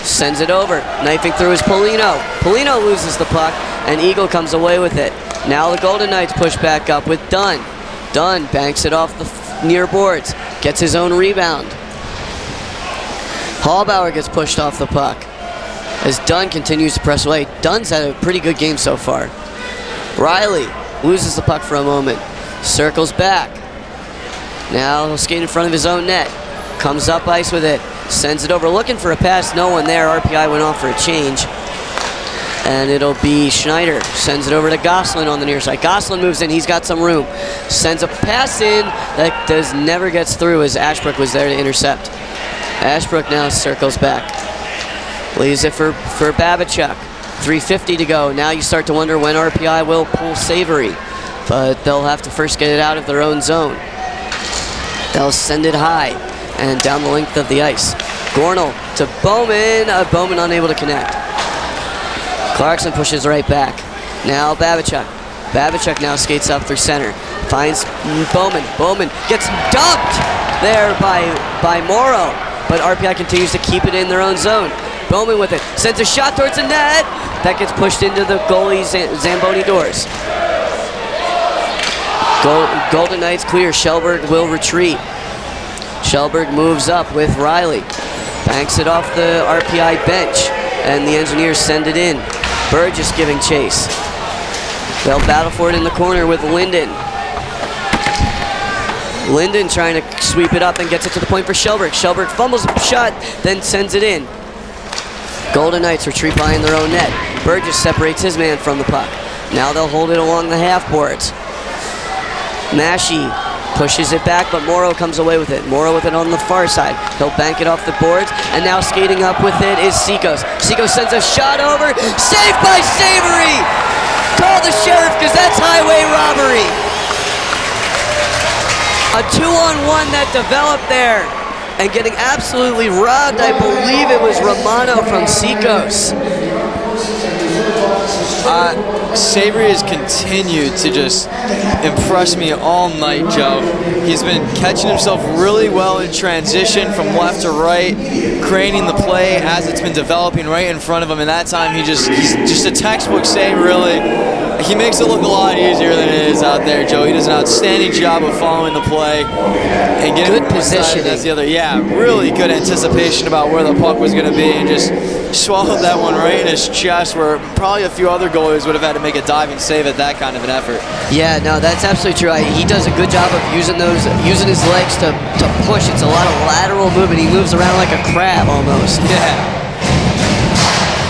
Speaker 1: sends it over. Knifing through is Polino. Polino loses the puck, and Eagle comes away with it. Now the Golden Knights push back up with Dunn. Dunn banks it off the near boards, gets his own rebound. Hallbauer gets pushed off the puck as Dunn continues to press away. Dunn's had a pretty good game so far. Riley loses the puck for a moment, circles back. Now he'll skate in front of his own net. Comes up ice with it, sends it over, looking for a pass, no one there. RPI went off for a change. And it'll be Schneider, sends it over to Gosselin on the near side. Gosselin moves in, he's got some room. Sends a pass in that never gets through as Ashbrook was there to intercept. Ashbrook now circles back. Leaves it for Babachuk. 3:50 to go. Now you start to wonder when RPI will pull Savory. But they'll have to first get it out of their own zone. They'll send it high and down the length of the ice. Gornell to Bowman. Bowman unable to connect. Clarkson pushes right back. Now Babachuk. Babachuk now skates up through center. Finds Bowman. Bowman gets dumped there by Morrow. But RPI continues to keep it in their own zone. Bowman with it. Sends a shot towards the net. That gets pushed into the goalie Zamboni doors. Golden Knights clear. Shellberg will retreat. Shellberg moves up with Riley. Banks it off the RPI bench. And the Engineers send it in. Burgess giving chase. They'll battle for it in the corner with Linden. Linden trying to sweep it up and gets it to the point for Shellberg. Shellberg fumbles the shot, then sends it in. Golden Knights retreat behind their own net. Burgess separates his man from the puck. Now they'll hold it along the half boards. Mashie pushes it back, but Morrow comes away with it. Morrow with it on the far side. He'll bank it off the boards, and now skating up with it is Seikos. Seikos sends a shot over. Saved by Savory! Call the sheriff, because that's highway robbery. A 2-on-1 that developed there, and getting absolutely robbed. I believe it was Romano from Seikos.
Speaker 2: Savory has continued to just impress me all night, Joe. He's been catching himself really well in transition from left to right, creating the play as it's been developing right in front of him, and that time he's just a textbook save, really. He makes it look a lot easier than it is out there, Joe. He does an outstanding job of following the play and getting
Speaker 1: good positioning.
Speaker 2: That's the other, yeah, really good anticipation about where the puck was going to be, and just swallowed that one right in his chest, where probably a few other goalies would have had to make a diving save at that kind of an effort.
Speaker 1: Yeah, no, that's absolutely true. He does a good job of using his legs to push. It's a lot of lateral movement. He moves around like a crab almost.
Speaker 2: Yeah.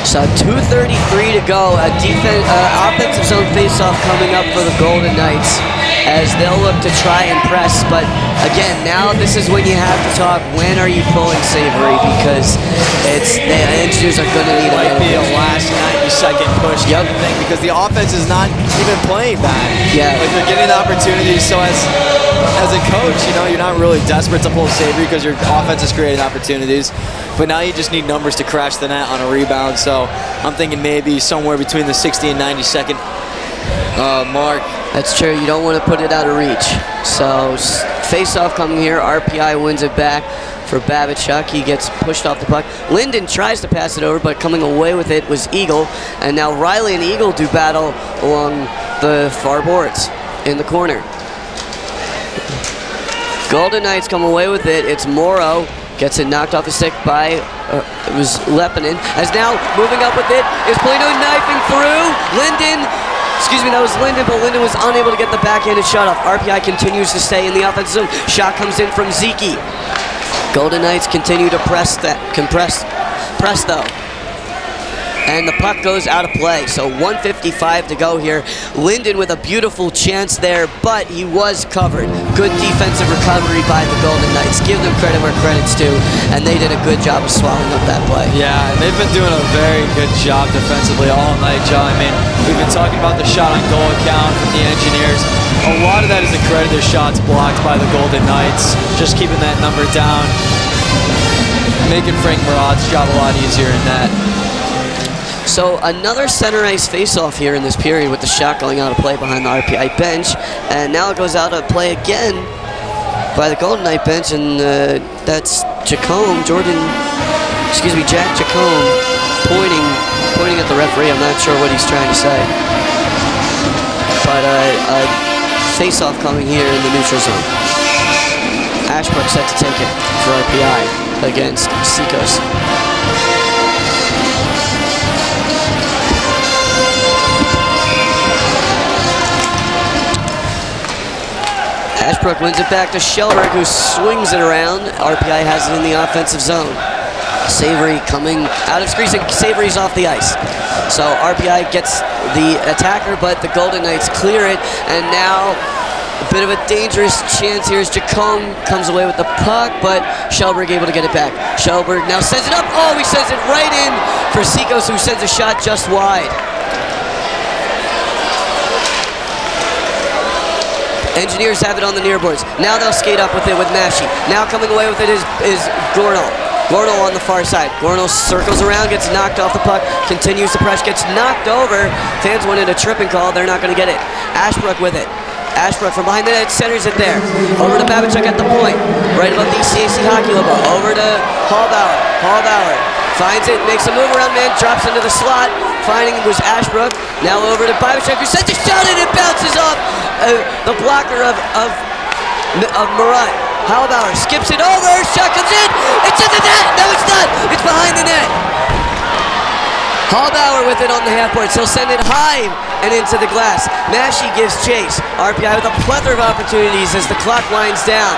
Speaker 1: So 2:33 to go. Offensive zone faceoff coming up for the Golden Knights as they'll look to try and press. But again, now this is when you have to talk. When are you pulling Savory? Because the Engineers are going to need
Speaker 2: Might be a last 90-second push kind of thing, because the offense is not even playing bad.
Speaker 1: Yeah.
Speaker 2: Like, they're getting opportunities. So as a coach, you're not really desperate to pull Savory because your offense is creating opportunities. But now you just need numbers to crash the net on a rebound. So I'm thinking maybe somewhere between the 60 and 90-second mark.
Speaker 1: That's true. You don't want to put it out of reach. So face-off coming here. RPI wins it back for Babachuk. He gets pushed off the puck. Linden tries to pass it over, but coming away with it was Eagle. And now Riley and Eagle do battle along the far boards in the corner. Golden Knights come away with it. It's Morrow. Gets it knocked off his stick by, it was Lepinen. As now moving up with it is Polino knifing through. That was Linden, but Linden was unable to get the backhanded shot off. RPI continues to stay in the offensive zone. Shot comes in from Zeke. Golden Knights continue to press though. And the puck goes out of play. So 1:55 to go here. Linden with a beautiful chance there, but he was covered. Good defensive recovery by the Golden Knights. Give them credit where credit's due, and they did a good job of swallowing up that play.
Speaker 2: Yeah, and they've been doing a very good job defensively all night, Joe. I mean, we've been talking about the shot on goal account from the Engineers. A lot of that is a credit to shots blocked by the Golden Knights, just keeping that number down, making Frank Murad's job a lot easier in that.
Speaker 1: So another center ice face-off here in this period with the shot going out of play behind the RPI bench. And now it goes out of play again by the Golden Knight bench, and that's Jack Jacome pointing at the referee. I'm not sure what he's trying to say. But face-off coming here in the neutral zone. Ashbrook set to take it for RPI against Seacoast. Ashbrook wins it back to Shelberg, who swings it around. RPI has it in the offensive zone. Savory coming out of screens, and Savory's off the ice. So RPI gets the attacker, but the Golden Knights clear it, and now a bit of a dangerous chance here as Jacome comes away with the puck, but Shelberg able to get it back. Shelberg now sends it up. Oh, he sends it right in for Seacoast, who sends a shot just wide. Engineers have it on the near boards. Now they'll skate up with it with Mashi. Now coming away with it is Gornall. Gornall on the far side. Gornall circles around, gets knocked off the puck, continues to press, gets knocked over. Fans wanted a tripping call. They're not going to get it. Ashbrook with it. Ashbrook from behind the net centers it there. Over to Babachuk at the point. Right above the ECAC hockey logo. Over to Hallbauer. Hallbauer finds it, makes a move around man, drops into the slot. Finding was Ashbrook. Now over to Babachuk, who sends a shot and it bounces off the blocker of Murat. Hallbauer skips it over. Shot comes in. It's in the net. No, it's not. It's behind the net. Hallbauer with it on the half boards. He'll send it high and into the glass. Mashi gives chase. RPI with a plethora of opportunities as the clock winds down.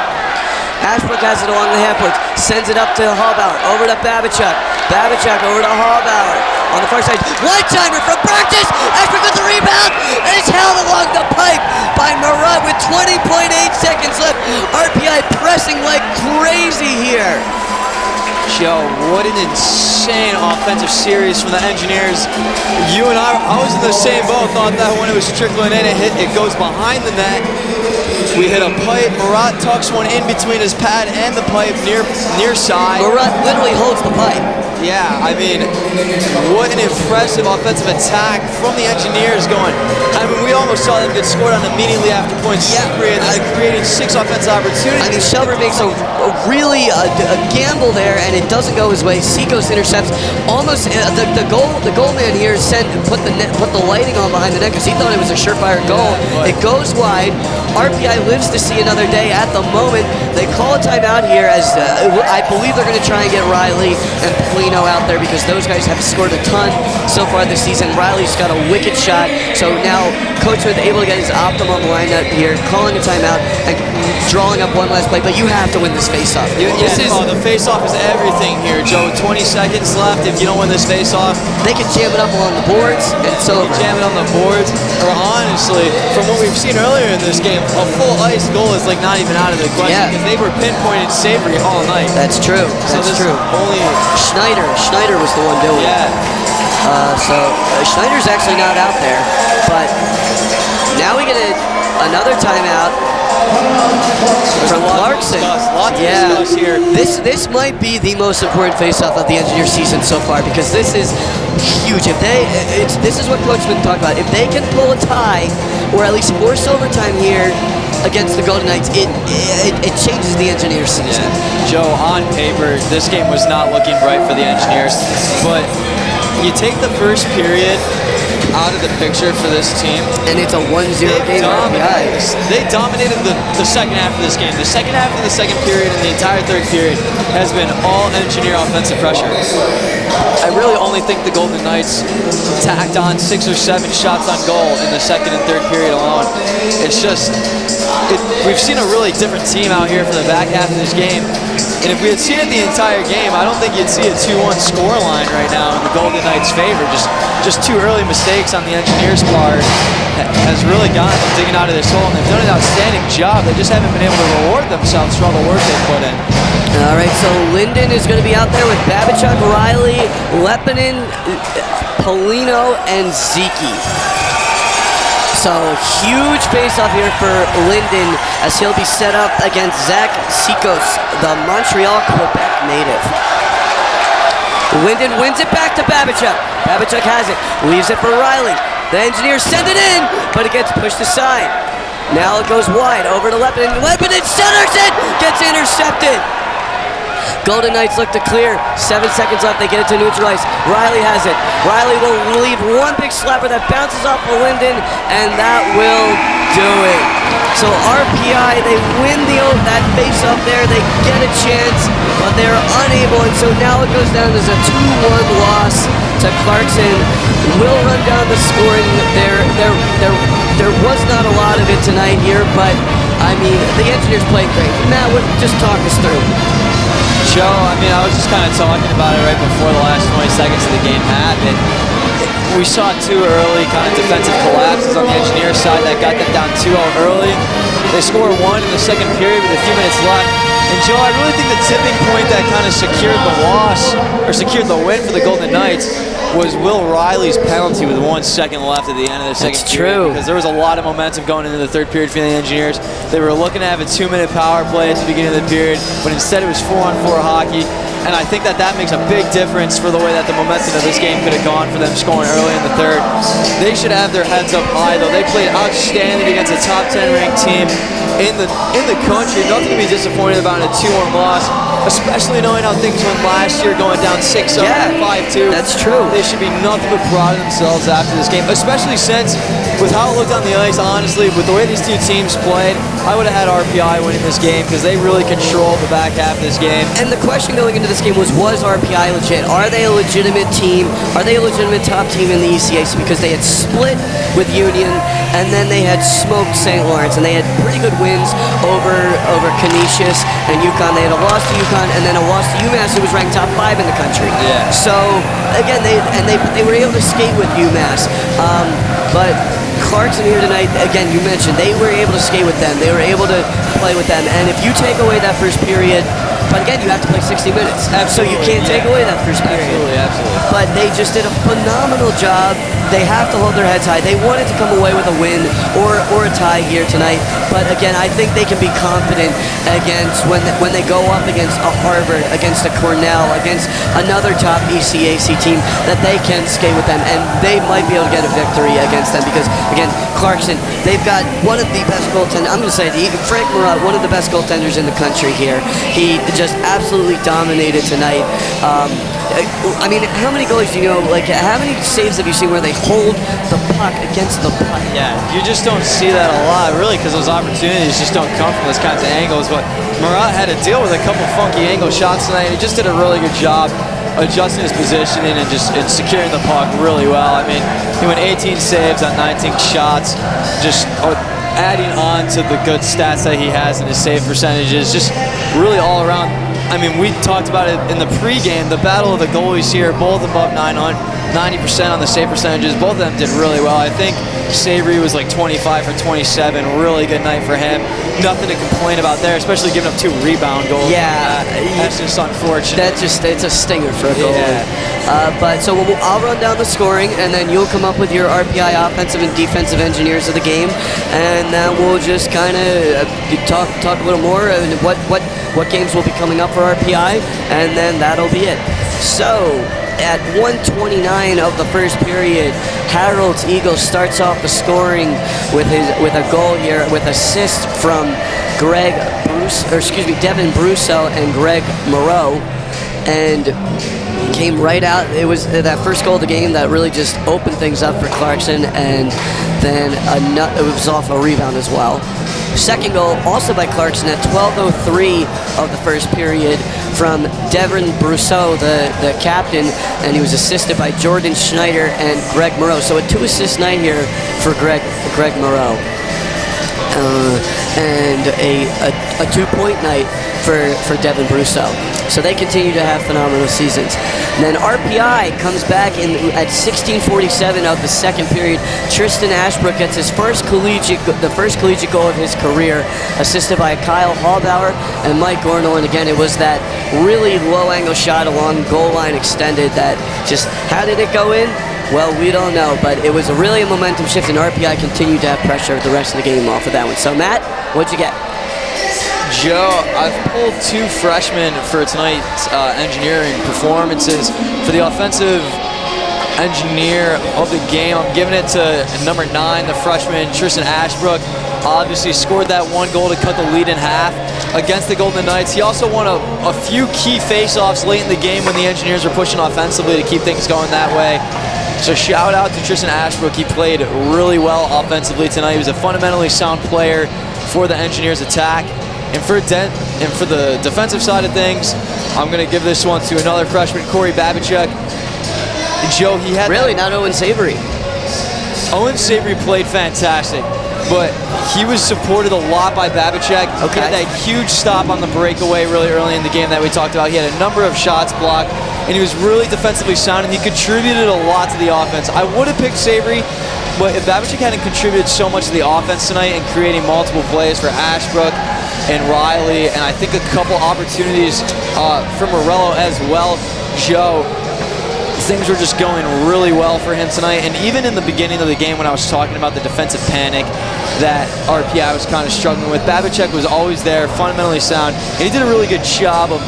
Speaker 1: Ashbrook has it along the half boards. Sends it up to Hallbauer. Over to Babachuk. Babachuk over to Hallbauer. On the far side. One-timer from Burgess. Ashbrook with the rebound. And it's held along the pipe by Murat with 20.8 seconds left. RPI pressing like crazy here.
Speaker 2: Joe, what an insane offensive series from the Engineers. You and I was in the same boat, thought that when it was trickling in, it goes behind the net. We hit a pipe. Murat tucks one in between his pad and the pipe near side.
Speaker 1: Murat literally holds the pipe.
Speaker 2: Yeah, I mean, what an impressive offensive attack from the Engineers going. I mean, we almost saw them get scored on immediately after points. Yeah, creating 6 offensive opportunities.
Speaker 1: I mean, Shelburne makes a really gamble there, and it doesn't go his way. Seacoast intercepts almost the goal man here put the lighting on behind the net because he thought it was a surefire goal. It goes wide. RPI lives to see another day. At the moment, they call a timeout here as I believe they're going to try and get Riley and Polino out there because those guys have scored a ton so far this season. Riley's got a wicked shot, so now Coach Smith able to get his optimum lineup here, calling a timeout and drawing up one last play. But you have to win this faceoff.
Speaker 2: The faceoff is everything here, Joe. 20 seconds left. If you don't win this faceoff,
Speaker 1: they can jam it up along the boards, and it's over.
Speaker 2: Jam it on the boards, or honestly, from what we've seen earlier in this game, a full ice goal is like not even out of the question because they were pinpointed Savory all night.
Speaker 1: That's true. That's true.
Speaker 2: Only
Speaker 1: Schneider was the one doing it. So Schneider's actually not out there, but now we get another timeout from Clarkson.
Speaker 2: Lots to discuss here.
Speaker 1: This might be the most important face-off of the Engineer season so far because this is huge. This is what Coach Smith talked about. If they can pull a tie or at least force overtime here against the Golden Knights, it changes the Engineers season.
Speaker 2: Yeah. Joe, on paper, this game was not looking bright for the Engineers, but you take the first period out of the picture for this team,
Speaker 1: and it's a 1-0 game.
Speaker 2: They dominated the second half of this game. The second half of the second period and the entire third period has been all Engineer offensive pressure. I really only think the Golden Knights tacked on 6 or 7 shots on goal in the second and third period alone. It's just, we've seen a really different team out here for the back half of this game. And if we had seen it the entire game, I don't think you'd see a 2-1 scoreline right now in the Golden Knights' favor. Just 2 early mistakes on the Engineers' part has really gotten them digging out of this hole, and they've done an outstanding job. They just haven't been able to reward themselves for all the work they've put in.
Speaker 1: All right, so Linden is going to be out there with Babachuk, Riley, Lepinin, Polino, and Ziki. So huge face-off here for Linden as he'll be set up against Zach Seacoast, the Montreal, Quebec native. Linden wins it back to Babachuk. Babachuk has it, leaves it for Riley. The Engineers send it in, but it gets pushed aside. Now it goes wide over to Lepinin. Lepinin centers it, gets intercepted. Golden Knights look to clear. 7 seconds left. They get it to neutralize. Riley has it. Riley will leave one big slapper that bounces off of Linden, and that will do it. So RPI, they win that face-off there. They get a chance, but they're unable, and so now it goes down as a 2-1 loss to Clarkson. Will run down the scoring. There was not a lot of it tonight here, but I mean, the Engineers played great. Matt, just talk us through.
Speaker 2: Joe, I mean, I was just kind of talking about it right before the last 20 seconds of the game happened. We saw 2 early kind of defensive collapses on the Engineers side that got them down 2-0 early. They scored 1 in the second period with a few minutes left. And Joe, I really think the tipping point that kind of secured the loss, or secured the win for the Golden Knights, was Will Riley's penalty with 1 second left at the end of the second period. Because there was a lot of momentum going into the third period for the Engineers. They were looking to have a 2-minute power play at the beginning of the period, but instead it was 4-on-4 hockey. And I think that makes a big difference for the way that the momentum of this game could have gone for them scoring early in the third. They should have their heads up high, though. They played outstanding against a top 10 ranked team in the country. Nothing to be disappointed about in a 2-1 loss, especially knowing how things went last year, going down 6-0, 5-2.
Speaker 1: That's true.
Speaker 2: They should be nothing but proud of themselves after this game, especially since, with how it looked on the ice, honestly, with the way these two teams played, I would have had RPI winning this game because they really controlled the back half of this game.
Speaker 1: And the question going into this game was RPI legit? Are they a legitimate team? Are they a legitimate top team in the ECAC? Because they had split with Union, and then they had smoked St. Lawrence, and they had pretty good wins over Canisius and UConn. They had a loss to UConn, and then a loss to UMass, who was ranked top 5 in the country.
Speaker 2: Yeah.
Speaker 1: So again, they were able to skate with UMass, but Clarkson here tonight, again, you mentioned they were able to skate with them. They were able to play with them, and if you take away that first period, but again, you have to play 60 minutes, so you can't take away that first period.
Speaker 2: Absolutely.
Speaker 1: But they just did a phenomenal job. They have to hold their heads high. They wanted to come away with a win or a tie here tonight. But again, I think they can be confident against when they go up against a Harvard, against a Cornell, against another top ECAC team, that they can skate with them, and they might be able to get a victory against them because, again, Clarkson, they've got one of the best goaltenders. I'm going to say it, Frank Murat, one of the best goaltenders in the country here. He just absolutely dominated tonight. I mean, how many goalies do you know, like, how many saves have you seen where they hold the puck against the puck?
Speaker 2: Yeah, you just don't see that a lot, really, because those opportunities just don't come from those kinds of angles. But Murat had to deal with a couple funky angle shots tonight. He just did a really good job adjusting his positioning and securing the puck really well. I mean, he went 18 saves on 19 shots, just adding on to the good stats that he has in his save percentages, just really all around. I mean, we talked about it in the pregame, the battle of the goalies here, both above 90% on the save percentages. Both of them did really well. I think Savory was like 25 for 27, really good night for him. Nothing to complain about there, especially giving up 2 rebound goals.
Speaker 1: Yeah.
Speaker 2: That's just unfortunate.
Speaker 1: It's a stinger for a goalie.
Speaker 2: Yeah.
Speaker 1: But so I'll run down the scoring, and then you'll come up with your RPI offensive and defensive engineers of the game, and then we'll just kind of talk a little more and what games will be coming up for RPI, and then that'll be it. So at 1:29 of the first period, Harold's Eagles starts off the scoring with a goal here with assist from Devin Brusso and Greg Moreau, and came right out. It was that first goal of the game that really just opened things up for Clarkson, and then it was off a rebound as well. Second goal, also by Clarkson at 12:03 of the first period from Devin Brousseau, the captain, and he was assisted by Jordan Schneider and Greg Moreau. So a 2-assist night here for Greg Moreau. And a 2-point night for Devin Brousseau. So they continue to have phenomenal seasons. And then RPI comes back at 16:47 of the second period. Tristan Ashbrook gets the first collegiate goal of his career, assisted by Kyle Hallbauer and Mike Gornell. And again, it was that really low angle shot along goal line extended that just, how did it go in? Well, we don't know, but it was really a momentum shift, and RPI continued to have pressure the rest of the game off of that one. So, Matt, what'd you get?
Speaker 2: Joe, I've pulled 2 freshmen for tonight's engineering performances. For the offensive engineer of the game, I'm giving it to number 9, the freshman, Tristan Ashbrook. obviously scored that one goal to cut the lead in half against the Golden Knights. He also won a few key face-offs late in the game when the Engineers were pushing offensively to keep things going that way. So shout out to Tristan Ashbrook. He played really well offensively tonight. He was a fundamentally sound player for the Engineers attack. And for the defensive side of things, I'm going to give this one to another freshman, Corey Babachek. Joe, he had...
Speaker 1: Really? Not Owen Savory?
Speaker 2: Owen Savory played fantastic, but he was supported a lot by Babachek.
Speaker 1: Okay.
Speaker 2: He had that huge stop on the breakaway really early in the game that we talked about. He had a number of shots blocked, and he was really defensively sound, and he contributed a lot to the offense. I would have picked Savory, but if Babachek hadn't contributed so much to the offense tonight and creating multiple plays for Ashbrook and Riley, and I think a couple opportunities for Morello as well, Joe, things were just going really well for him tonight. And even in the beginning of the game when I was talking about the defensive panic that RPI was kind of struggling with, Babachek was always there, fundamentally sound, and he did a really good job of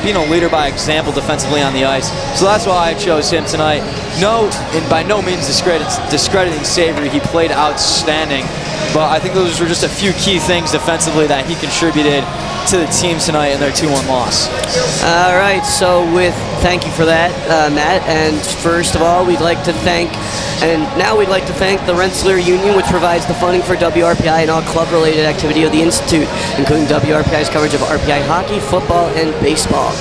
Speaker 2: being a leader by example defensively on the ice. So that's why I chose him tonight. No, and by no means discrediting Savory. He played outstanding. But I think those were just a few key things defensively that he contributed to the team tonight in their 2-1 loss.
Speaker 1: All right, so thank you for that, Matt. And first of all, we'd like to thank the Rensselaer Union, which provides the funding for WRPI and all club-related activity of the Institute, including WRPI's coverage of RPI hockey, football, and baseball.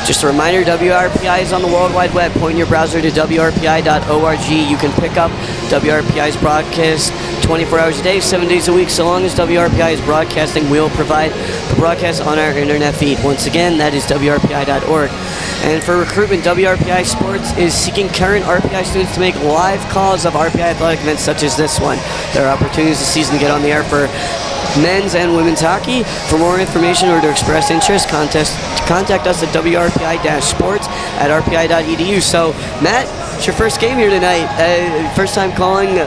Speaker 1: Just a reminder, WRPI is on the World Wide Web. Point your browser to WRPI.org. You can pick up WRPI's broadcast 24 hours a day, 7 days a week. So long as WRPI is broadcasting, we'll provide the broadcast on our internet feed. Once again, that is WRPI.org. And for recruitment, WRPI Sports is seeking current RPI students to make live calls of RPI athletic events such as this one. There are opportunities this season to get on the air for men's and women's hockey. For more information or to express interest, contact us at WRPI-sports@rpi.edu. So, Matt, it's your first game here tonight. First time calling.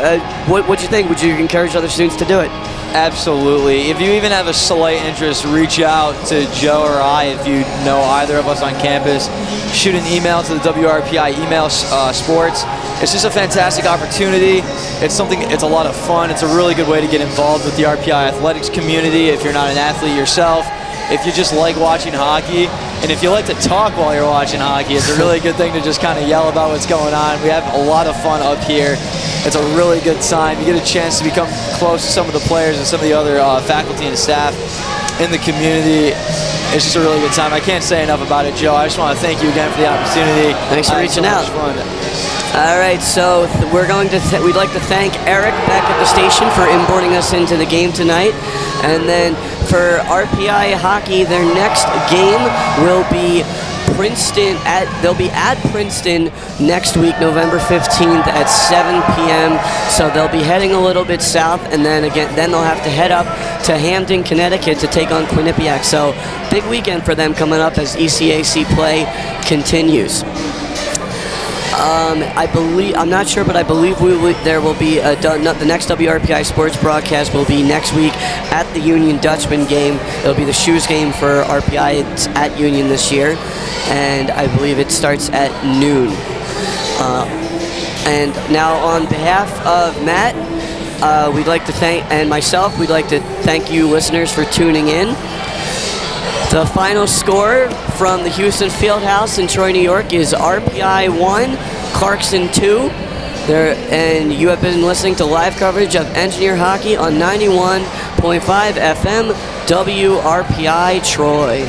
Speaker 1: What'd you think? Would you encourage other students to do it?
Speaker 2: Absolutely. If you even have a slight interest, reach out to Joe or I if you know either of us on campus. Shoot an email to the WRPI email sports. It's just a fantastic opportunity. It's a lot of fun. It's a really good way to get involved with the RPI athletics community if you're not an athlete yourself. If you just like watching hockey, and if you like to talk while you're watching hockey, it's a really good thing to just kind of yell about what's going on. We have a lot of fun up here. It's a really good time. You get a chance to become close to some of the players and some of the other faculty and staff in the community. It's just a really good time. I can't say enough about it, Joe. I just want to thank you again for the opportunity.
Speaker 1: Thanks for reaching out. All right, so we'd like to thank Eric back at the station for importing us into the game tonight. And then for RPI hockey, their next game will be they'll be at Princeton next week, November 15th at 7 p.m. So they'll be heading a little bit south, and then they'll have to head up to Hampton, Connecticut to take on Quinnipiac. So big weekend for them coming up as ECAC play continues. I'm not sure, but I believe there will be the next WRPI Sports broadcast will be next week at the Union Dutchman game. It'll be the Shoes game for RPI. It's at Union this year, and I believe it starts at noon. And now, on behalf of Matt, we'd like to thank you, listeners, for tuning in. The final score from the Houston Fieldhouse in Troy, New York is RPI 1, Clarkson 2. And you have been listening to live coverage of Engineer Hockey on 91.5 FM WRPI Troy.